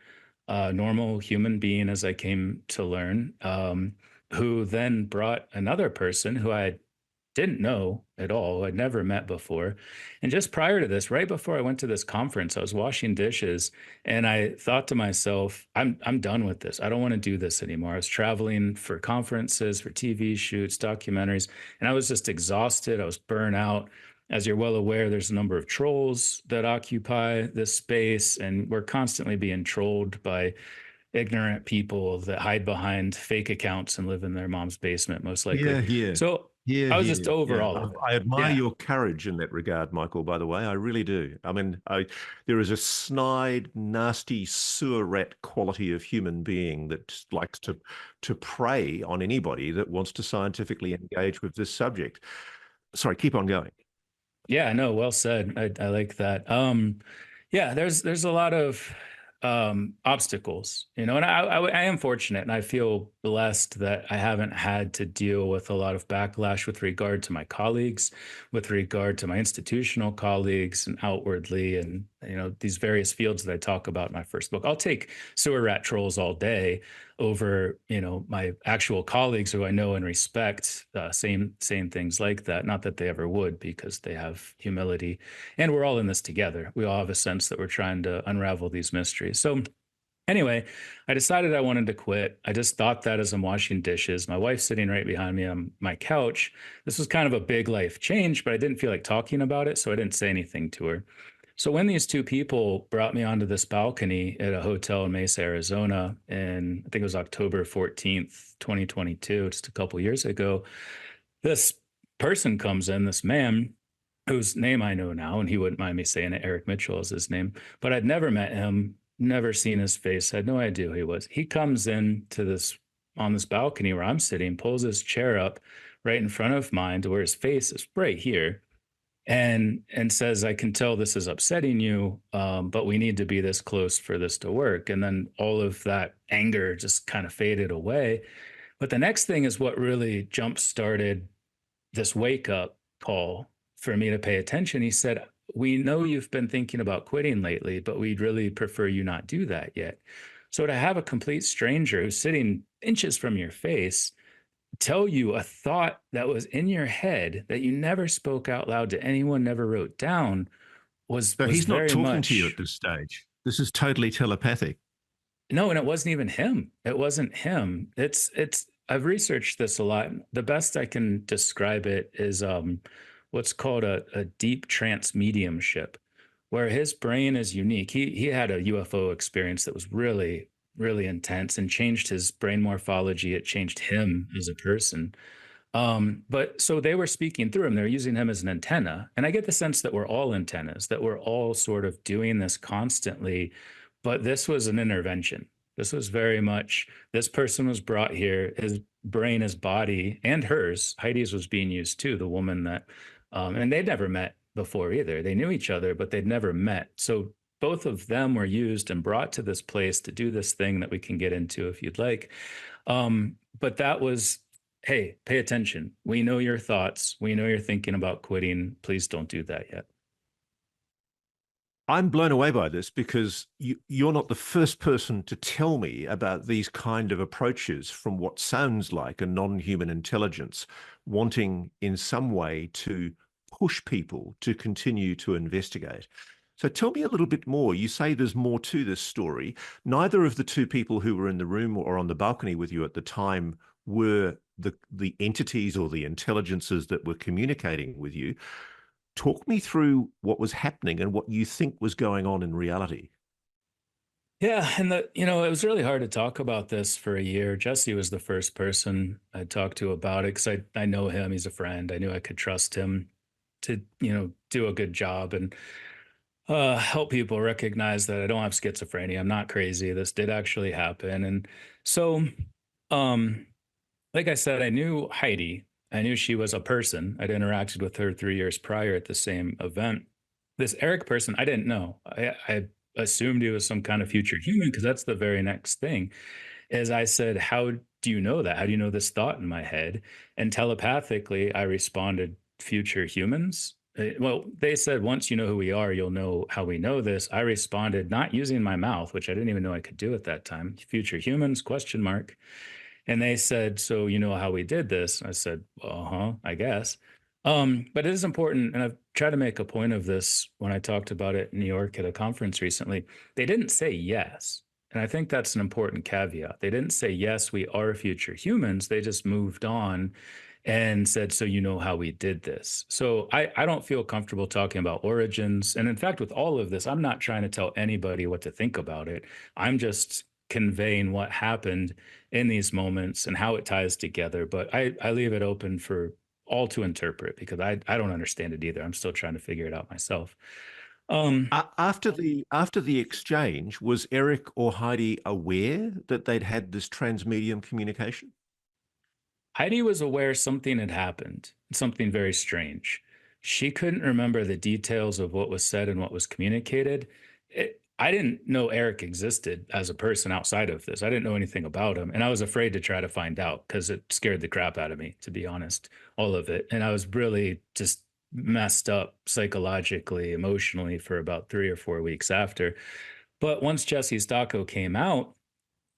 a normal human being, as I came to learn, who then brought another person who I didn't know at all. I'd never met before. And just prior to this, right before I went to this conference, I was washing dishes and I thought to myself, I'm done with this. I don't want to do this anymore. I was traveling for conferences, for TV shoots, documentaries, and I was just exhausted. I was burnt out. As you're well aware, there's a number of trolls that occupy this space, and we're constantly being trolled by ignorant people that hide behind fake accounts and live in their mom's basement, most likely. Here, here, So here, I was just here. over Yeah, all of it. I admire Yeah. your courage in that regard, Michael. By the way, I really do. I mean, there is a snide, nasty sewer rat quality of human being that likes to prey on anybody that wants to scientifically engage with this subject. Sorry, keep on going. Yeah, no, well said. I like that. Yeah, there's a lot of obstacles, and I am fortunate, and I feel blessed that I haven't had to deal with a lot of backlash with regard to my colleagues, with regard to my institutional colleagues, and outwardly, and these various fields that I talk about in my first book. I'll take sewer rat trolls all day over my actual colleagues who I know and respect, saying things like that. Not that they ever would, because they have humility, and we're all in this together. We all have a sense that we're trying to unravel these mysteries. So anyway, I decided I wanted to quit. I just thought that as I'm washing dishes. My wife's sitting right behind me on my couch. This was kind of a big life change, but I didn't feel like talking about it, so I didn't say anything to her. So when these two people brought me onto this balcony at a hotel in Mesa, Arizona, and I think it was October 14th, 2022, just a couple years ago, this person comes in, this man whose name I know now, and he wouldn't mind me saying it. Eric Mitchell is his name, but I'd never met him, never seen his face, had no idea who he was. He comes in to this on this balcony where I'm sitting, pulls his chair up right in front of mine to where his face is right here, and says, "I can tell this is upsetting you, but we need to be this close for this to work." And then all of that anger just kind of faded away. But the next thing is what really jump started this wake up call for me to pay attention. He said, "We know you've been thinking about quitting lately, but we'd really prefer you not do that yet." So to have a complete stranger who's sitting inches from your face tell you a thought that was in your head that you never spoke out loud to anyone, never wrote down, was So was he's not very talking to you much. at this stage. This is totally telepathic. No, and it wasn't even him. It wasn't him. It's I've researched this a lot. The best I can describe it is what's called a deep trance mediumship, where his brain is unique. He had a UFO experience that was really, really intense and changed his brain morphology. It changed him as a person. But so they were speaking through him. They're using him as an antenna. And I get the sense that we're all antennas, that we're all sort of doing this constantly. But this was an intervention. This was very much, this person was brought here, his brain, his body, and hers. Heidi's was being used too, the woman that, and they'd never met before either. They knew each other, but they'd never met. So both of them were used and brought to this place to do this thing that we can get into if you'd like. But that was, hey, pay attention. We know your thoughts. We know you're thinking about quitting. Please don't do that yet. I'm blown away by this because you're not the first person to tell me about these kind of approaches from what sounds like a non-human intelligence wanting in some way to push people to continue to investigate. So tell me a little bit more. You say there's more to this story. Neither of the two people who were in the room or on the balcony with you at the time were the entities or the intelligences that were communicating with you. Talk me through what was happening and what you think was going on in reality. Yeah, and it was really hard to talk about this for a year. Jesse was the first person I talked to about it because I know him. He's a friend. I knew I could trust him to do a good job and help people recognize that I don't have schizophrenia. I'm not crazy. This did actually happen, and so um, like I said, I knew Heidi. I knew she was a person. I'd interacted with her 3 years prior at the same event. This Eric person, I didn't know. I assumed he was some kind of future human because that's the very next thing. is I said, "How do you know that? How do you know this thought in my head?" And telepathically, I responded, "Future humans." Well, they said, "Once you know who we are, you'll know how we know this." I responded, not using my mouth, which I didn't even know I could do at that time. "Future humans?" Question mark. And they said, "So you know how we did this?" I said, "Uh-huh, I guess." But it is important, and I've tried to make a point of this when I talked about it in New York at a conference recently. They didn't say yes. And I think that's an important caveat. They didn't say, "Yes, we are future humans." They just moved on and said, "So you know how we did this." So I don't feel comfortable talking about origins. And in fact, with all of this, I'm not trying to tell anybody what to think about it. I'm just conveying what happened in these moments and how it ties together. But I leave it open for all to interpret because I don't understand it either. I'm still trying to figure it out myself. Um, After the exchange, was Eric or Heidi aware that they'd had this transmedium communication? Heidi was aware something had happened, something very strange. She couldn't remember the details of what was said and what was communicated. I didn't know Eric existed as a person outside of this. I didn't know anything about him. And I was afraid to try to find out because it scared the crap out of me, to be honest, all of it. And I was really just messed up psychologically, emotionally for about 3 or 4 weeks after. But once Jesse's doco came out,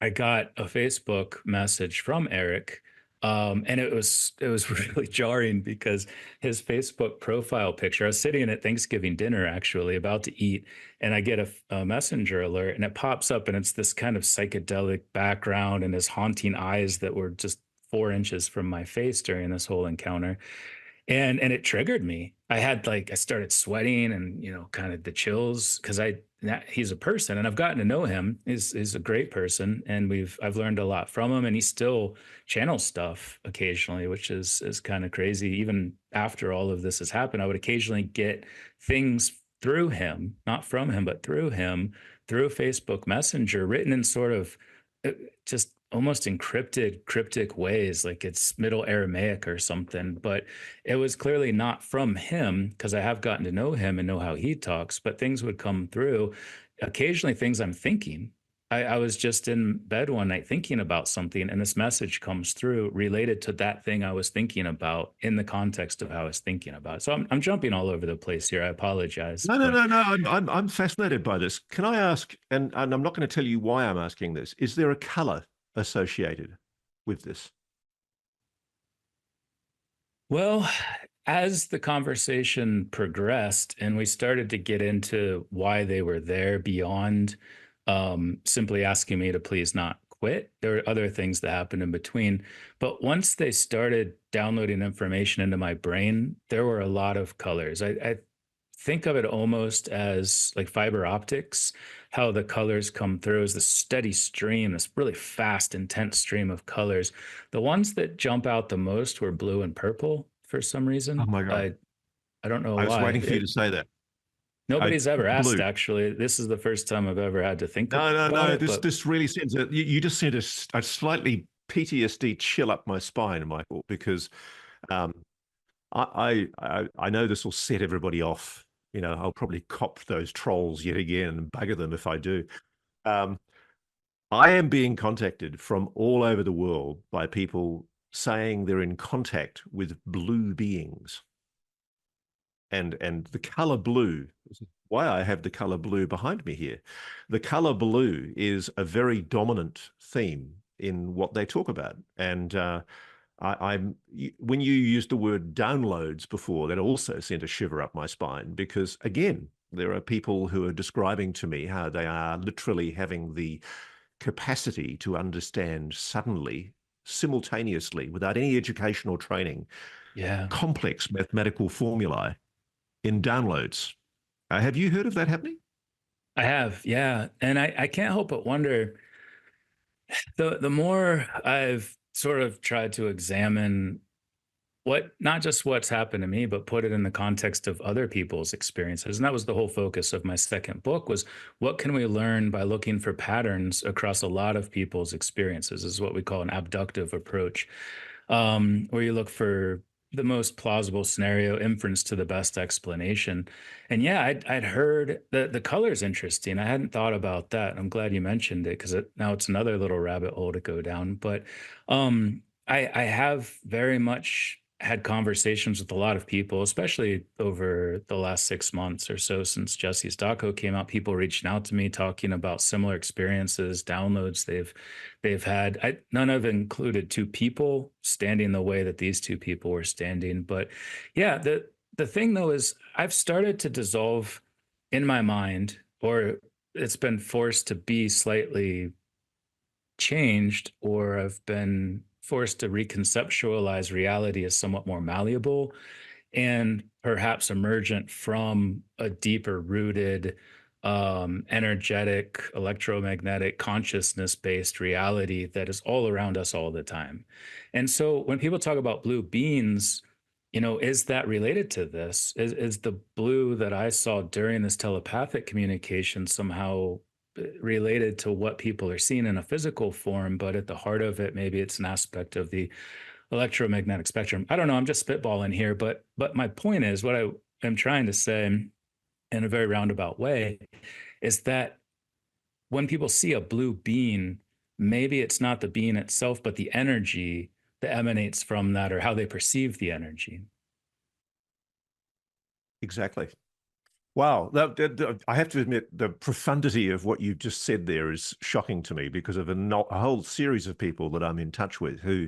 I got a Facebook message from Eric, and it was really jarring because his Facebook profile picture. I was sitting at Thanksgiving dinner, actually, about to eat, and I get a messenger alert, and it pops up, and it's this kind of psychedelic background and his haunting eyes that were just 4 inches from my face during this whole encounter, and it triggered me. I started sweating and kind of the chills because he's a person and I've gotten to know him. He's a great person and I've learned a lot from him and he still channels stuff occasionally, which is kind of crazy. Even after all of this has happened, I would occasionally get things through him, not from him, but through him, through Facebook Messenger, written in sort of uh, just almost encrypted, cryptic ways, like it's Middle Aramaic or something. But it was clearly not from him because I have gotten to know him and know how he talks, but things would come through, occasionally things I'm thinking. I was just in bed one night thinking about something, and this message comes through related to that thing I was thinking about in the context of how I was thinking about it. So I'm jumping all over the place here. I apologize, No, no, but no, no. I'm fascinated by this. Can I ask, and I'm not going to tell you why I'm asking this, is there a color associated with this? well, as the conversation progressed and we started to get into why they were there beyond simply asking me to please not quit, there were other things that happened in between. But once they started downloading information into my brain, there were a lot of colors. I think of it almost as like fiber optics, how the colors come through as the steady stream, this really fast, intense stream of colors. The ones that jump out the most were blue and purple for some Oh reason. my God. I don't know I was why. waiting for you to say that. Nobody's ever asked, Blue. actually. This is the first time I've ever had to think No, no, about no. it, This but this really sends you just sent a slightly PTSD chill up my spine, Michael, because um, I know this will set everybody off. I'll probably cop those trolls yet again and bugger them if I do. Um, I am being contacted from all over the world by people saying they're in contact with blue beings. And the color blue, this is why I have the color blue behind me here. The color blue is a very dominant theme in what they talk about. And when you used the word downloads before, that also sent a shiver up my spine because, again, there are people who are describing to me how they are literally having the capacity to understand suddenly, simultaneously, without any educational training, yeah, complex mathematical formulae in downloads. Have you heard of that happening? I have. Yeah. And I can't help but wonder the more I've sort of tried to examine what not just what's happened to me but put it in the context of other people's experiences, and that was the whole focus of my second book, was what can we learn by looking for patterns across a lot of people's experiences. This is what we call an abductive approach, where you look for the most plausible scenario, inference to the best explanation. And yeah, I'd heard the color's interesting. I hadn't thought about that. I'm glad you mentioned it because now it's another little rabbit hole to go down. But I have very much had conversations with a lot of people, especially over the last 6 months or so since Jesse's doco came out. People reaching out to me talking about similar experiences, downloads they've had. None of it included two people standing the way that these two people were standing. But yeah, the thing though is I've started to dissolve in my mind, or it's been forced to be slightly changed, or I've been forced to reconceptualize reality as somewhat more malleable and perhaps emergent from a deeper rooted energetic electromagnetic consciousness based reality that is all around us all the time. And so when people talk about blue beings, is that related to this? Is the blue that I saw during this telepathic communication somehow related to what people are seeing in a physical form, but at the heart of it maybe it's an aspect of the electromagnetic spectrum? I don't know. I'm just spitballing here, but my point is, what I am trying to say in a very roundabout way is that when people see a blue being, maybe it's not the being itself, but the energy that emanates from that, or how they perceive the energy. Exactly. Wow. I have to admit, the profundity of what you've just said there is shocking to me because of a whole series of people that I'm in touch with who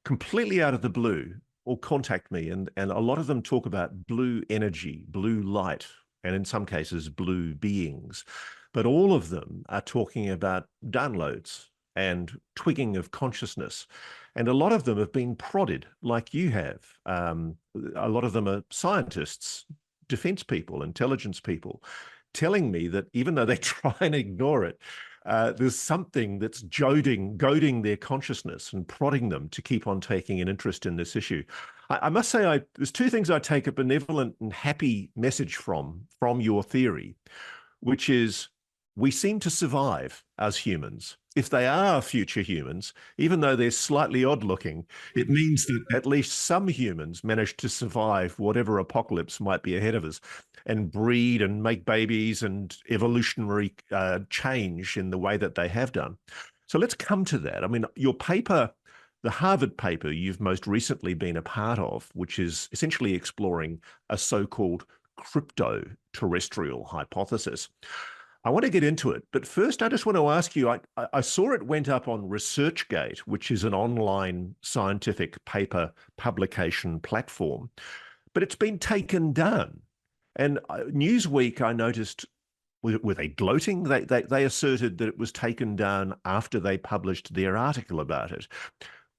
completely out of the blue will contact me. And a lot of them talk about blue energy, blue light, and in some cases, blue beings. But all of them are talking about downloads and twigging of consciousness. And a lot of them have been prodded like you have. A lot of them are scientists, defense people, intelligence people, telling me that even though they try and ignore it, there's something that's goading their consciousness and prodding them to keep on taking an interest in this issue. I must say, there's two things I take a benevolent and happy message from your theory, which is we seem to survive as humans. If they are future humans, even though they're slightly odd looking, it means that at least some humans managed to survive whatever apocalypse might be ahead of us and breed and make babies and evolutionary change in the way that they have done. So let's come to that. I mean, your paper, the Harvard paper you've most recently been a part of, which is essentially exploring a so-called crypto-terrestrial hypothesis. I want to get into it, but first I just want to ask you, I saw it went up on ResearchGate, which is an online scientific paper publication platform, but it's been taken down. And Newsweek, I noticed, were they gloating? They asserted that it was taken down after they published their article about it.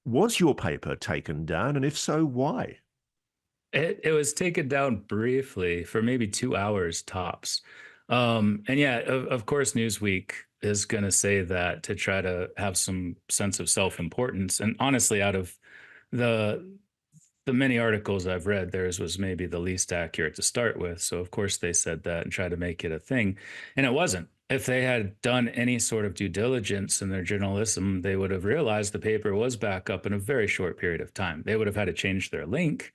Was your paper taken down? And if so, why? It was taken down briefly for maybe 2 hours tops. And yeah, of course, Newsweek is going to say that to try to have some sense of self-importance. And honestly, out of the the many articles I've read, theirs was maybe the least accurate to start with. So of course they said that and tried to make it a thing, and it wasn't. If they had done any sort of due diligence in their journalism, they would have realized the paper was back up in a very short period of time. They would have had to change their link,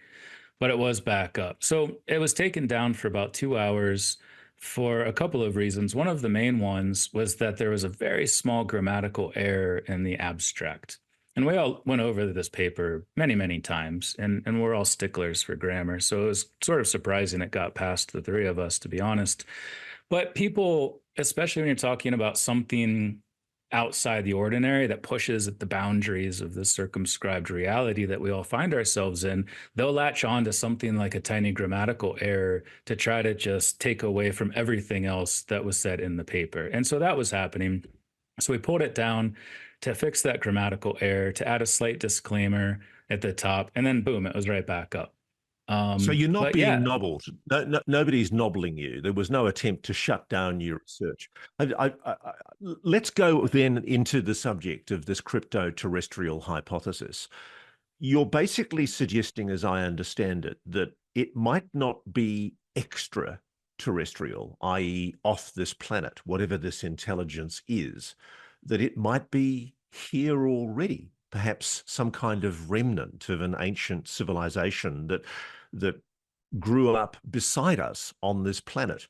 but it was back up. So it was taken down for about 2 hours for a couple of reasons. One of the main ones was that there was a very small grammatical error in the abstract. And we all went over this paper many, many times, and we're all sticklers for grammar. So it was sort of surprising it got past the three of us, to be honest. But people, especially when you're talking about something outside the ordinary that pushes at the boundaries of the circumscribed reality that we all find ourselves in, they'll latch on to something like a tiny grammatical error to try to just take away from everything else that was said in the paper. And so that was happening. So we pulled it down to fix that grammatical error, to add a slight disclaimer at the top, and then boom, it was right back up. So you're not But being yeah, nobbled. Nobody's nobbling you. There was no attempt to shut down your research. Let's go then into the subject of this crypto-terrestrial hypothesis. You're basically suggesting, as I understand it, that it might not be extraterrestrial, i.e., off this planet, whatever this intelligence is, that it might be here already. perhaps some kind of remnant of an ancient civilization that grew up beside us on this planet.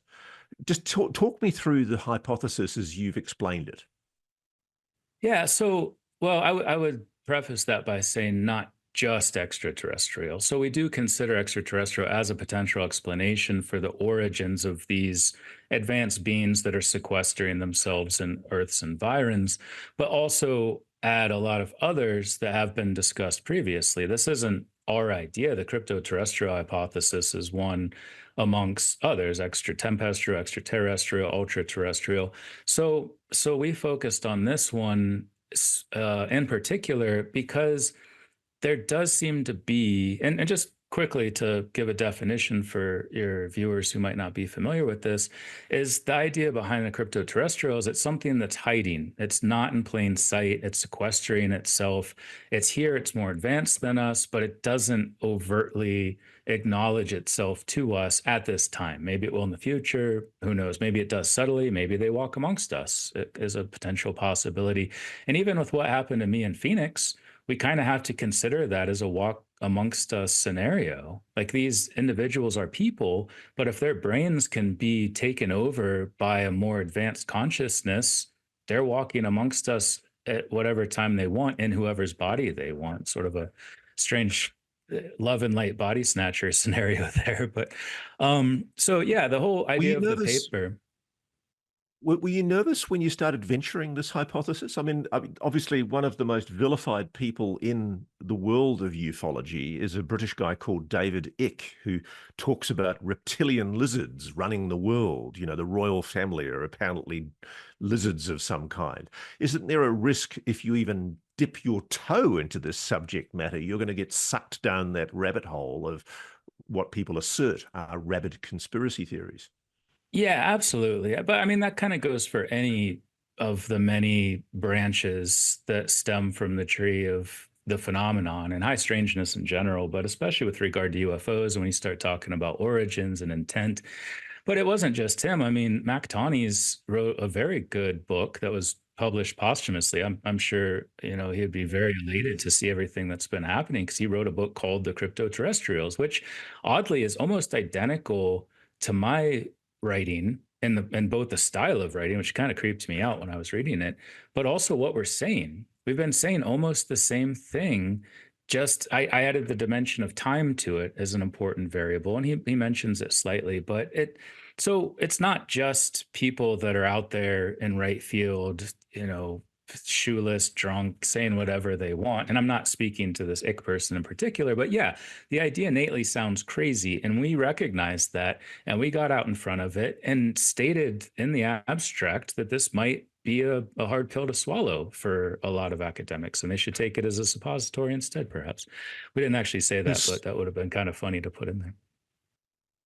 Just talk me through the hypothesis as you've explained it. Yeah. So, well, I would preface that by saying not just extraterrestrial. So we do consider extraterrestrial as a potential explanation for the origins of these advanced beings that are sequestering themselves in Earth's environs, but also add a lot of others that have been discussed previously. This isn't our idea. The crypto-terrestrial hypothesis is one amongst others: extraterrestrial, extraterrestrial, ultra-terrestrial. So we focused on this one in particular because there does seem to be, and just quickly to give a definition for your viewers who might not be familiar with this, is the idea behind the crypto terrestrial is it's something that's hiding. It's not in plain sight. It's sequestering itself. It's here. It's more advanced than us, but it doesn't overtly acknowledge itself to us at this time. Maybe it will in the future. Who knows? Maybe it does subtly. Maybe they walk amongst us. It is a potential possibility. And even with what happened to me in Phoenix, we kind of have to consider that as a walk amongst us scenario. Like, these individuals are people, but if their brains can be taken over by a more advanced consciousness, they're walking amongst us at whatever time they want in whoever's body they want. Sort of a strange love and light body snatcher scenario there. But so yeah, the whole Were idea you of the nervous? paper. Were you nervous when you started venturing this hypothesis? I mean, obviously, one of the most vilified people in the world of ufology is a British guy called David Icke, who talks about reptilian lizards running the world. You know, the royal family are apparently lizards of some kind. Isn't there a risk if you even dip your toe into this subject matter, you're going to get sucked down that rabbit hole of what people assert are rabid conspiracy theories? Yeah, absolutely. But I mean, that kind of goes for any of the many branches that stem from the tree of the phenomenon and high strangeness in general, but especially with regard to UFOs, when you start talking about origins and intent. But it wasn't just him. I mean, Mac Tawney's wrote a very good book that was published posthumously. I'm sure, he'd be very elated to see everything that's been happening, because he wrote a book called The Crypto Terrestrials, which oddly is almost identical to my writing, and both the style of writing, which kind of creeped me out when I was reading it, but also what we're saying. We've been saying almost the same thing. Just I added the dimension of time to it as an important variable, and he mentions it slightly, but it's not just people that are out there in right field, shoeless, drunk, saying whatever they want. And I'm not speaking to this ick person in particular, but yeah, the idea innately sounds crazy. And we recognized that, and we got out in front of it and stated in the abstract that this might be a hard pill to swallow for a lot of academics, and they should take it as a suppository instead, perhaps. We didn't actually say that, There's but that would have been kind of funny to put in there.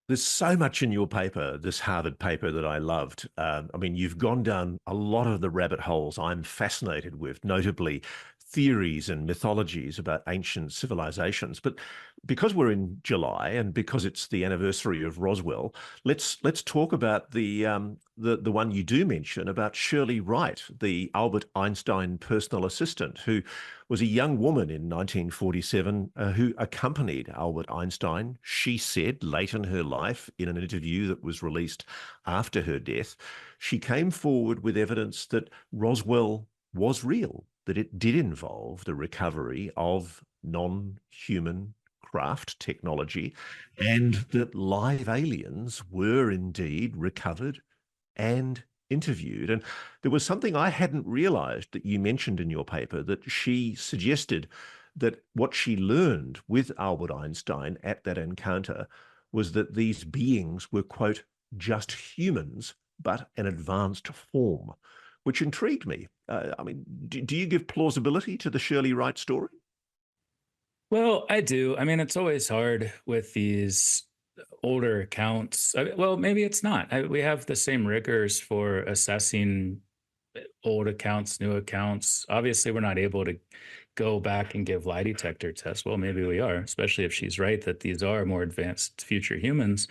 There's so much in your paper, this Harvard paper, that I loved. I mean, you've gone down a lot of the rabbit holes I'm fascinated with, notably theories and mythologies about ancient civilizations. But because we're in July and because it's the anniversary of Roswell, let's talk about the one you do mention about Shirley Wright, the Albert Einstein personal assistant, who was a young woman in 1947 who accompanied Albert Einstein. She said late in her life, in an interview that was released after her death, she came forward with evidence that Roswell was real, that it did involve the recovery of non-human craft technology, and that live aliens were indeed recovered and interviewed. And there was something I hadn't realized that you mentioned in your paper, that she suggested that what she learned with Albert Einstein at that encounter was that these beings were, quote, just humans, but an advanced form, which intrigued me. I mean, do you give plausibility to the Shirley Wright story? Well, I do. I mean, it's always hard with these older accounts. Well, maybe it's not. We have the same rigors for assessing old accounts, new accounts. Obviously, we're not able to go back and give lie detector tests. Well, maybe we are, especially if she's right that these are more advanced future humans.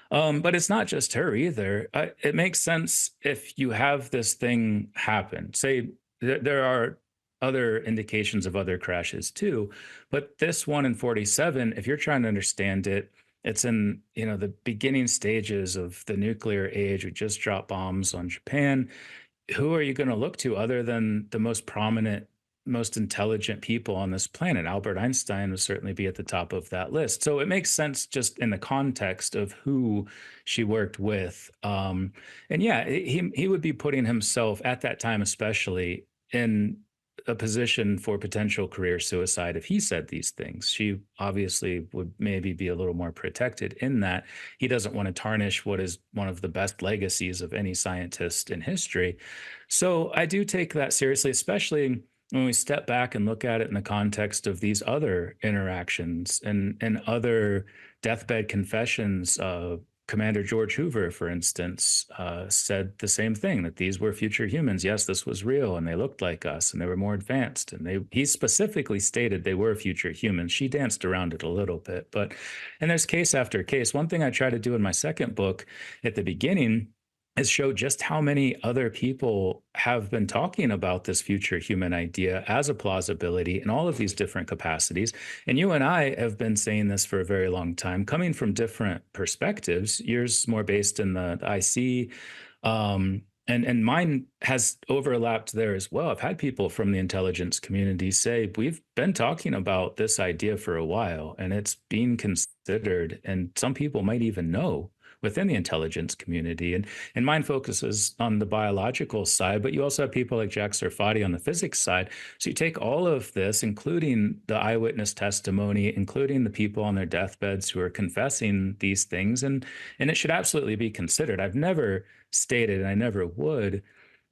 But it's not just her either. It makes sense if you have this thing happen. Say there are other indications of other crashes too. But this one in 47, if you're trying to understand it, it's in, the beginning stages of the nuclear age. We just dropped bombs on Japan. Who are you going to look to other than the most prominent, most intelligent people on this planet? Albert Einstein would certainly be at the top of that list. So it makes sense just in the context of who she worked with. And yeah, he would be putting himself at that time, especially in a position for potential career suicide if he said these things. She obviously would maybe be a little more protected in that he doesn't want to tarnish what is one of the best legacies of any scientist in history. So I do take that seriously, especially when we step back and look at it in the context of these other interactions and other deathbed confessions. Commander George Hoover, for instance, said the same thing, that these were future humans. Yes, this was real, and they looked like us, and they were more advanced. And he specifically stated they were future humans. She danced around it a little bit, and there's case after case. One thing I try to do in my second book at the beginning is show just how many other people have been talking about this future human idea as a plausibility in all of these different capacities. And you and I have been saying this for a very long time, coming from different perspectives. Yours more based in the IC, and mine has overlapped there as well. I've had people from the intelligence community say, we've been talking about this idea for a while, and it's being considered, and some people might even know within the intelligence community. And mine focuses on the biological side, but you also have people like Jack Sarfati on the physics side. So you take all of this, including the eyewitness testimony, including the people on their deathbeds who are confessing these things, and it should absolutely be considered. I've never stated, and I never would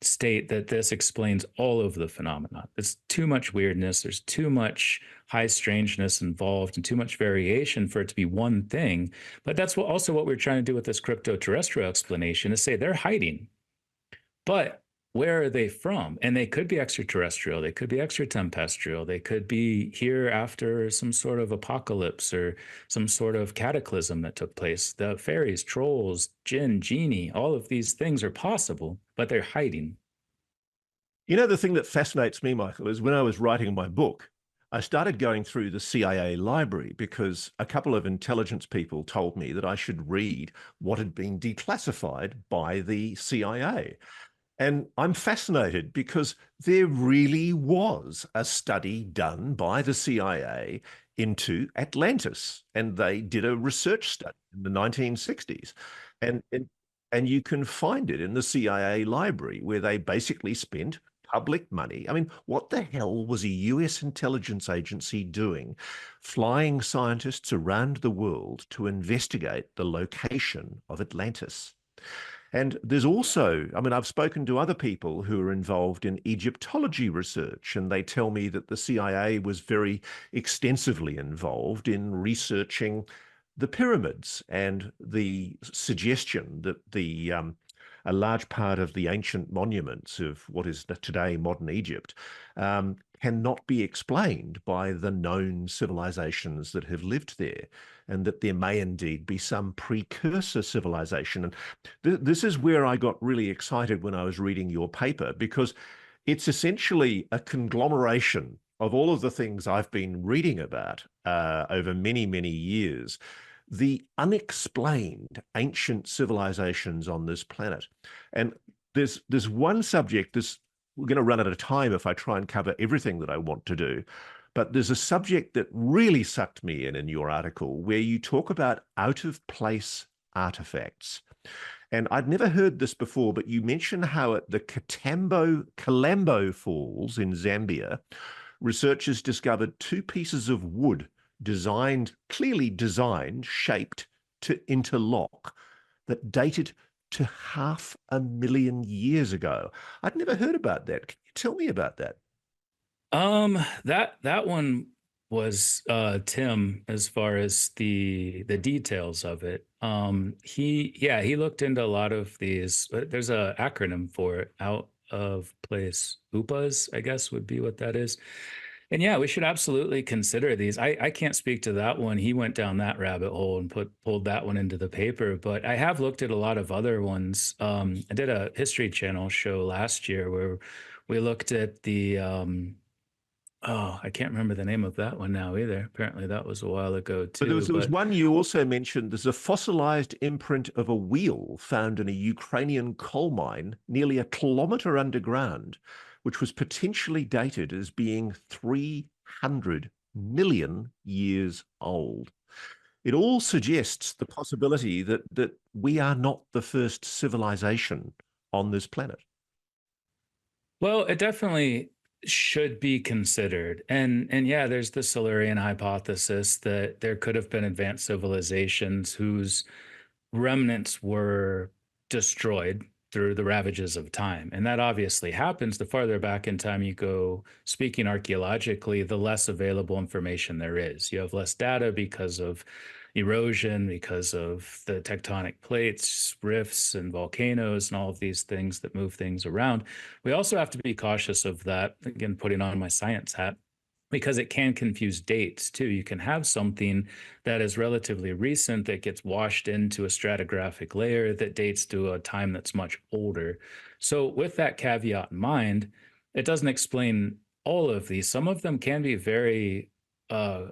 state, that this explains all of the phenomena. There's too much weirdness, there's too much high strangeness involved, and too much variation for it to be one thing. But that's also what we're trying to do with this crypto-terrestrial explanation, is say they're hiding. But where are they from? And they could be extraterrestrial, they could be extratempestrial, they could be here after some sort of apocalypse or some sort of cataclysm that took place. The fairies, trolls, jinn, genie, all of these things are possible, but they're hiding. The thing that fascinates me, Michael, is when I was writing my book, I started going through the CIA library because a couple of intelligence people told me that I should read what had been declassified by the CIA. And I'm fascinated because there really was a study done by the CIA into Atlantis, and they did a research study in the 1960s. And you can find it in the CIA library, where they basically spent public money. I mean, what the hell was a US intelligence agency doing, flying scientists around the world to investigate the location of Atlantis? And there's also, I mean, I've spoken to other people who are involved in Egyptology research, and they tell me that the CIA was very extensively involved in researching the pyramids, and the suggestion that a large part of the ancient monuments of what is today modern Egypt cannot be explained by the known civilizations that have lived there, and that there may indeed be some precursor civilization. And this is where I got really excited when I was reading your paper, because it's essentially a conglomeration of all of the things I've been reading about over many, many years, the unexplained ancient civilizations on this planet. And there's one subject, we're going to run out of time if I try and cover everything that I want to do, but there's a subject that really sucked me in your article, where you talk about out-of-place artifacts. And I'd never heard this before, but you mention how at the Kalambo Falls in Zambia, researchers discovered two pieces of wood clearly designed, shaped to interlock, that dated to 500,000 years ago. I'd never heard about that. Can you tell me about that? That one was Tim, as far as the details of it. He looked into a lot of these. There's a acronym for it, out of place. UPAs, I guess, would be what that is. And yeah, we should absolutely consider these. I can't speak to that one. He went down that rabbit hole and pulled that one into the paper. But I have looked at a lot of other ones. I did a History Channel show last year where we looked at the Oh, I can't remember the name of that one now either. Apparently that was a while ago But there too, was, there was but one you also mentioned. There's a fossilized imprint of a wheel found in a Ukrainian coal mine nearly a kilometer underground, which was potentially dated as being 300 million years old. It all suggests the possibility that we are not the first civilization on this planet. well, it definitely should be considered. And yeah, there's the Silurian hypothesis that there could have been advanced civilizations whose remnants were destroyed through the ravages of time. And that obviously happens. The farther back in time you go, speaking archaeologically, the less available information there is. You have less data because of erosion, because of the tectonic plates, rifts, and volcanoes, and all of these things that move things around. We also have to be cautious of that, again, putting on my science hat, because it can confuse dates too. You can have something that is relatively recent that gets washed into a stratigraphic layer that dates to a time that's much older. So, with that caveat in mind, it doesn't explain all of these. Some of them can be very uh,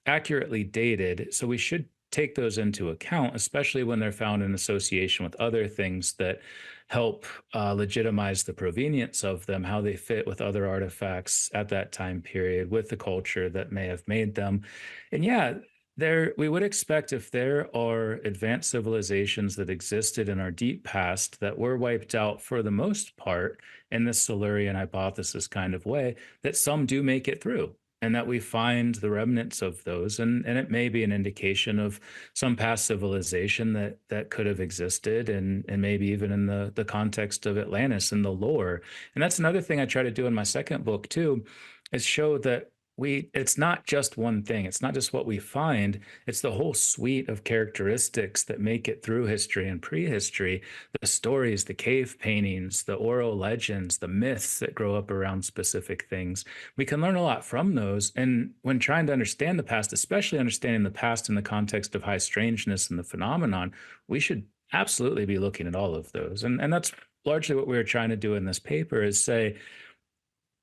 accurately dated. So, we should take those into account, especially when they're found in association with other things that help legitimize the provenience of them, how they fit with other artifacts at that time period, with the culture that may have made them. And yeah, there we would expect if there are advanced civilizations that existed in our deep past that were wiped out for the most part in this Silurian hypothesis kind of way, that some do make it through. And that we find the remnants of those, and it may be an indication of some past civilization that could have existed, and maybe even in the context of Atlantis and the lore. And that's another thing I try to do in my second book too, is show that it's not just one thing. It's not just what we find. It's the whole suite of characteristics that make it through history and prehistory, the stories, the cave paintings, the oral legends, the myths that grow up around specific things. We can learn a lot from those. And when trying to understand the past, especially understanding the past in the context of high strangeness and the phenomenon, we should absolutely be looking at all of those. And that's largely what we were trying to do in this paper, is say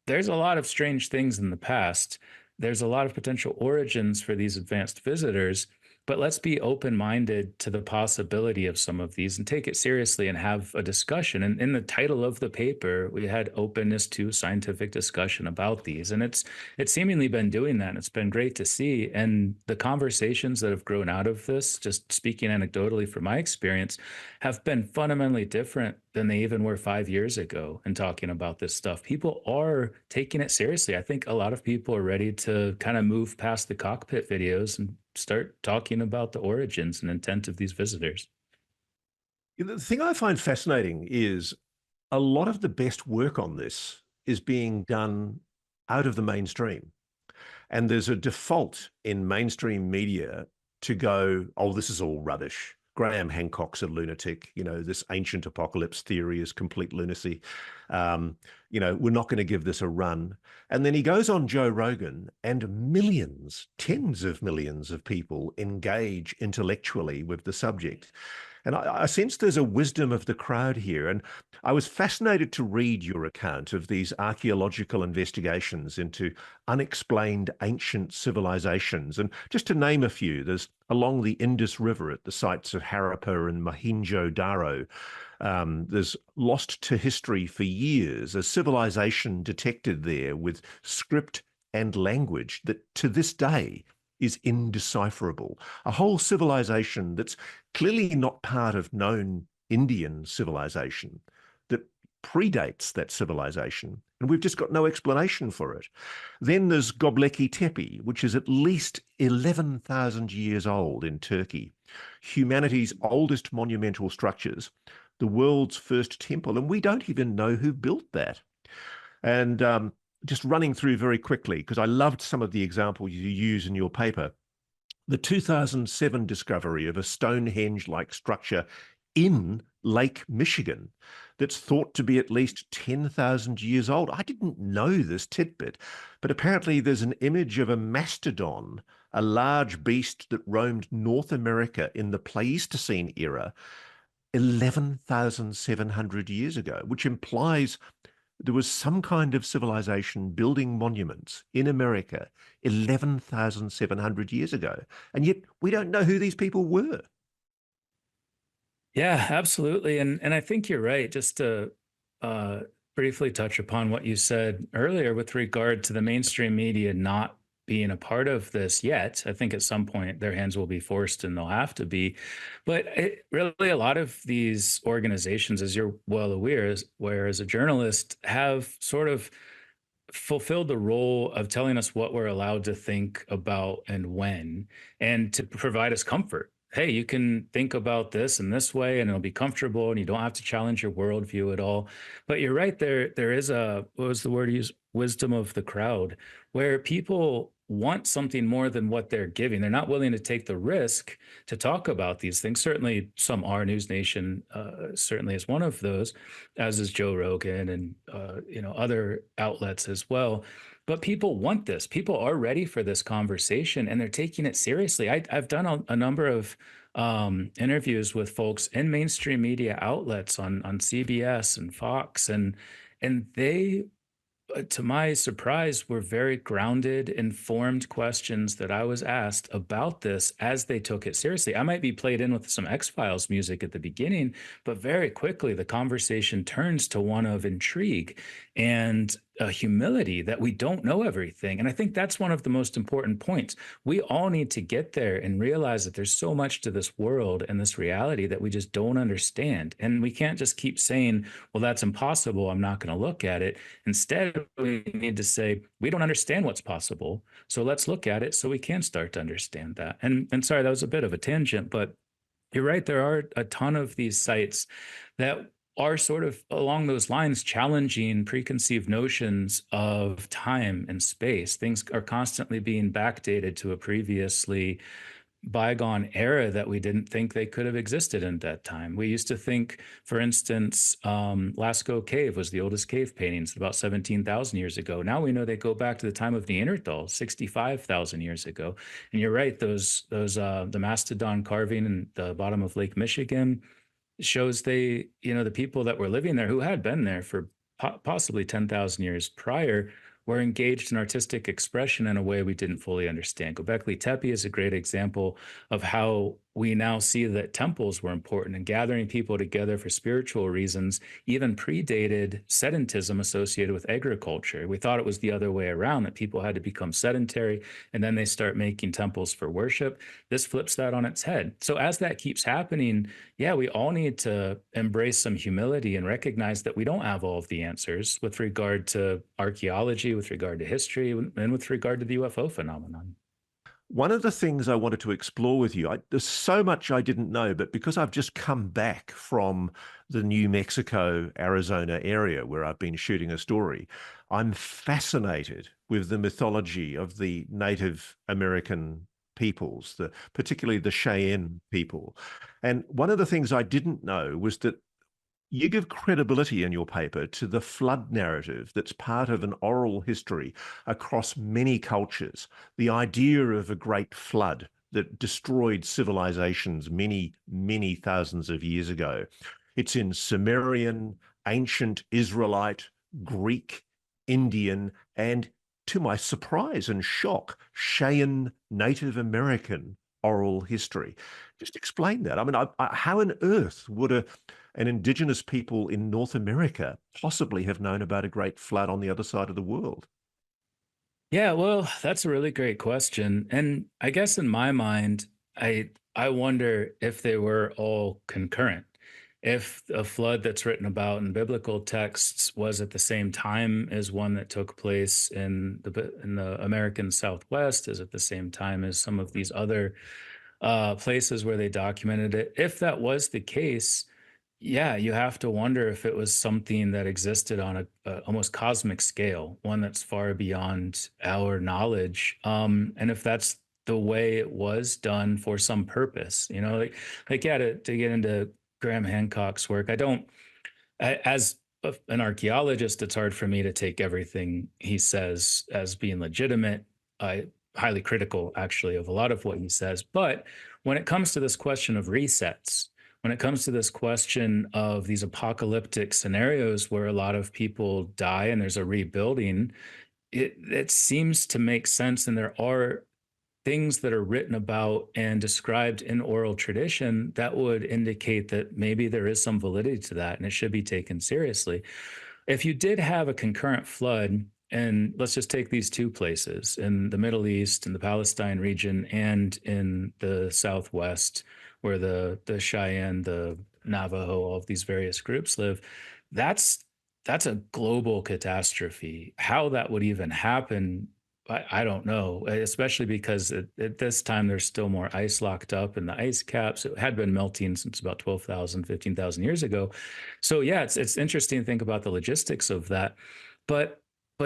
there's a lot of strange things in the past. There's a lot of potential origins for these advanced visitors, but let's be open minded to the possibility of some of these and take it seriously and have a discussion. And in the title of the paper, we had openness to scientific discussion about these. And it's seemingly been doing that. And it's been great to see. And the conversations that have grown out of this, just speaking anecdotally from my experience, have been fundamentally different than they even were 5 years ago in talking about this stuff. People are taking it seriously. I think a lot of people are ready to kind of move past the cockpit videos and start talking about the origins and intent of these visitors. The thing I find fascinating is a lot of the best work on this is being done out of the mainstream. And there's a default in mainstream media to go, oh, this is all rubbish. Graham Hancock's a lunatic. This ancient apocalypse theory is complete lunacy. We're not going to give this a run. And then he goes on Joe Rogan, and millions, tens of millions of people engage intellectually with the subject. And I sense there's a wisdom of the crowd here. And I was fascinated to read your account of these archaeological investigations into unexplained ancient civilizations. And just to name a few, there's along the Indus River at the sites of Harappa and Mohenjo-daro. There's lost to history for years, a civilization detected there with script and language that to this day is indecipherable. A whole civilization that's clearly not part of known Indian civilization that predates that civilization. And we've just got no explanation for it. Then there's Göbekli Tepe, which is at least 11,000 years old in Turkey, humanity's oldest monumental structures, the world's first temple, and we don't even know who built that. And just running through very quickly, because I loved some of the examples you use in your paper. The 2007 discovery of a Stonehenge-like structure in Lake Michigan that's thought to be at least 10,000 years old. I didn't know this tidbit, but apparently there's an image of a mastodon, a large beast that roamed North America in the Pleistocene era 11,700 years ago, which implies there was some kind of civilization building monuments in America 11,700 years ago. And yet we don't know who these people were. Yeah, absolutely. And I think you're right. Just to uh, briefly touch upon what you said earlier with regard to the mainstream media not being a part of this yet. I think at some point their hands will be forced and they'll have to be. But really, a lot of these organizations, as you're well aware, where as a journalist, have sort of fulfilled the role of telling us what we're allowed to think about and when, and to provide us comfort. Hey, you can think about this in this way and it'll be comfortable and you don't have to challenge your worldview at all. But you're right, there is a, what was the word you used? Wisdom of the crowd, where people want something more than what they're giving. They're not willing to take the risk to talk about these things. Certainly some are. NewsNation certainly is one of those, as is Joe Rogan and other outlets as well. But people want this. People are ready for this conversation, and they're taking it seriously. I've done a number of interviews with folks in mainstream media outlets on CBS and Fox, and they to my surprise, were very grounded, informed questions that I was asked about this as they took it seriously. I might be played in with some X-Files music at the beginning, but very quickly the conversation turns to one of intrigue and a humility that we don't know everything. And I think that's one of the most important points. We all need to get there and realize that there's so much to this world and this reality that we just don't understand. And we can't just keep saying, well, that's impossible, I'm not going to look at it. Instead, we need to say, we don't understand what's possible. So let's look at it so we can start to understand that. And sorry, that was a bit of a tangent, but you're right. There are a ton of these sites that are sort of along those lines, challenging preconceived notions of time and space. Things are constantly being backdated to a previously bygone era that we didn't think they could have existed in that time. We used to think, for instance, Lascaux Cave was the oldest cave paintings, about 17,000 years ago. Now we know they go back to the time of Neanderthal, 65,000 years ago. And you're right, the mastodon carving in the bottom of Lake Michigan shows the people that were living there who had been there for possibly 10,000 years prior were engaged in artistic expression in a way we didn't fully understand. Göbekli Tepe is a great example of how we now see that temples were important and gathering people together for spiritual reasons even predated sedentism associated with agriculture. We thought it was the other way around, that people had to become sedentary and then they start making temples for worship. This flips that on its head. So as that keeps happening, yeah, we all need to embrace some humility and recognize that we don't have all of the answers with regard to archaeology, with regard to history, and with regard to the UFO phenomenon. One of the things I wanted to explore with you, there's so much I didn't know, but because I've just come back from the New Mexico, Arizona area where I've been shooting a story, I'm fascinated with the mythology of the Native American peoples, particularly the Cheyenne people. And one of the things I didn't know was that you give credibility in your paper to the flood narrative that's part of an oral history across many cultures. The idea of a great flood that destroyed civilizations many, many thousands of years ago. It's in Sumerian, ancient Israelite, Greek, Indian, and to my surprise and shock, Cheyenne Native American oral history. Just explain that. I mean, how on earth would an indigenous people in North America possibly have known about a great flood on the other side of the world? Yeah, well, that's a really great question. And I guess in my mind, I wonder if they were all concurrent. If a flood that's written about in biblical texts was at the same time as one that took place in the American Southwest, is at the same time as some of these other places where they documented it. If that was the case, yeah, you have to wonder if it was something that existed on a almost cosmic scale, one that's far beyond our knowledge, and if that's the way it was done for some purpose. Like yeah, to get into Graham Hancock's work, I don't as an archaeologist, it's hard for me to take everything he says as being legitimate. I highly critical actually of a lot of what he says, but when it comes to this question of resets, when it comes to this question of these apocalyptic scenarios where a lot of people die and there's a rebuilding, it seems to make sense, and there are things that are written about and described in oral tradition that would indicate that maybe there is some validity to that and it should be taken seriously. If you did have a concurrent flood, and let's just take these two places in the Middle East, in the Palestine region, and in the Southwest, where the Cheyenne, the Navajo, all of these various groups live, that's that's a global catastrophe. How that would even happen, I don't know, especially because at this time there's still more ice locked up in the ice caps. It had been melting since about 12,000, 15,000 years ago. So yeah, it's interesting to think about the logistics of that. But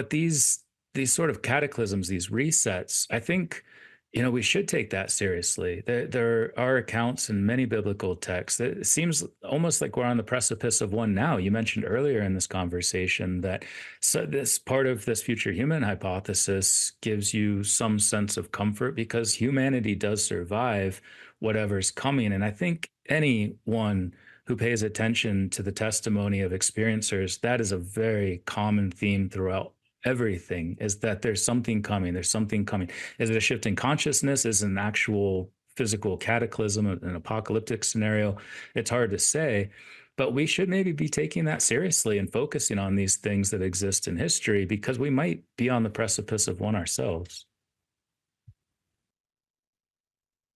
these sort of cataclysms, these resets, I think, we should take that seriously. There are accounts in many biblical texts that it seems almost like we're on the precipice of one now. You mentioned earlier in this conversation that this part of this future human hypothesis gives you some sense of comfort because humanity does survive whatever's coming. And I think anyone who pays attention to the testimony of experiencers, that is a very common theme throughout everything, is that there's something coming. There's something coming. Is it a shift in consciousness? Is it an actual physical cataclysm, an apocalyptic scenario? It's hard to say, but we should maybe be taking that seriously and focusing on these things that exist in history because we might be on the precipice of one ourselves.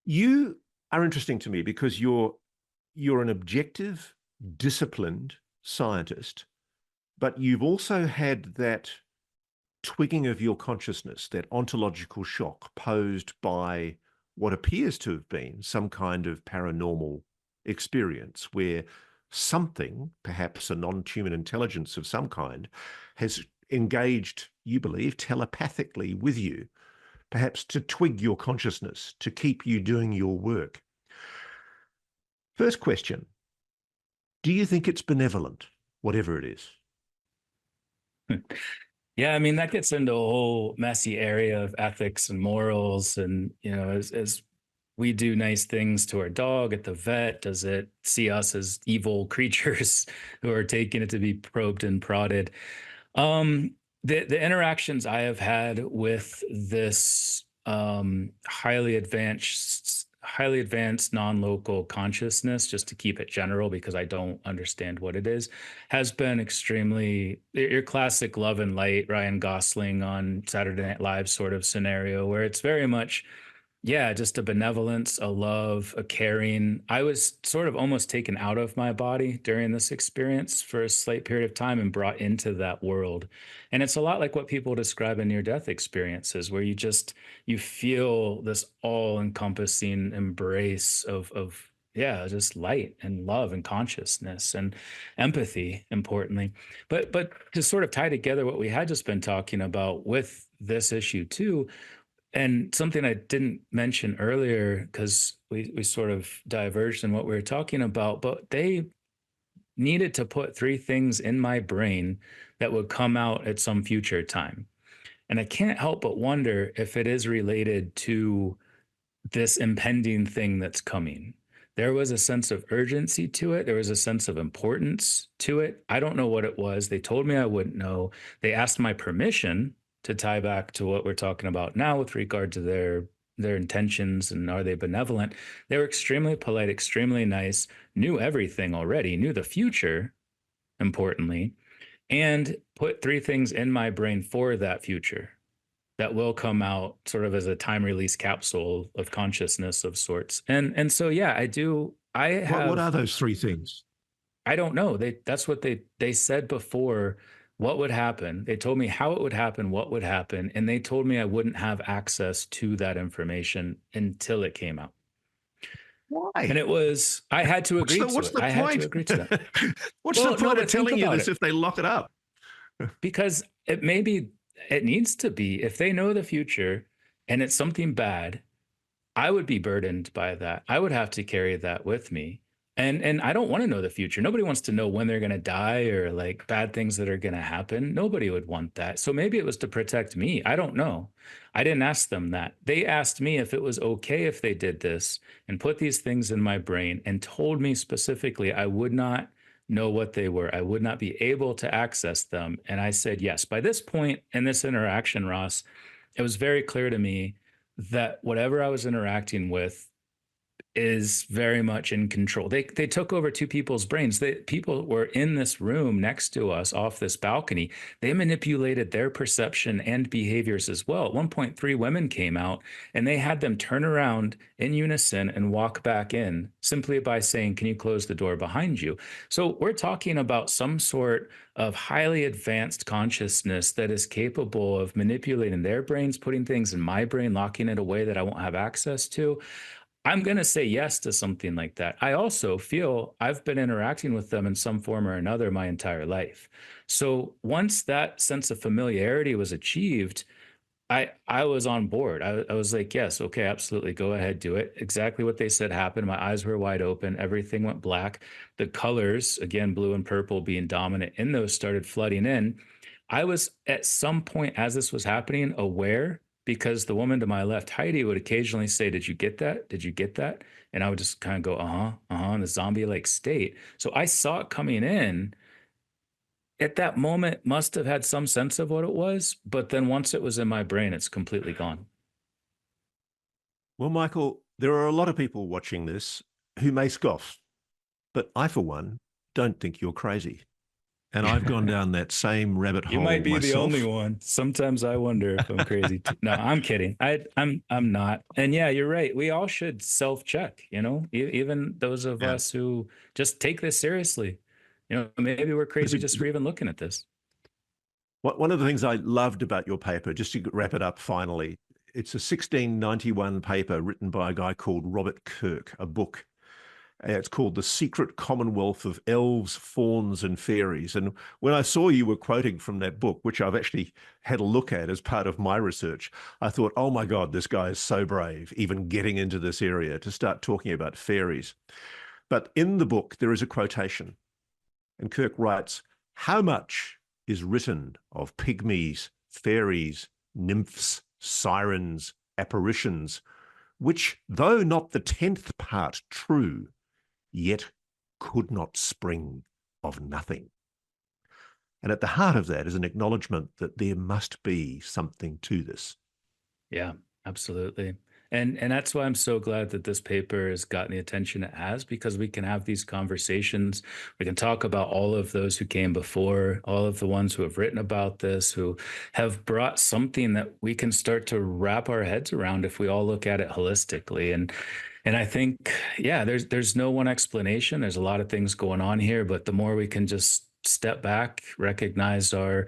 You are interesting to me because you're an objective, disciplined scientist, but you've also had that twigging of your consciousness, that ontological shock posed by what appears to have been some kind of paranormal experience where something, perhaps a non-human intelligence of some kind, has engaged, you believe, telepathically with you, perhaps to twig your consciousness, to keep you doing your work. First question, do you think it's benevolent, whatever it is? Yeah, I mean, that gets into a whole messy area of ethics and morals. And, as we do nice things to our dog at the vet, does it see us as evil creatures who are taking it to be probed and prodded? Um, the interactions I have had with this highly advanced non-local consciousness, just to keep it general because I don't understand what it is, has been extremely your classic love and light, Ryan Gosling on Saturday Night Live sort of scenario, where it's very much, yeah, just a benevolence, a love, a caring. I was sort of almost taken out of my body during this experience for a slight period of time and brought into that world. And it's a lot like what people describe in near-death experiences, where you feel this all-encompassing embrace of yeah, just light and love and consciousness and empathy, importantly. But to sort of tie together what we had just been talking about with this issue too, and something I didn't mention earlier because we sort of diverged in what we were talking about, but they needed to put three things in my brain that would come out at some future time. And I can't help but wonder if it is related to this impending thing that's coming. There was a sense of urgency to it. There was a sense of importance to it. I don't know what it was. They told me I wouldn't know. They asked my permission to tie back to what we're talking about now with regard to their intentions and are they benevolent. They were extremely polite, extremely nice, knew everything already, knew the future, importantly, and put three things in my brain for that future that will come out sort of as a time release capsule of consciousness of sorts. And so yeah, I What have are those three things? I don't know. That's what they said before what would happen. They told me how it would happen, what would happen, and they told me I wouldn't have access to that information until it came out. And Why? I had to agree to What's it. the I had to point? agree to that. What's the Well, no, point of but think telling you about this it. if they lock it up? Because it needs to be. If they know the future and it's something bad, I would be burdened by that. I would have to carry that with me. And I don't want to know the future. Nobody wants to know when they're going to die or like bad things that are going to happen. Nobody would want that. So maybe it was to protect me. I don't know. I didn't ask them that. They asked me if it was okay if they did this and put these things in my brain and told me specifically I would not know what they were. I would not be able to access them. And I said yes. By this point in this interaction, Ross, it was very clear to me that whatever I was interacting with is very much in control. They took over two people's brains. People were in this room next to us off this balcony. They manipulated their perception and behaviors as well. At one point, three women came out and they had them turn around in unison and walk back in simply by saying, "Can you close the door behind you?" So we're talking about some sort of highly advanced consciousness that is capable of manipulating their brains, putting things in my brain, locking it away that I won't have access to. I'm going to say yes to something like that. I also feel I've been interacting with them in some form or another my entire life. So once that sense of familiarity was achieved, I was on board. I was like, yes, okay, absolutely, go ahead, do it. Exactly what they said happened. My eyes were wide open. Everything went black. The colors, again, blue and purple being dominant in those, started flooding in. I was at some point as this was happening aware because the woman to my left, Heidi, would occasionally say, "Did you get that? Did you get that?" And I would just kind of go, in a zombie-like state. So I saw it coming in. At that moment, must have had some sense of what it was, but then once it was in my brain, it's completely gone. Well, Michael, there are a lot of people watching this who may scoff, but I, for one, don't think you're crazy. And I've gone down that same rabbit You hole might be the only myself. one. Sometimes I wonder if I'm crazy too. No, I'm kidding. I'm not. And yeah, you're right. We all should self-check, even those of Yeah. us who just take this seriously. Maybe we're But it's crazy just for even looking at this. one of the things I loved about your paper, just to wrap it up finally, it's a 1691 paper written by a guy called Robert Kirk, a book. It's called The Secret Commonwealth of Elves, Fauns, and Fairies. And when I saw you were quoting from that book, which I've actually had a look at as part of my research, I thought, oh my God, this guy is so brave, even getting into this area to start talking about fairies. But in the book, there is a quotation. And Kirk writes, "How much is written of pygmies, fairies, nymphs, sirens, apparitions, which, though not the 10th part true, yet could not spring of nothing." And at the heart of that is an acknowledgement that there must be something to this. Yeah, absolutely. And that's why I'm so glad that this paper has gotten the attention it has, because we can have these conversations. We can talk about all of those who came before, all of the ones who have written about this, who have brought something that we can start to wrap our heads around if we all look at it holistically. And I think, yeah, there's no one explanation. There's a lot of things going on here, but the more we can just step back, recognize our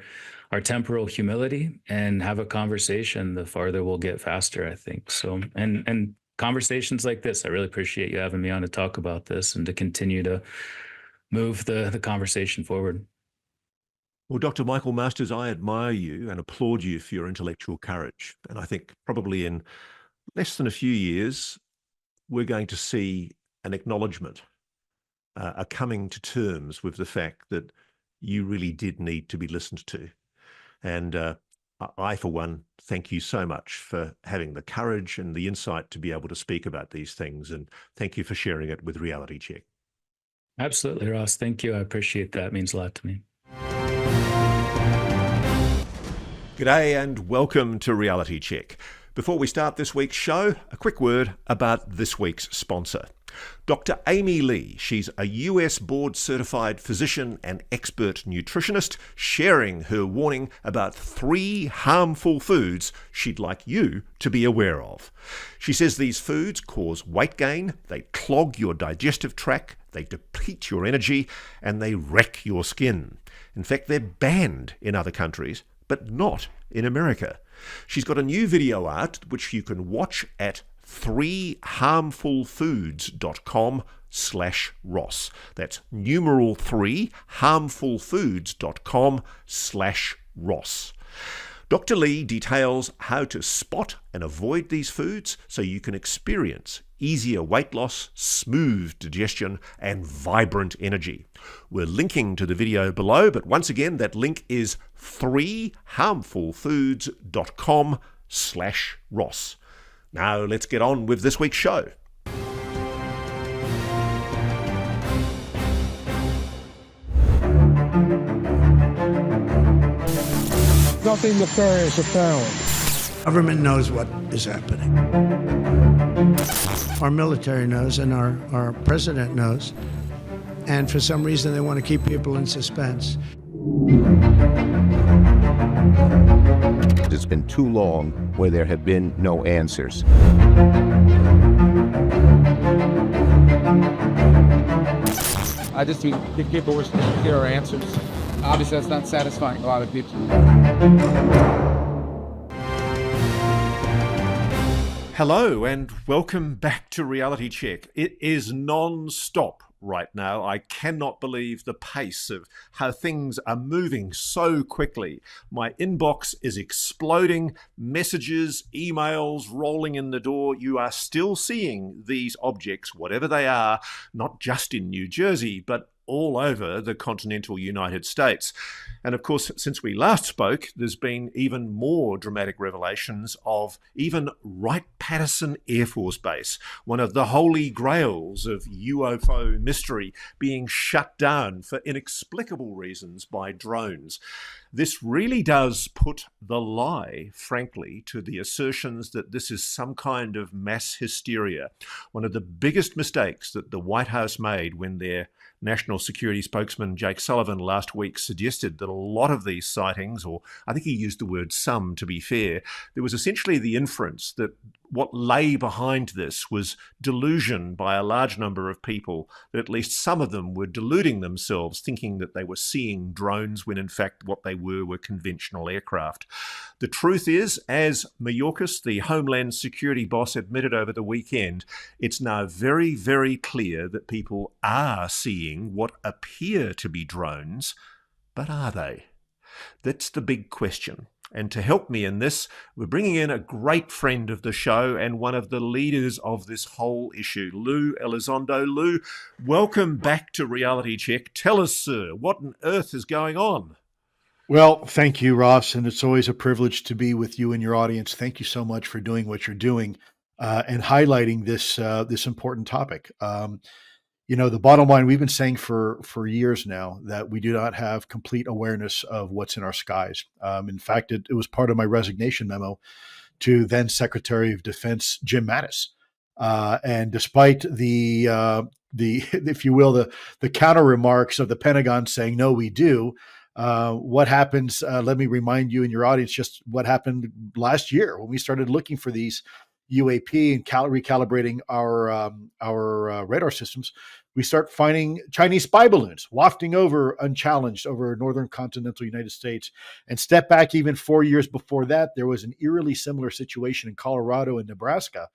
temporal humility and have a conversation, the farther we'll get faster, I think. So, and conversations like this, I really appreciate you having me on to talk about this and to continue to move the conversation forward. Well, Dr. Michael Masters, I admire you and applaud you for your intellectual courage. And I think probably in less than a few years, we're going to see an acknowledgement, a coming to terms with the fact that you really did need to be listened to. And I, for one, thank you so much for having the courage and the insight to be able to speak about these things. And thank you for sharing it with Reality Check. Absolutely, Ross. Thank you. I appreciate that. It means a lot to me. G'day and welcome to Reality Check. Before we start this week's show, a quick word about this week's sponsor. Dr. Amy Lee, she's a US board-certified physician and expert nutritionist, sharing her warning about 3 harmful foods she'd like you to be aware of. She says these foods cause weight gain, they clog your digestive tract, they deplete your energy, and they wreck your skin. In fact, they're banned in other countries, but not in America. She's got a new video art which you can watch at 3harmfulfoods.com/Ross. That's numeral 3harmfulfoods.com/Ross. Dr. Lee details how to spot and avoid these foods so you can experience easier weight loss, smooth digestion, and vibrant energy. We're linking to the video below, but once again, that link is 3harmfulfoods.com/Ross. Now let's get on with this week's show. Nothing nefarious apparently. Government knows what is happening. Our military knows and our president knows. And for some reason, they want to keep people in suspense. It's been too long where there have been no answers. I just think people were supposed to hear our answers. Obviously, that's not satisfying a lot of people. Hello and welcome back to Reality Check. It is non-stop right now. I cannot believe the pace of how things are moving so quickly. My inbox is exploding, messages, emails rolling in the door. You are still seeing these objects, whatever they are, not just in New Jersey, but all over the continental United States. And of course, since we last spoke, there's been even more dramatic revelations of even Wright-Patterson Air Force Base, one of the holy grails of UFO mystery, being shut down for inexplicable reasons by drones. This really does put the lie, frankly, to the assertions that this is some kind of mass hysteria. One of the biggest mistakes that the White House made when their National Security spokesman Jake Sullivan last week suggested that a lot of these sightings, or I think he used the word some to be fair, there was essentially the inference that what lay behind this was delusion by a large number of people, that at least some of them were deluding themselves, thinking that they were seeing drones when in fact what they were conventional aircraft. The truth is, as Mayorkas, the Homeland Security boss, admitted over the weekend, it's now very, very clear that people are seeing what appear to be drones, but are they? That's the big question. And to help me in this, we're bringing in a great friend of the show and one of the leaders of this whole issue, Lou Elizondo. Lou, welcome back to Reality Check. Tell us, sir, what on earth is going on? Well, thank you, Ross, and it's always a privilege to be with you and your audience. Thank you so much for doing what you're doing and highlighting this important topic. The bottom line, we've been saying for years now that we do not have complete awareness of what's in our skies. In fact, it was part of my resignation memo to then Secretary of Defense Jim Mattis. And despite the if you will, the counter remarks of the Pentagon saying, no, we do, what happens, let me remind you and your audience just what happened last year when we started looking for these UAP and recalibrating our radar systems. We start finding Chinese spy balloons wafting over unchallenged over northern continental United States. And step back even 4 years before that, there was an eerily similar situation in Colorado and Nebraska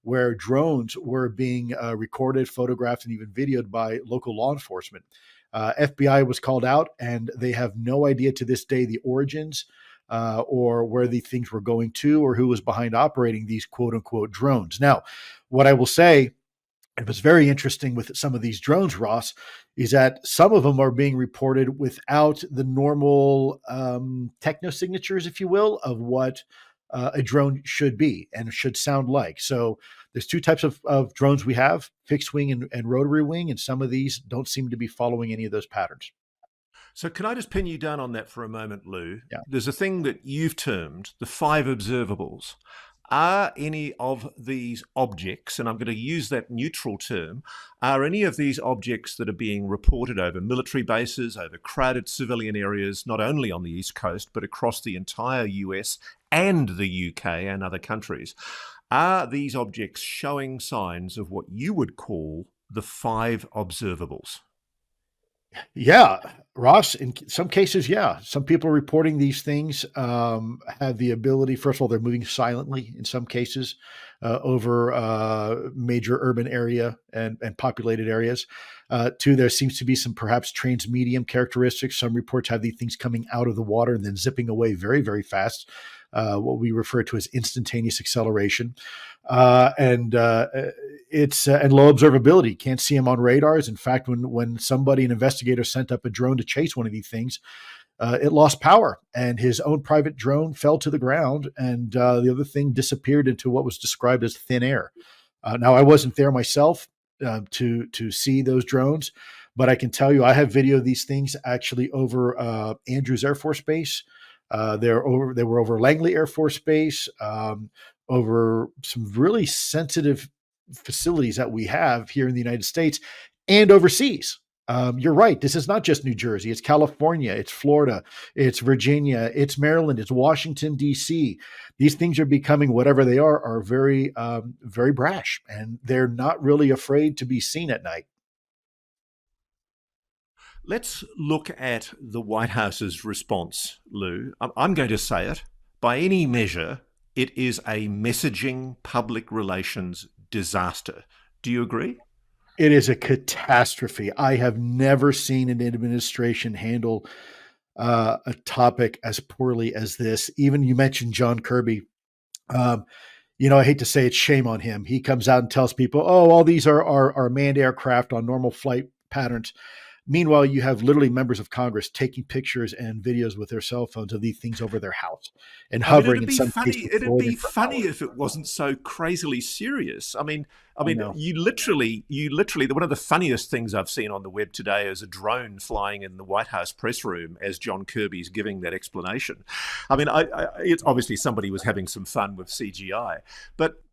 where drones were being recorded, photographed, and even videoed by local law enforcement. FBI was called out, and they have no idea to this day the origins or where the things were going to or who was behind operating these quote-unquote drones. Now, what I will say, it was very interesting with some of these drones, Ross, is that some of them are being reported without the normal techno signatures, if you will, of what a drone should be and should sound like. So there's two types of drones we have, fixed wing and rotary wing, and some of these don't seem to be following any of those patterns. So can I just pin you down on that for a moment, Lou? Yeah. There's a thing that you've termed the 5 observables. Are any of these objects, and I'm going to use that neutral term, are any of these objects that are being reported over military bases, over crowded civilian areas, not only on the East Coast, but across the entire US and the UK and other countries, are these objects showing signs of what you would call the 5 observables? Yeah, Ross, in some cases, yeah. Some people reporting these things have the ability, first of all, they're moving silently in some cases over major urban area and populated areas. Two, there seems to be some perhaps transmedium characteristics. Some reports have these things coming out of the water and then zipping away very, very fast. What we refer to as instantaneous acceleration. And it's and low observability. Can't see them on radars. In fact, when an investigator sent up a drone to chase one of these things, it lost power, and his own private drone fell to the ground, and the other thing disappeared into what was described as thin air. Now, I wasn't there myself to see those drones, but I can tell you I have video of these things actually over Andrews Air Force Base. They were over Langley Air Force Base, over some really sensitive facilities that we have here in the United States and overseas. You're right. This is not just New Jersey. It's California. It's Florida. It's Virginia. It's Maryland. It's Washington, D.C. These things are becoming, whatever they are very, very brash, and they're not really afraid to be seen at night. Let's look at the White House's response, Lou. I'm going to say it. By any measure, it is a messaging public relations disaster. Do you agree? It is a catastrophe. I have never seen an administration handle a topic as poorly as this. Even you mentioned John Kirby. I hate to say it, shame on him. He comes out and tells people, "Oh, all these are manned aircraft on normal flight patterns." Meanwhile, you have literally members of Congress taking pictures and videos with their cell phones of these things over their house and hovering in some cases. It'd be funny if it wasn't so crazily serious. I mean, you literally, one of the funniest things I've seen on the web today is a drone flying in the White House press room as John Kirby's giving that explanation. I mean, it's obviously somebody was having some fun with CGI, but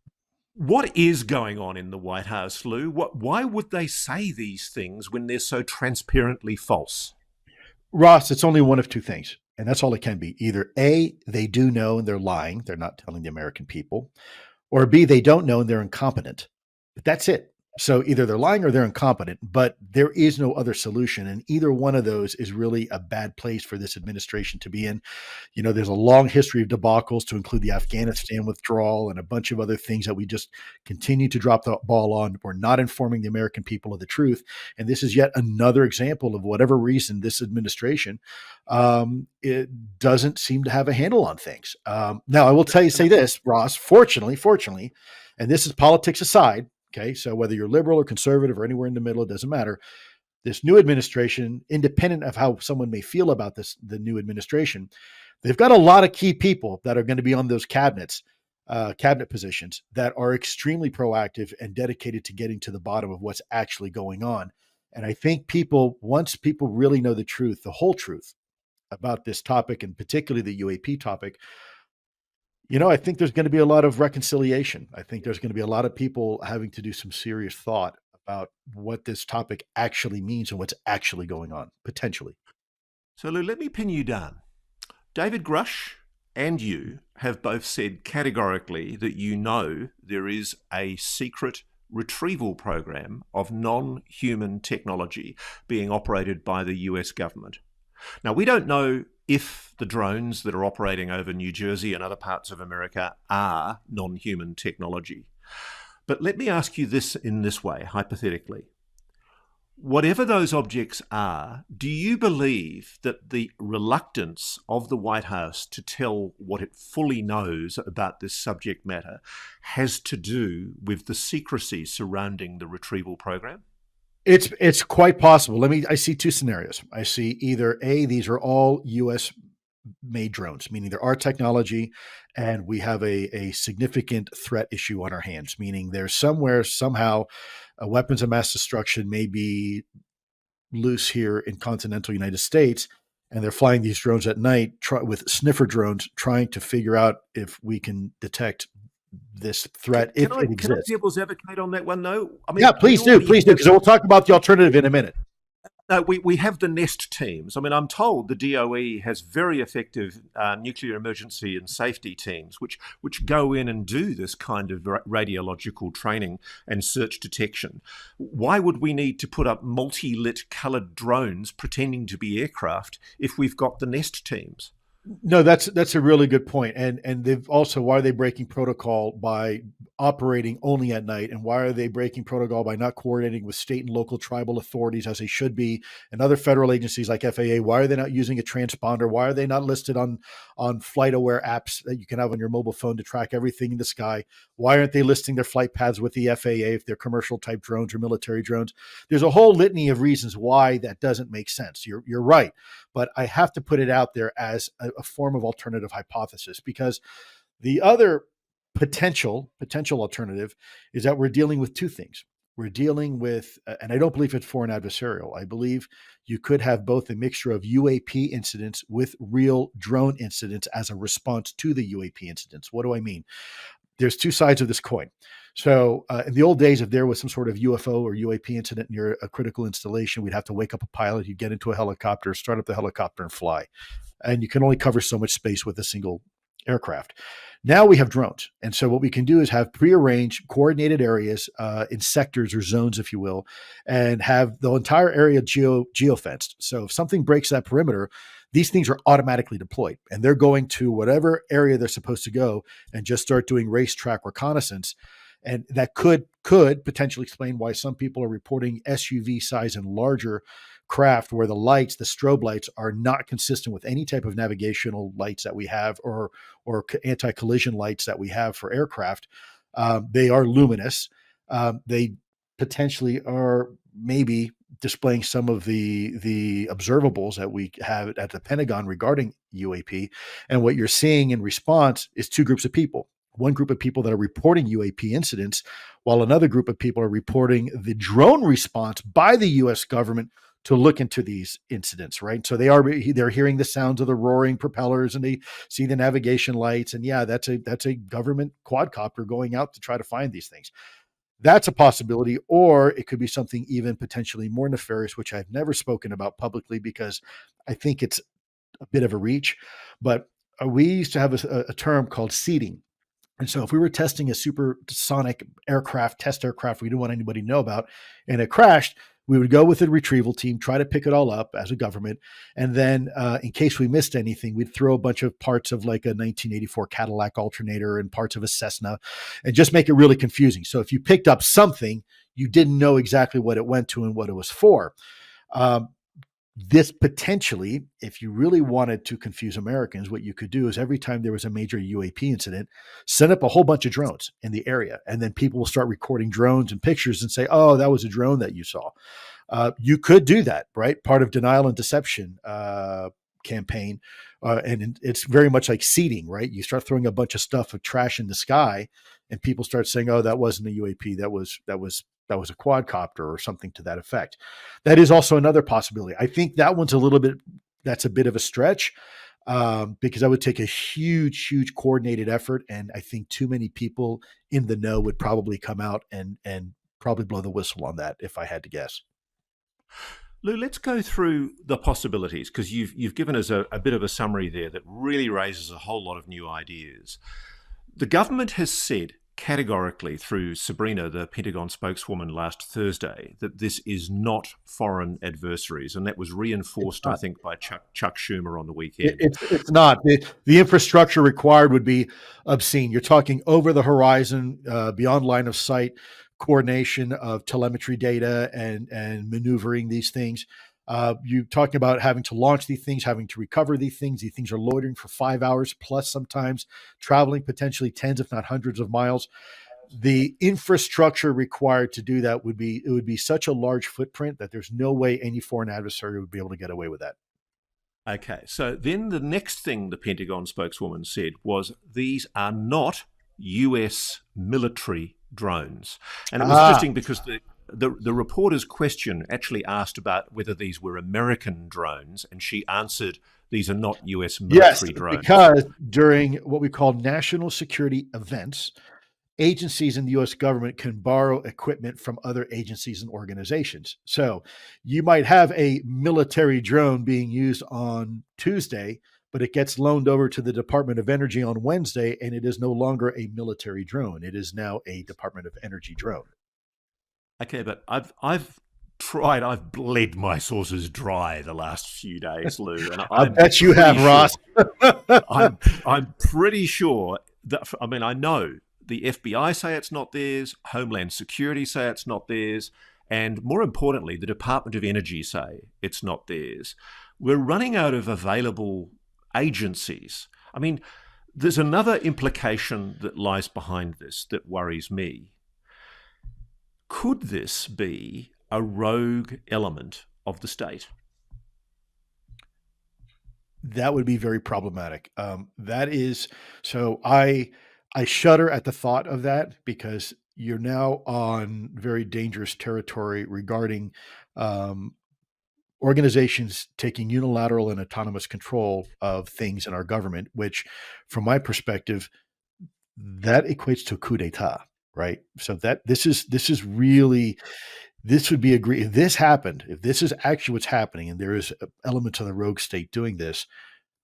what is going on in the White House, Lou? Why would they say these things when they're so transparently false? Ross, it's only one of two things, and that's all it can be. Either A, they do know and they're lying, they're not telling the American people, or B, they don't know and they're incompetent. But that's it. So either they're lying or they're incompetent, but there is no other solution. And either one of those is really a bad place for this administration to be in. There's a long history of debacles to include the Afghanistan withdrawal and a bunch of other things that we just continue to drop the ball on. We're not informing the American people of the truth. And this is yet another example of whatever reason this administration, it doesn't seem to have a handle on things. Now, I will say this, Ross, fortunately, and this is politics aside. Okay, so whether you're liberal or conservative or anywhere in the middle, it doesn't matter. This new administration, independent of how someone may feel about the new administration, they've got a lot of key people that are going to be on those cabinet positions that are extremely proactive and dedicated to getting to the bottom of what's actually going on. And I think once people really know the truth, the whole truth about this topic, and particularly the UAP topic, I think there's going to be a lot of reconciliation. I think there's going to be a lot of people having to do some serious thought about what this topic actually means and what's actually going on, potentially. So, Lou, let me pin you down. David Grush and you have both said categorically that there is a secret retrieval program of non-human technology being operated by the US government. Now, we don't know if the drones that are operating over New Jersey and other parts of America are non-human technology. But let me ask you this in this way, hypothetically. Whatever those objects are, do you believe that the reluctance of the White House to tell what it fully knows about this subject matter has to do with the secrecy surrounding the retrieval program? It's quite possible. I see two scenarios. I see either A, these are all U.S. made drones, meaning they're our technology, and we have a significant threat issue on our hands, meaning there's somehow, weapons of mass destruction may be loose here in continental United States, and they're flying these drones at night with sniffer drones, trying to figure out if we can detect this threat if it exists. Can I devil's advocate on that one, though? Yeah, please do, because we'll talk about the alternative in a minute. We have the NEST teams. I mean, I'm told the DOE has very effective nuclear emergency and safety teams, which go in and do this kind of radiological training and search detection. Why would we need to put up multi-lit coloured drones pretending to be aircraft if we've got the NEST teams? No, that's a really good point. And they've also, why are they breaking protocol by operating only at night? And why are they breaking protocol by not coordinating with state and local tribal authorities as they should be, and other federal agencies like FAA? Why are they not using a transponder? Why are they not listed on flight aware apps that you can have on your mobile phone to track everything in the sky? Why aren't they listing their flight paths with the FAA if they're commercial type drones or military drones? There's a whole litany of reasons why that doesn't make sense. You're right, but I have to put it out there as a form of alternative hypothesis, because the other potential alternative is that we're dealing with two things. We're dealing with, and I don't believe it's foreign adversarial. I believe you could have both a mixture of UAP incidents with real drone incidents as a response to the UAP incidents. What do I mean? There's two sides of this coin. So in the old days, if there was some sort of UFO or UAP incident near a critical installation, we'd have to wake up a pilot, you'd get into a helicopter, start up the helicopter and fly. And you can only cover so much space with a single aircraft. Now we have drones. And so what we can do is have prearranged coordinated areas in sectors or zones, if you will, and have the entire area geofenced. So if something breaks that perimeter, these things are automatically deployed, and they're going to whatever area they're supposed to go and just start doing racetrack reconnaissance. And that could potentially explain why some people are reporting SUV size and larger craft where the lights, the strobe lights, are not consistent with any type of navigational lights that we have or anti-collision lights that we have for aircraft. They are luminous. They potentially are maybe displaying some of the observables that we have at the Pentagon regarding UAP. And what you're seeing in response is two groups of people. One group of people that are reporting UAP incidents, while another group of people are reporting the drone response by the U.S. government to look into these incidents, right? So they're hearing the sounds of the roaring propellers, and they see the navigation lights, and yeah, that's a government quadcopter going out to try to find these things. That's a possibility, or it could be something even potentially more nefarious, which I've never spoken about publicly because I think it's a bit of a reach. But we used to have a term called seeding. And so if we were testing a supersonic aircraft, test aircraft we didn't want anybody to know about, and it crashed, we would go with a retrieval team, try to pick it all up as a government. And then in case we missed anything, we'd throw a bunch of parts of like a 1984 Cadillac alternator and parts of a Cessna and just make it really confusing. So if you picked up something, you didn't know exactly what it went to and what it was for. This potentially, if you really wanted to confuse Americans, what you could do is every time there was a major UAP incident, send up a whole bunch of drones in the area. And then people will start recording drones and pictures and say, oh, that was a drone that you saw. You could do that, right? Part of denial and deception campaign. And it's very much like seeding, right? You start throwing a bunch of stuff of trash in the sky and people start saying, oh, that wasn't a UAP. That was a quadcopter or something to that effect. That is also another possibility. I think that one's that's a bit of a stretch because that would take a huge coordinated effort. And I think too many people in the know would probably come out and probably blow the whistle on that if I had to guess. Lou, let's go through the possibilities, because you've given us a bit of a summary there that really raises a whole lot of new ideas. The government has said categorically through Sabrina, the Pentagon spokeswoman, last Thursday, that this is not foreign adversaries, and that was reinforced, I think, by Chuck Schumer on the weekend. It's not. The infrastructure required would be obscene. You're talking over the horizon, beyond line of sight, coordination of telemetry data and maneuvering these things. You're talking about having to launch these things, having to recover these things. These things are loitering for 5 hours plus, sometimes traveling potentially tens, if not hundreds of miles. The infrastructure required to do that would be such a large footprint that there's no way any foreign adversary would be able to get away with that. Okay, so then the next thing the Pentagon spokeswoman said was these are not US military drones. And it was interesting because the reporter's question actually asked about whether these were American drones, and she answered, these are not US military drones. Because during what we call national security events, agencies in the US government can borrow equipment from other agencies and organizations. So you might have a military drone being used on Tuesday, but it gets loaned over to the Department of Energy on Wednesday, and it is no longer a military drone. It is now a Department of Energy drone. Okay, but I've bled my sources dry the last few days, Lou, and I bet you have, Ross. I'm pretty sure that, I mean, I know the FBI say it's not theirs, Homeland Security say it's not theirs, and more importantly, the Department of Energy say it's not theirs. We're running out of available agencies. I mean, there's another implication that lies behind this that worries me. Could this be a rogue element of the state? That would be very problematic. That is, so I shudder at the thought of that, because you're now on very dangerous territory regarding organizations taking unilateral and autonomous control of things in our government, which, from my perspective, that equates to a coup d'etat, right? So that this is really, this would be if this happened, if this is actually what's happening, and there is elements of the rogue state doing this,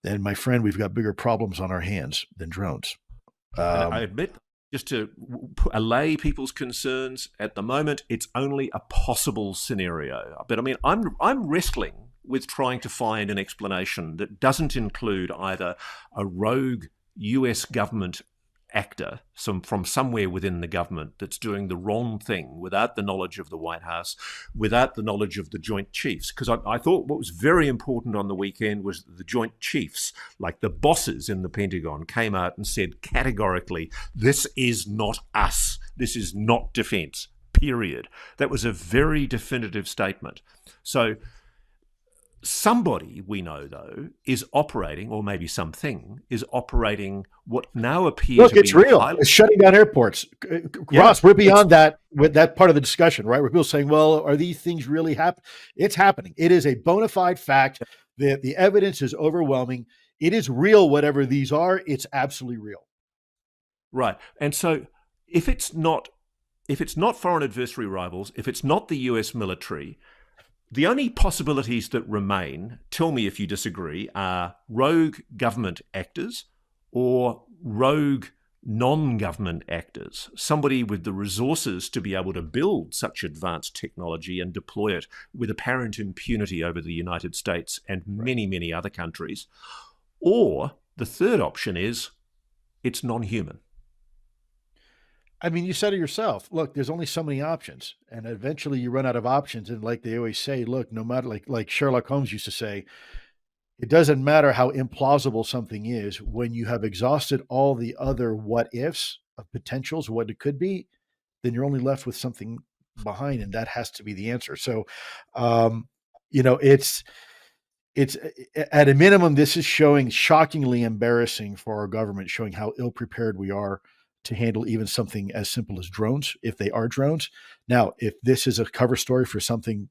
then, my friend, we've got bigger problems on our hands than drones. And I admit, just to allay people's concerns, at the moment, it's only a possible scenario. But I mean, I'm wrestling with trying to find an explanation that doesn't include either a rogue US government actor from somewhere within the government that's doing the wrong thing without the knowledge of the White House, without the knowledge of the Joint Chiefs. Because I thought what was very important on the weekend was the Joint Chiefs, like the bosses in the Pentagon, came out and said categorically, this is not us. This is not defense, period. That was a very definitive statement. So somebody we know, though, is operating, or maybe something is operating, what now appears Look, to be it's real. It's shutting down airports. Ross, we're beyond that with that part of the discussion, right? Where people saying, well, are these things really happening? It's happening. It is a bona fide fact. The evidence is overwhelming. It is real, whatever these are. It's absolutely real. Right. And so if it's not foreign adversary rivals, if it's not the US military, the only possibilities that remain, tell me if you disagree, are rogue government actors or rogue non-government actors, somebody with the resources to be able to build such advanced technology and deploy it with apparent impunity over the United States and many, many other countries. Or the third option is it's non-human. I mean, you said it yourself. Look, there's only so many options, and eventually you run out of options. And like they always say, look, no matter, like Sherlock Holmes used to say, it doesn't matter how implausible something is. When you have exhausted all the other what ifs of potentials, what it could be, then you're only left with something behind, and that has to be the answer. So, it's at a minimum, this is showing shockingly embarrassing for our government, showing how ill prepared we are to handle even something as simple as drones, if they are drones. Now, if this is a cover story for something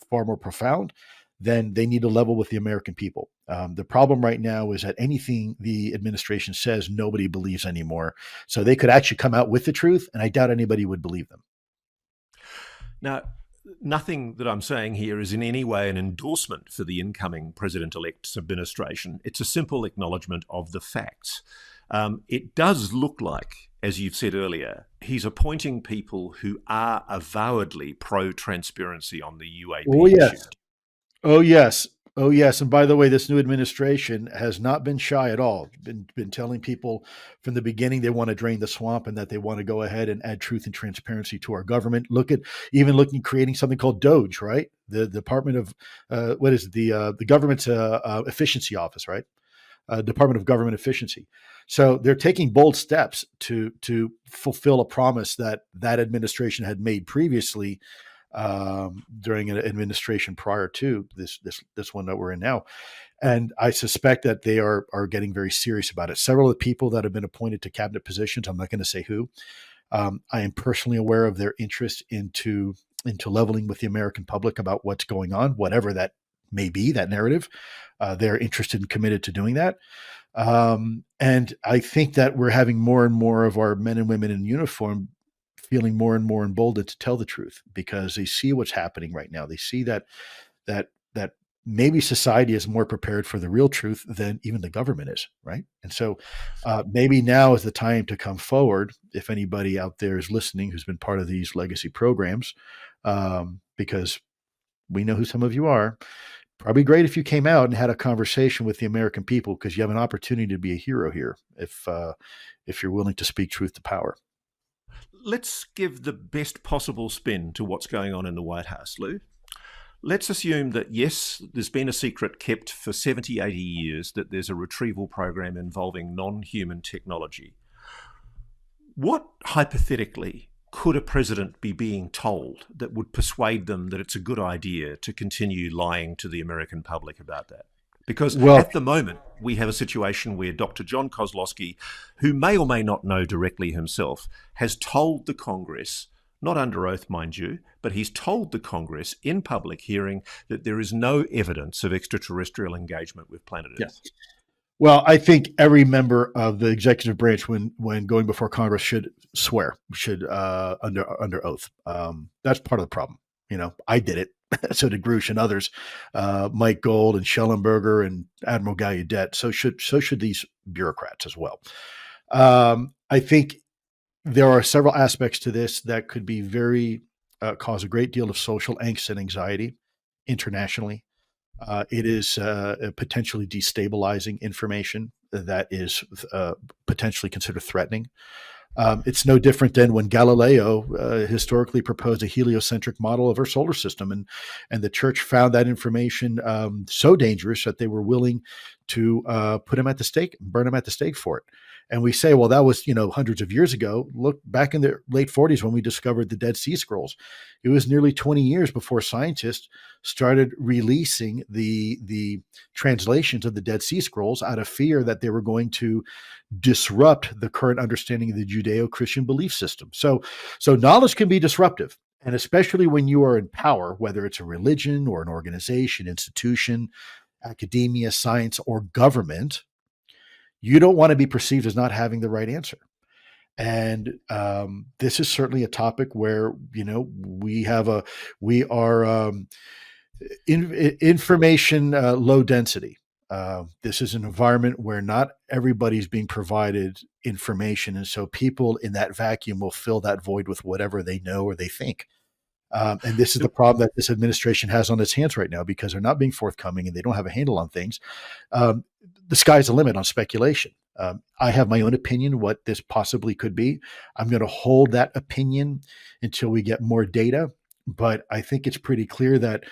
far more profound, then they need to level with the American people. The problem right now is that anything the administration says, nobody believes anymore. So they could actually come out with the truth, and I doubt anybody would believe them. Now, nothing that I'm saying here is in any way an endorsement for the incoming president-elect's administration. It's a simple acknowledgement of the facts. It does look like, as you've said earlier, he's appointing people who are avowedly pro-transparency on the UAP issue. Oh, yes. Oh, yes. And by the way, this new administration has not been shy at all. Been telling people from the beginning they want to drain the swamp and that they want to go ahead and add truth and transparency to our government. Creating something called DOGE, right? The Department of the government's efficiency office, right? Department of Government Efficiency. So they're taking bold steps to fulfill a promise that administration had made previously during an administration prior to this one that we're in now. And I suspect that they are getting very serious about it. Several of the people that have been appointed to cabinet positions, I'm not going to say who, I am personally aware of their interest into leveling with the American public about what's going on, whatever that may be, that narrative. They're interested and committed to doing that. And I think that we're having more and more of our men and women in uniform feeling more and more emboldened to tell the truth because they see what's happening right now. They see that maybe society is more prepared for the real truth than even the government is, right? And so maybe now is the time to come forward. If anybody out there is listening who's been part of these legacy programs, because we know who some of you are. Probably great if you came out and had a conversation with the American people because you have an opportunity to be a hero here if you're willing to speak truth to power. Let's give the best possible spin to what's going on in the White House, Lou. Let's assume that, yes, there's been a secret kept for 70, 80 years that there's a retrieval program involving non-human technology. What, hypothetically, could a president be being told that would persuade them that it's a good idea to continue lying to the American public about that? Because at the moment, we have a situation where Dr. John Kozlowski, who may or may not know directly himself, has told the Congress, not under oath, mind you, but he's told the Congress in public hearing that there is no evidence of extraterrestrial engagement with planet Earth. Yes. Well, I think every member of the executive branch, when going before Congress, should swear, under oath. That's part of the problem. I did it. So did Grush and others, Mike Gold and Schellenberger and Admiral Gallaudet. So should these bureaucrats as well. I think there are several aspects to this that could be cause a great deal of social angst and anxiety internationally. It is potentially destabilizing information that is potentially considered threatening. It's no different than when Galileo historically proposed a heliocentric model of our solar system, and the church found that information so dangerous that they were willing to put him at the stake, burn him at the stake for it. And we say, well, that was hundreds of years ago. Look back in the late 40s when we discovered the Dead Sea Scrolls. It was nearly 20 years before scientists started releasing the translations of the Dead Sea Scrolls out of fear that they were going to disrupt the current understanding of the Judeo-Christian belief system. So knowledge can be disruptive, and especially when you are in power, whether it's a religion or an organization, institution, academia, science, or government. You don't want to be perceived as not having the right answer. And this is certainly a topic where we are information low density. This is an environment where not everybody's being provided information, and so people in that vacuum will fill that void with whatever they know or they think. And this is the problem that this administration has on its hands right now because they're not being forthcoming and they don't have a handle on things. The sky's the limit on speculation. I have my own opinion what this possibly could be. I'm going to hold that opinion until we get more data. But I think it's pretty clear that,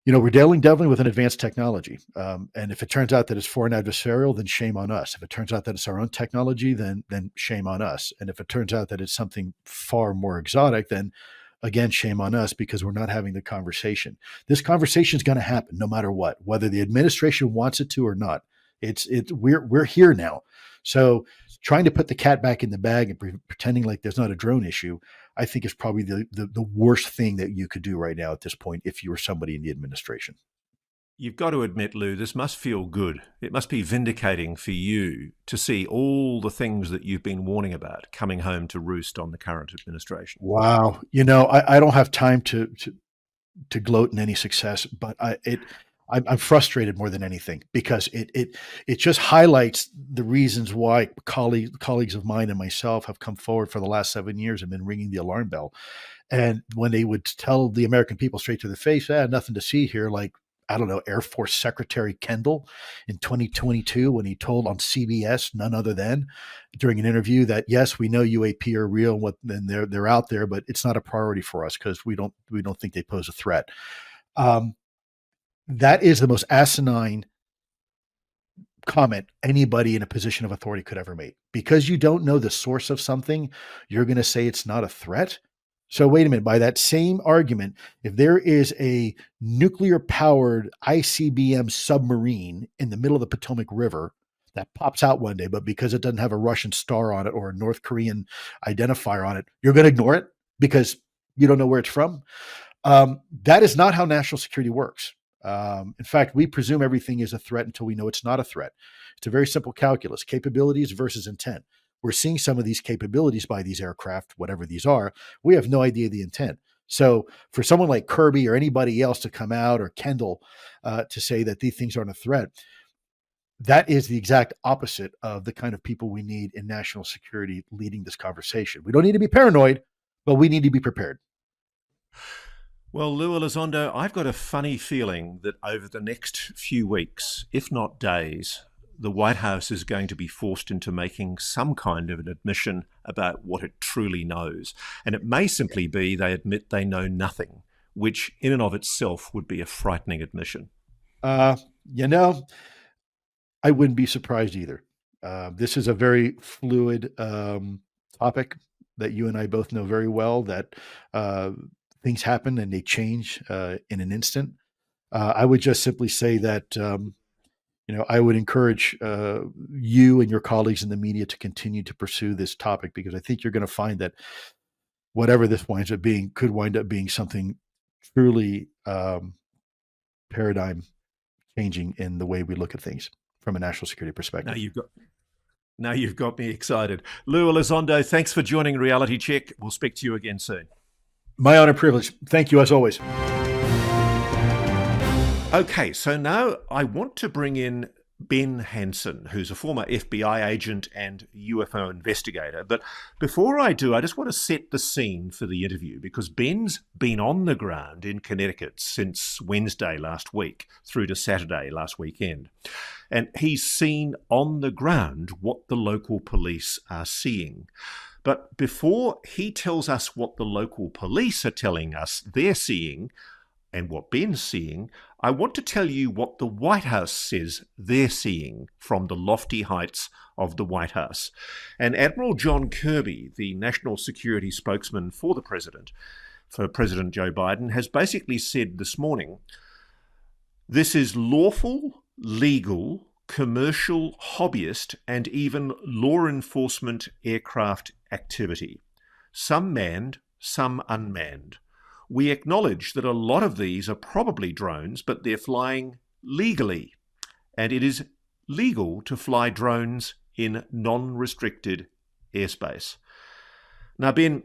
we're dealing definitely with an advanced technology. And if it turns out that it's foreign adversarial, then shame on us. If it turns out that it's our own technology, then shame on us. And if it turns out that it's something far more exotic, then again, shame on us because we're not having the conversation. This conversation is going to happen no matter what, whether the administration wants it to or not. We're here now. So trying to put the cat back in the bag and pretending like there's not a drone issue, I think is probably the worst thing that you could do right now at this point if you were somebody in the administration. You've got to admit, Lou, this must feel good. It must be vindicating for you to see all the things that you've been warning about coming home to roost on the current administration. Wow. I don't have time to gloat in any success, but I'm frustrated more than anything because it just highlights the reasons why colleagues of mine and myself have come forward for the last 7 years and been ringing the alarm bell. And when they would tell the American people straight to the face, nothing to see here, like, I don't know, Air Force Secretary Kendall in 2022 when he told on CBS, none other than, during an interview that, yes, we know UAP are real and they're out there, but it's not a priority for us because we don't think they pose a threat. That is the most asinine comment anybody in a position of authority could ever make. Because you don't know the source of something, you're going to say it's not a threat. So wait a minute, by that same argument, if there is a nuclear powered ICBM submarine in the middle of the Potomac River that pops out one day, but because it doesn't have a Russian star on it or a North Korean identifier on it, you're going to ignore it because you don't know where it's from. That is not how national security works. In fact, we presume everything is a threat until we know it's not a threat. It's a very simple calculus: capabilities versus intent. We're seeing some of these capabilities by these aircraft, whatever these are. We have no idea the intent. So for someone like Kirby or anybody else to come out, or Kendall, to say that these things aren't a threat, that is the exact opposite of the kind of people we need in national security leading this conversation. We don't need to be paranoid, but we need to be prepared. Well, Lou Elizondo, I've got a funny feeling that over the next few weeks, if not days, the White House is going to be forced into making some kind of an admission about what it truly knows. And it may simply be they admit they know nothing, which in and of itself would be a frightening admission. You know, I wouldn't be surprised either. This is a very fluid topic that you and I both know very well, that things happen and they change in an instant. I would just simply say that, I would encourage you and your colleagues in the media to continue to pursue this topic, because I think you're going to find that whatever this winds up being could wind up being something truly paradigm changing in the way we look at things from a national security perspective. Now you've got me excited. Lou Elizondo, thanks for joining Reality Check. We'll speak to you again soon. My honor, privilege. Thank you as always. Okay, so now I want to bring in Ben Hansen, who's a former FBI agent and UFO investigator. But before I do, I just want to set the scene for the interview, because Ben's been on the ground in Connecticut since Wednesday last week through to Saturday last weekend. And he's seen on the ground what the local police are seeing. But before he tells us what the local police are telling us they're seeing, and what Ben's seeing, I want to tell you what the White House says they're seeing from the lofty heights of the White House. And Admiral John Kirby, the national security spokesman for President Joe Biden, has basically said this morning, this is lawful, legal, commercial, hobbyist, and even law enforcement aircraft activity. Some manned, some unmanned. We acknowledge that a lot of these are probably drones, but they're flying legally. And it is legal to fly drones in non-restricted airspace. Now, Ben,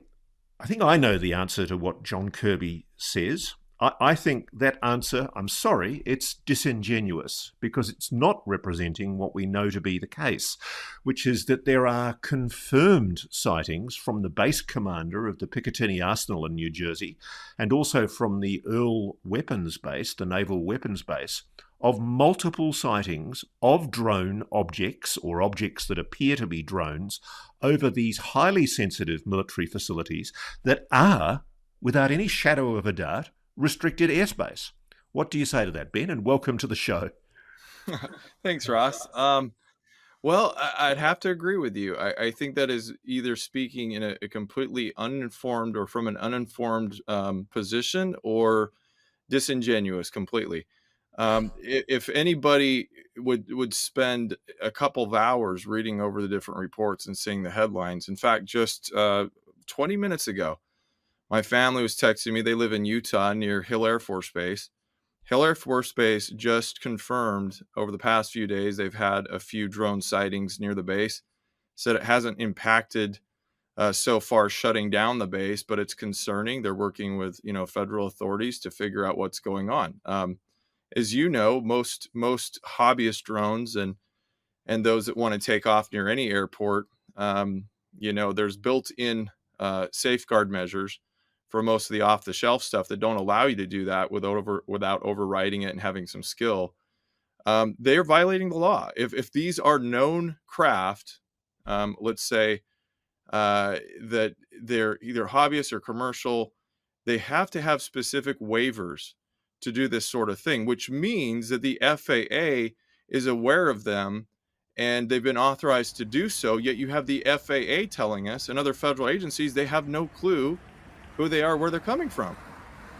I think I know the answer to what John Kirby says. I think that answer, I'm sorry, it's disingenuous, because it's not representing what we know to be the case, which is that there are confirmed sightings from the base commander of the Picatinny Arsenal in New Jersey, and also from the Earl Weapons Base, the Naval Weapons Base, of multiple sightings of drone objects, or objects that appear to be drones, over these highly sensitive military facilities that are, without any shadow of a doubt, restricted airspace. What do you say to that, Ben? And welcome to the show. Thanks, Ross. Well, I'd have to agree with you. I think that is either speaking in a completely uninformed or from an uninformed position, or disingenuous completely. If anybody would spend a couple of hours reading over the different reports and seeing the headlines. In fact, just 20 minutes ago, my family was texting me. They live in Utah near Hill Air Force Base. Hill Air Force Base just confirmed over the past few days they've had a few drone sightings near the base. Said it hasn't impacted so far shutting down the base, but it's concerning. They're working with federal authorities to figure out what's going on. As you know, most hobbyist drones and those that want to take off near any airport, there's built-in safeguard measures for most of the off-the-shelf stuff that don't allow you to do that without overriding it and having some skill. They are violating the law. If these are known craft, let's say that they're either hobbyists or commercial, they have to have specific waivers to do this sort of thing, which means that the FAA is aware of them and they've been authorized to do so. Yet you have the FAA telling us and other federal agencies they have no clue who they are, where they're coming from.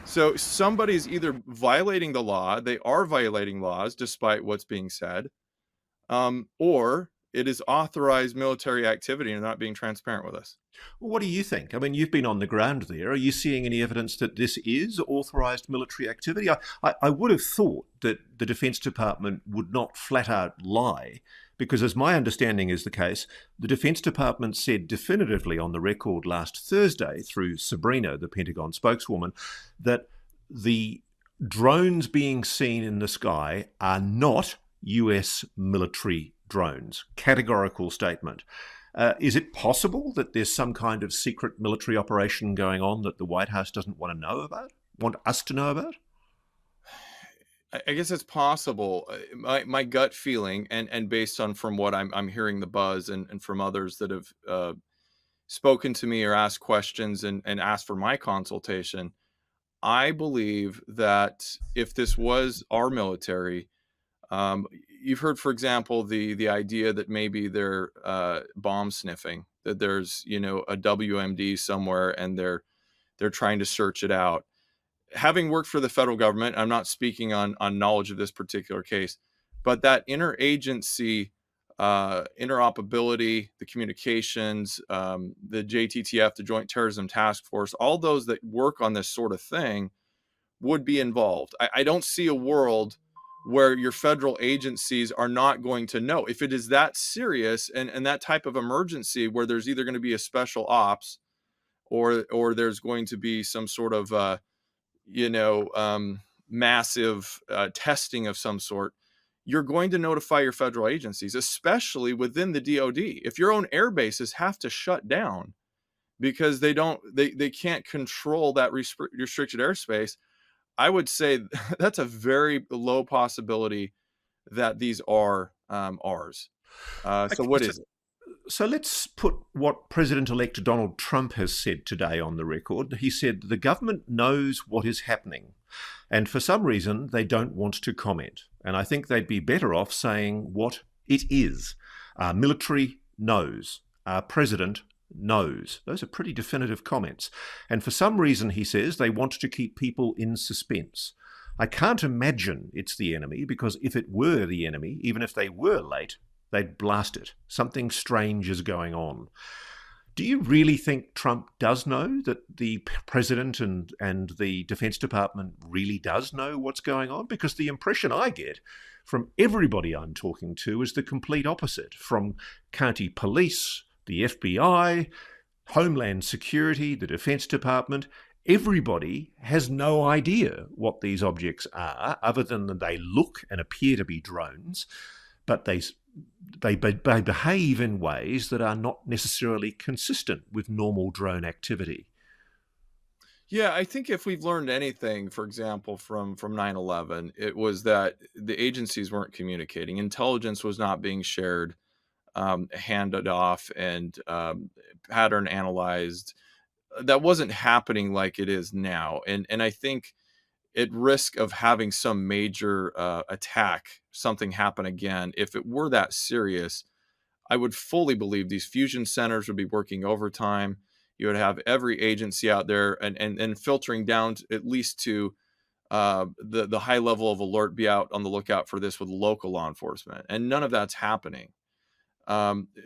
So somebody's either violating the law, they are violating laws despite what's being said, or it is authorized military activity and not being transparent with us. Well, what do you think? I mean, you've been on the ground there. Are you seeing any evidence that this is authorized military activity? I would have thought that the Defense Department would not flat out lie, Because as my understanding is the case, the Defense Department said definitively on the record last Thursday through Sabrina, the Pentagon spokeswoman, that the drones being seen in the sky are not US military drones. Categorical statement. Is it possible that there's some kind of secret military operation going on that the White House doesn't want to know about? Want us to know about? I guess it's possible. My gut feeling, and based on from what I'm hearing the buzz, and from others that have spoken to me or asked questions and asked for my consultation, I believe that if this was our military, you've heard, for example, the idea that maybe they're bomb sniffing, that there's a WMD somewhere and they're trying to search it out. Having worked for the federal government, I'm not speaking on knowledge of this particular case, but that interagency interoperability, the communications, the JTTF, the Joint Terrorism Task Force, all those that work on this sort of thing would be involved. I don't see a world where your federal agencies are not going to know if it is that serious and that type of emergency, where there's either going to be a special ops or there's going to be some sort of massive testing of some sort. You're going to notify your federal agencies, especially within the DoD. If your own air bases have to shut down because they can't control that restricted airspace, I would say that's a very low possibility that these are ours. So what is it? So let's put what President-elect Donald Trump has said today on the record. He said the government knows what is happening, and for some reason they don't want to comment. And I think they'd be better off saying what it is. Our military knows. Our president knows. Those are pretty definitive comments. And for some reason, he says, they want to keep people in suspense. I can't imagine it's the enemy, because if it were the enemy, even if they were late, they'd blast it. Something strange is going on. Do you really think Trump does know, that the president and the Defense Department really does know what's going on? Because the impression I get from everybody I'm talking to is the complete opposite. From county police, the FBI, Homeland Security, the Defense Department, everybody has no idea what these objects are, other than that they look and appear to be drones, but they behave in ways that are not necessarily consistent with normal drone activity. Yeah, I think if we've learned anything, for example, from 9/11, it was that the agencies weren't communicating. Intelligence was not being shared, handed off, and pattern analyzed. That wasn't happening like it is now. And I think at risk of having some major attack, something happen again, if it were that serious, I would fully believe these fusion centers would be working overtime. You would have every agency out there and filtering down at least to the high level of alert, be out on the lookout for this with local law enforcement. And none of that's happening.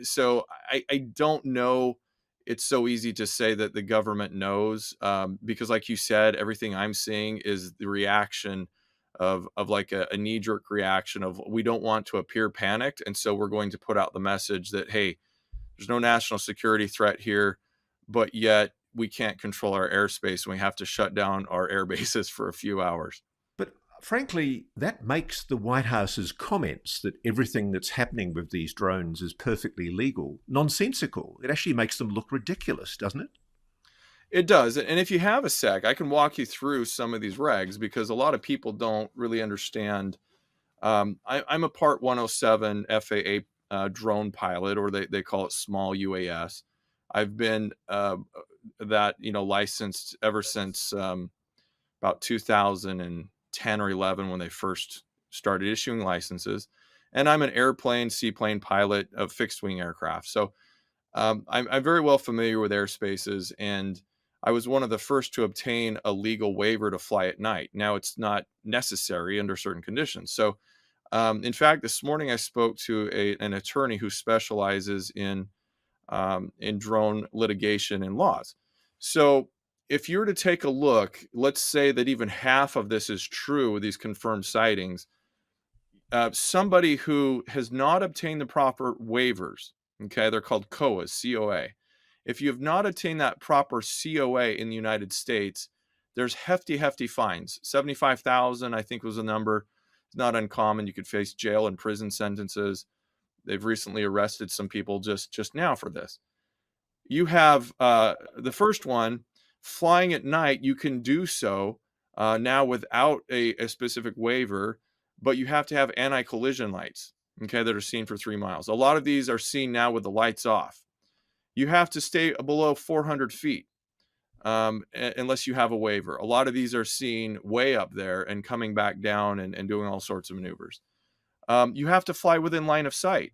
So I don't know. It's so easy to say that the government knows, because like you said, everything I'm seeing is the reaction of like a knee-jerk reaction of, we don't want to appear panicked, and so we're going to put out the message that, hey, there's no national security threat here, but yet we can't control our airspace and we have to shut down our air bases for a few hours. But frankly, that makes the White House's comments that everything that's happening with these drones is perfectly legal nonsensical. It actually makes them look ridiculous, doesn't it? It does. And if you have a sec, I can walk you through some of these regs, because a lot of people don't really understand. I'm a Part 107 FAA drone pilot, or they call it small UAS. I've been licensed ever since about 2010 or 11, when they first started issuing licenses. And I'm an airplane, seaplane pilot of fixed wing aircraft. So I'm very well familiar with airspaces, and I was one of the first to obtain a legal waiver to fly at night. Now, it's not necessary under certain conditions. So in fact, this morning I spoke to an attorney who specializes in drone litigation and laws. So if you were to take a look, let's say that even half of this is true with these confirmed sightings, somebody who has not obtained the proper waivers, okay, they're called COAs, COA. If you have not obtained that proper COA in the United States, there's hefty fines. 75,000, I think, was the number. It's not uncommon. You could face jail and prison sentences. They've recently arrested some people just now for this. You have the first one, flying at night. You can do so now without a specific waiver, but you have to have anti-collision lights, okay, that are seen for 3 miles. A lot of these are seen now with the lights off. You have to stay below 400 feet unless you have a waiver. A lot of these are seen way up there and coming back down and doing all sorts of maneuvers. You have to fly within line of sight,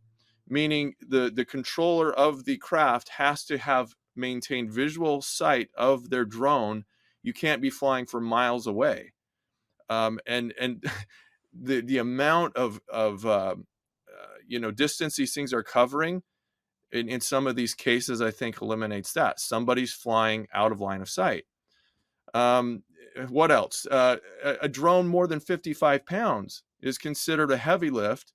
meaning the controller of the craft has to have maintained visual sight of their drone. You can't be flying for miles away. And the amount of distance these things are covering in some of these cases, I think, eliminates that. Somebody's flying out of line of sight. What else? A drone more than 55 pounds is considered a heavy lift,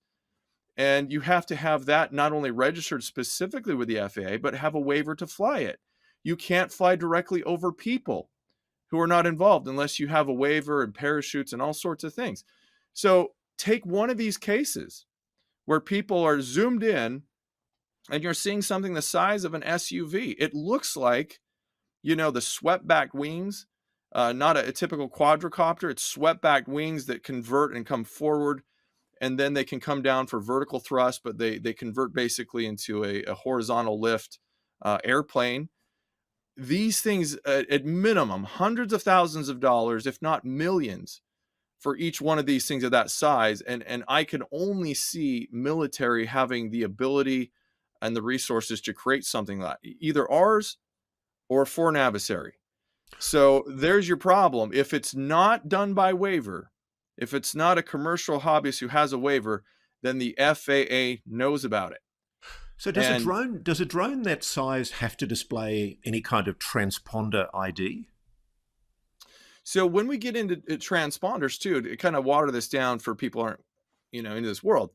and you have to have that not only registered specifically with the FAA, but have a waiver to fly it. You can't fly directly over people who are not involved unless you have a waiver and parachutes and all sorts of things. So take one of these cases where people are zoomed in and you're seeing something the size of an SUV. It looks like, the swept back wings, not a typical quadricopter. It's swept back wings that convert and come forward, and then they can come down for vertical thrust, but they convert basically into a horizontal lift airplane. These things, at minimum, hundreds of thousands of dollars, if not millions, for each one of these things of that size. And I can only see military having the ability and the resources to create something like either ours or a foreign adversary. So there's your problem. If it's not done by waiver, if it's not a commercial hobbyist who has a waiver, then the FAA knows about it. So does a drone that size have to display any kind of transponder ID? So when we get into transponders too, to kind of water this down for people who aren't, into this world,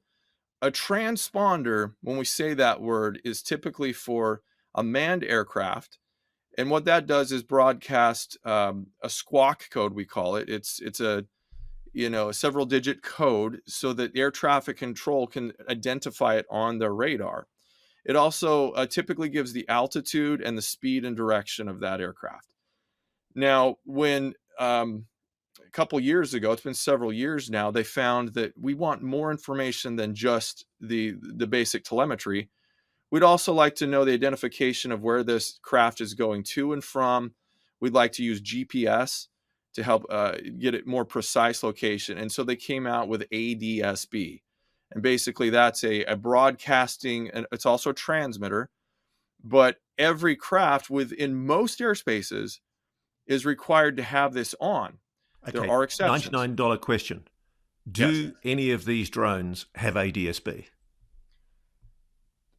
a transponder, when we say that word, is typically for a manned aircraft. And what that does is broadcast a squawk code, we call it. It's a several digit code so that air traffic control can identify it on their radar. It also typically gives the altitude and the speed and direction of that aircraft. Now, when a couple years ago, it's been several years now, they found that we want more information than just the basic telemetry. We'd also like to know the identification of where this craft is going to and from. We'd like to use GPS to help get it more precise location. And so they came out with ADSB. And basically that's a broadcasting, and it's also a transmitter, but every craft within most airspaces is required to have this on. Okay, there are exceptions. $99 question. Do any of these drones have ADSB?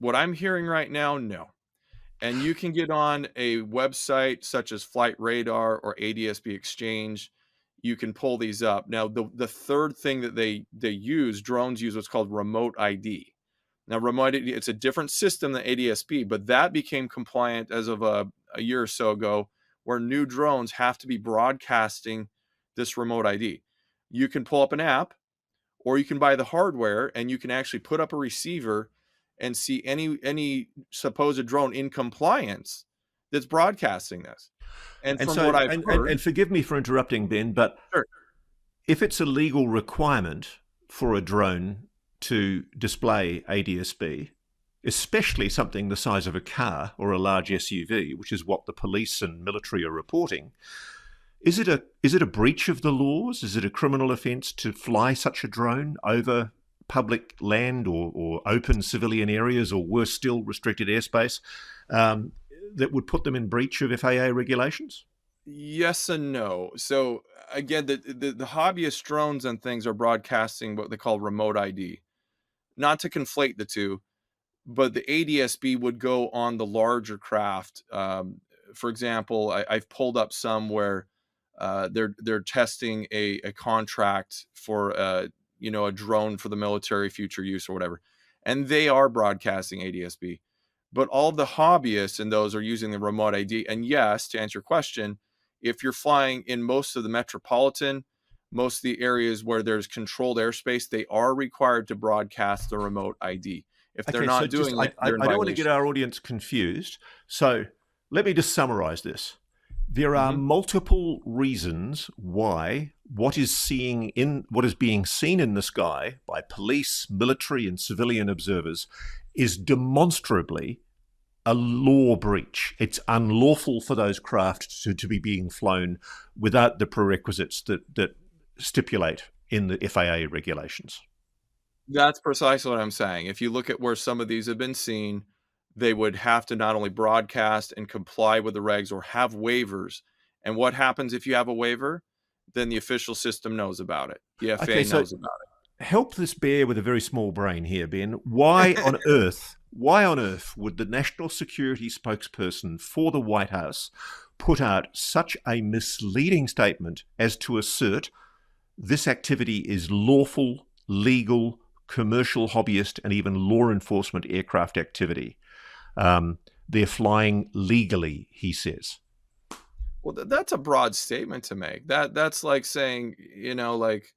What I'm hearing right now, no. And you can get on a website such as Flight Radar or ADSB Exchange. You can pull these up. Now, the third thing that drones use what's called remote ID. Now, remote ID, it's a different system than ADSB, but that became compliant as of a year or so ago, where new drones have to be broadcasting this remote ID. You can pull up an app, or you can buy the hardware, and you can actually put up a receiver and see any supposed drone in compliance that's broadcasting this. And from what I've heard, and forgive me for interrupting, Ben, but sure, if it's a legal requirement for a drone to display ADSB, especially something the size of a car or a large SUV, which is what the police and military are reporting, is it a breach of the laws? Is it a criminal offence to fly such a drone over public land or open civilian areas, or worse still, restricted airspace, that would put them in breach of FAA regulations? Yes and no. So again, the hobbyist drones and things are broadcasting what they call remote ID. Not to conflate the two, but the ADSB would go on the larger craft. For example, I've pulled up some where they're testing a contract for a drone for the military future use or whatever. And they are broadcasting ADSB. But all the hobbyists and those are using the remote ID. And yes, to answer your question, if you're flying in most of the metropolitan, most of the areas where there's controlled airspace, they are required to broadcast the remote ID. If they're Okay, so not just doing it, I they're in don't want to violation. get our audience confused. So let me just summarize this. There are multiple reasons why what is being seen in the sky by police, military, and civilian observers is demonstrably a law breach. It's unlawful for those craft to be being flown without the prerequisites that stipulate in the FAA regulations. That's precisely what I'm saying. If you look at where some of these have been seen, they would have to not only broadcast and comply with the regs or have waivers. And what happens if you have a waiver? Then the official system knows about it. The FAA Okay, so knows about it. help this bear with a very small brain here, Ben. Why on earth would the national security spokesperson for the White House put out such a misleading statement as to assert this activity is lawful, legal, commercial, hobbyist, and even law enforcement aircraft activity? They're flying legally, he says. Well, that's a broad statement to make. That's like saying, like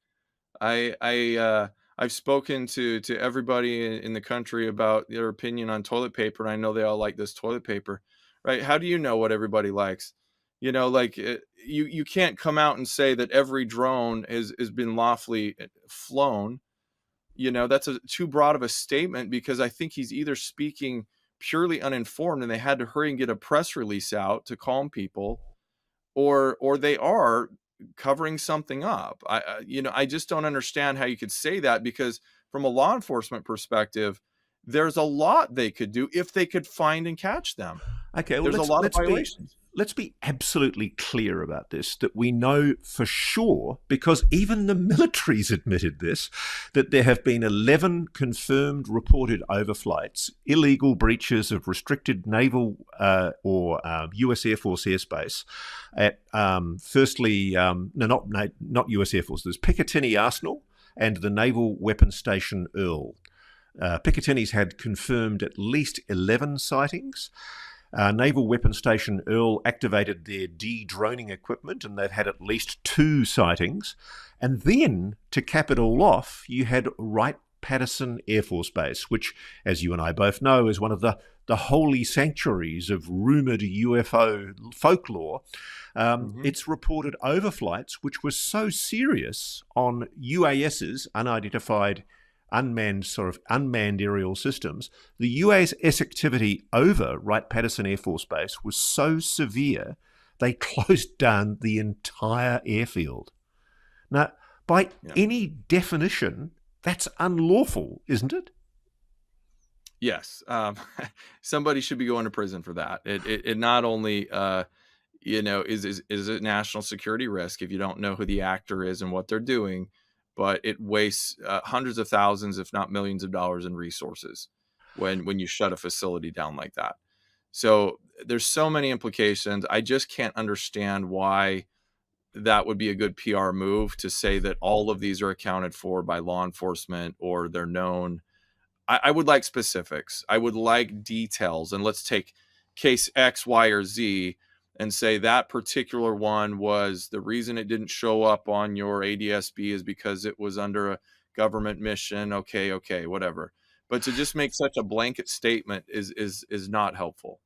I've spoken to everybody in the country about their opinion on toilet paper, and I know they all like this toilet paper, right? How do you know what everybody likes? You can't come out and say that every drone has been lawfully flown. That's too broad of a statement, because I think he's either speaking purely uninformed and they had to hurry and get a press release out to calm people, or they are covering something up. I just don't understand how you could say that, because from a law enforcement perspective, there's a lot they could do if they could find and catch them. Okay, well, There's a lot of violations. Let's be absolutely clear about this, that we know for sure, because even the military's admitted this, that there have been 11 confirmed reported overflights, illegal breaches of restricted naval or US Air Force airspace at, not US Air Force, there's Picatinny Arsenal and the Naval Weapons Station Earl. Picatinny's had confirmed at least 11 sightings. Naval Weapons Station Earl activated their de-droning equipment, and they've had at least 2 sightings. And then, to cap it all off, you had Wright-Patterson Air Force Base, which, as you and I both know, is one of the holy sanctuaries of rumoured UFO folklore. It's reported overflights, which were so serious on UASs, unidentified unmanned aerial systems. The UAS activity over Wright-Patterson Air Force Base was so severe, they closed down the entire airfield. Now, by any definition, that's unlawful, isn't it? Yes. Somebody should be going to prison for that. It not only, is a national security risk if you don't know who the actor is and what they're doing, but it wastes hundreds of thousands, if not millions of dollars in resources when you shut a facility down like that. So there's so many implications. I just can't understand why that would be a good PR move, to say that all of these are accounted for by law enforcement or they're known. I would like specifics. I would like details. And let's take case X, Y, or Z and say that particular one was the reason it didn't show up on your ADSB is because it was under a government mission. Okay, whatever. But to just make such a blanket statement is not helpful.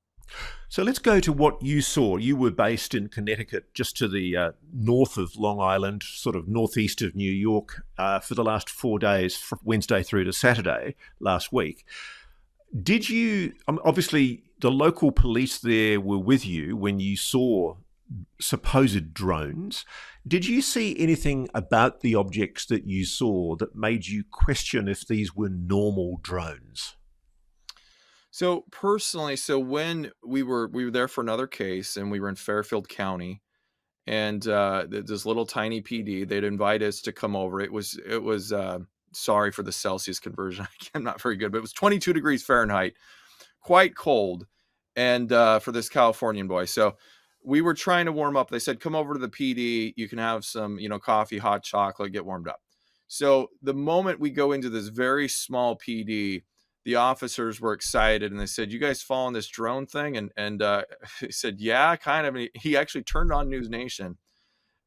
So let's go to what you saw. You were based in Connecticut, just to the north of Long Island, sort of northeast of New York, for the last 4 days, from Wednesday through to Saturday last week. Did you, obviously the local police there were with you when you saw supposed drones. Did you see anything about the objects that you saw that made you question if these were normal drones? So personally, when we were there for another case, and we were in Fairfield County, and this little tiny PD, they'd invite us to come over. It was sorry for the Celsius conversion. I'm not very good, but it was 22 degrees Fahrenheit, quite cold, and for this Californian boy. So we were trying to warm up. They said, come over to the PD. You can have some, coffee, hot chocolate, get warmed up. So the moment we go into this very small PD, the officers were excited and they said, "You guys following this drone thing?" And he said, "Yeah, kind of." And he actually turned on NewsNation,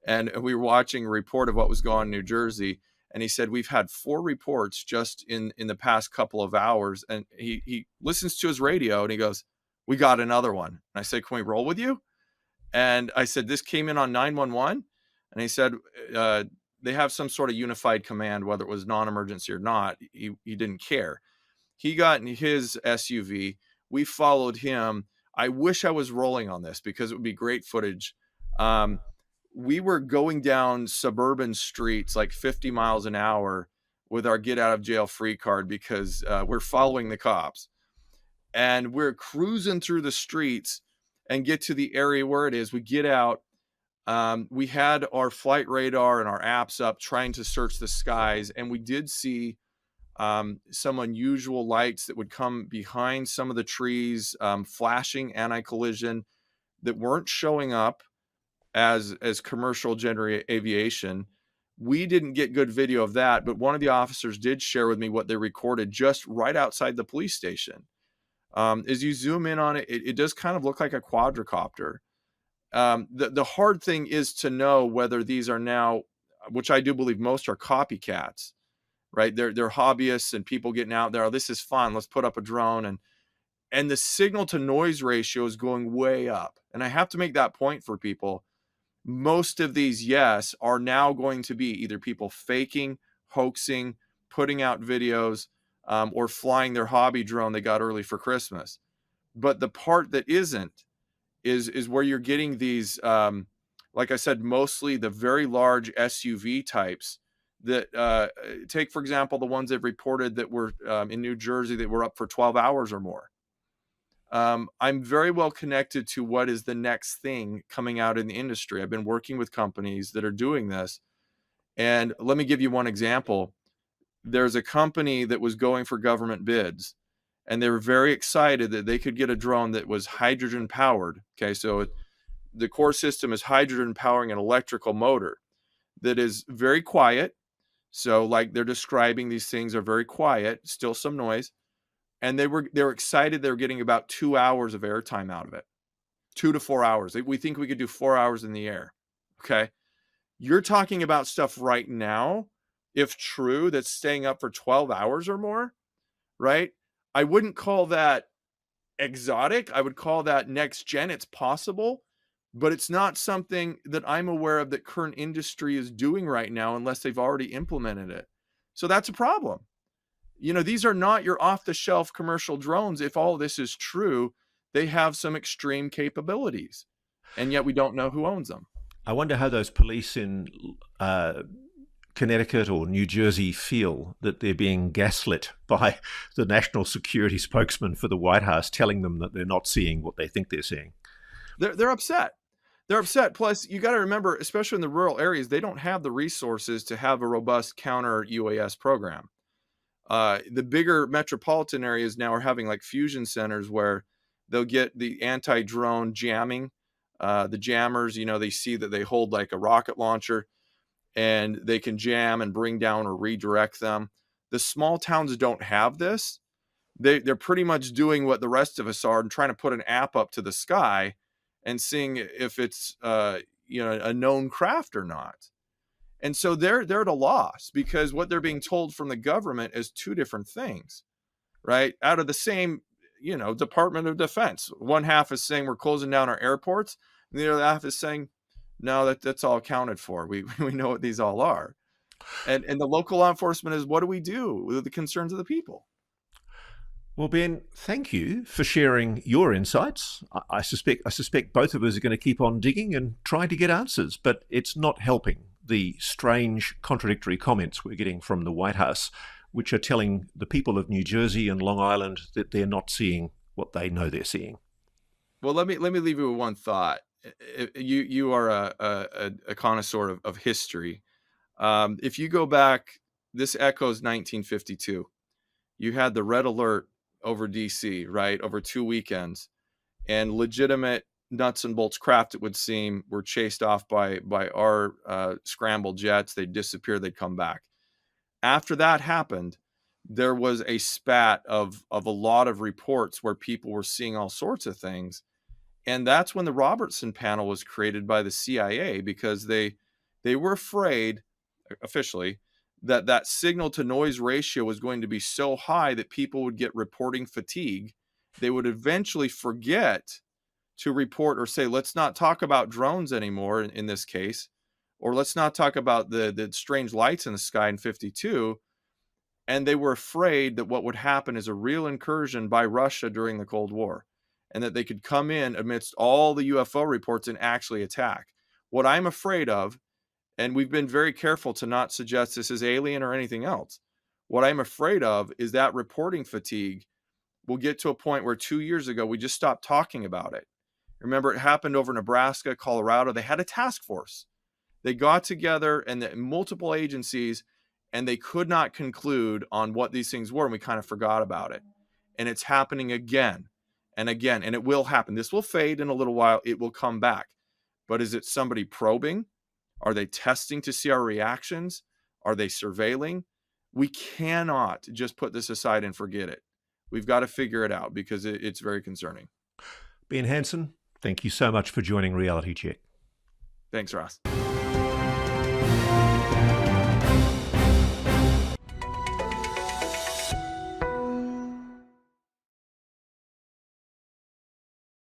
and we were watching a report of what was going on in New Jersey. And he said, "We've had 4 reports just in the past couple of hours." And he listens to his radio and he goes, "We got another one." And I said, "Can we roll with you?" And I said, "This came in on 911." And he said, they have some sort of unified command, whether it was non-emergency or not. He didn't care. He got in his SUV. We followed him. I wish I was rolling on this because it would be great footage. We were going down suburban streets like 50 miles an hour with our get out of jail free card because we're following the cops. And we're cruising through the streets and get to the area where it is. We get out. We had our flight radar and our apps up trying to search the skies, and we did see some unusual lights that would come behind some of the trees, flashing anti-collision that weren't showing up as commercial general aviation. We didn't get good video of that, but one of the officers did share with me what they recorded just right outside the police station. As you zoom in on it, it does kind of look like a quadricopter. The hard thing is to know whether these are now, which I do believe most are copycats, right? They're hobbyists and people getting out there. "Oh, this is fun. Let's put up a drone." And the signal to noise ratio is going way up. And I have to make that point for people. Most of these, yes, are now going to be either people faking, hoaxing, putting out videos, or flying their hobby drone they got early for Christmas. But the part that isn't is where you're getting these, like I said, mostly the very large SUV types that take, for example, the ones they've reported that were in New Jersey that were up for 12 hours or more. I'm very well connected to what is the next thing coming out in the industry. I've been working with companies that are doing this. And let me give you one example. There's a company that was going for government bids, and they were very excited that they could get a drone that was hydrogen powered. Okay, so the core system is hydrogen powering an electrical motor that is very quiet. So like they're describing, these things are very quiet, still some noise. And they were excited they were getting about 2 hours of airtime out of it. 2 to 4 hours. We think we could do 4 hours in the air. Okay. You're talking about stuff right now, if true, that's staying up for 12 hours or more, right? I wouldn't call that exotic. I would call that next gen. It's possible, but it's not something that I'm aware of that current industry is doing right now unless they've already implemented it. So that's a problem. These are not your off-the-shelf commercial drones. If all this is true, they have some extreme capabilities, and yet we don't know who owns them. I wonder how those police in Connecticut or New Jersey feel that they're being gaslit by the national security spokesman for the White House, telling them that they're not seeing what they think they're seeing. They're upset. They're upset. Plus, you got to remember, especially in the rural areas, they don't have the resources to have a robust counter UAS program. The bigger metropolitan areas now are having like fusion centers where they'll get the anti-drone jamming. The jammers, they see that they hold like a rocket launcher and they can jam and bring down or redirect them. The small towns don't have this. They're pretty much doing what the rest of us are and trying to put an app up to the sky and seeing if it's a known craft or not. And so they're at a loss because what they're being told from the government is 2 different things, right? Out of the same, Department of Defense. One half is saying we're closing down our airports, and the other half is saying, no, that's all accounted for. We know what these all are. And the local law enforcement is, what do we do with the concerns of the people? Well, Ben, thank you for sharing your insights. I suspect both of us are going to keep on digging and trying to get answers, but it's not helping the strange, contradictory comments we're getting from the White House, which are telling the people of New Jersey and Long Island that they're not seeing what they know they're seeing. Well, let me leave you with one thought. You are a connoisseur of history. If you go back, this echoes 1952. You had the red alert over DC, right, over 2 weekends, and legitimate nuts and bolts craft, it would seem, were chased off by our scrambled jets. They'd disappear, they'd come back. After that happened, there was a spat of a lot of reports where people were seeing all sorts of things. And that's when the Robertson panel was created by the CIA, because they were afraid, officially, that that signal to noise ratio was going to be so high that people would get reporting fatigue. They would eventually forget to report or say, let's not talk about drones anymore in this case, or let's not talk about the strange lights in the sky in 52. And they were afraid that what would happen is a real incursion by Russia during the Cold War, and that they could come in amidst all the UFO reports and actually attack. What I'm afraid of, and we've been very careful to not suggest this is alien or anything else, what I'm afraid of is that reporting fatigue will get to a point where 2 years ago we just stopped talking about it. Remember, it happened over Nebraska, Colorado. They had a task force. They got together, and multiple agencies, and they could not conclude on what these things were, and we kind of forgot about it. And it's happening again and again, and it will happen. This will fade in a little while. It will come back. But is it somebody probing? Are they testing to see our reactions? Are they surveilling? We cannot just put this aside and forget it. We've got to figure it out, because it's very concerning. Ben Hansen, thank you so much for joining Reality Check. Thanks, Ross.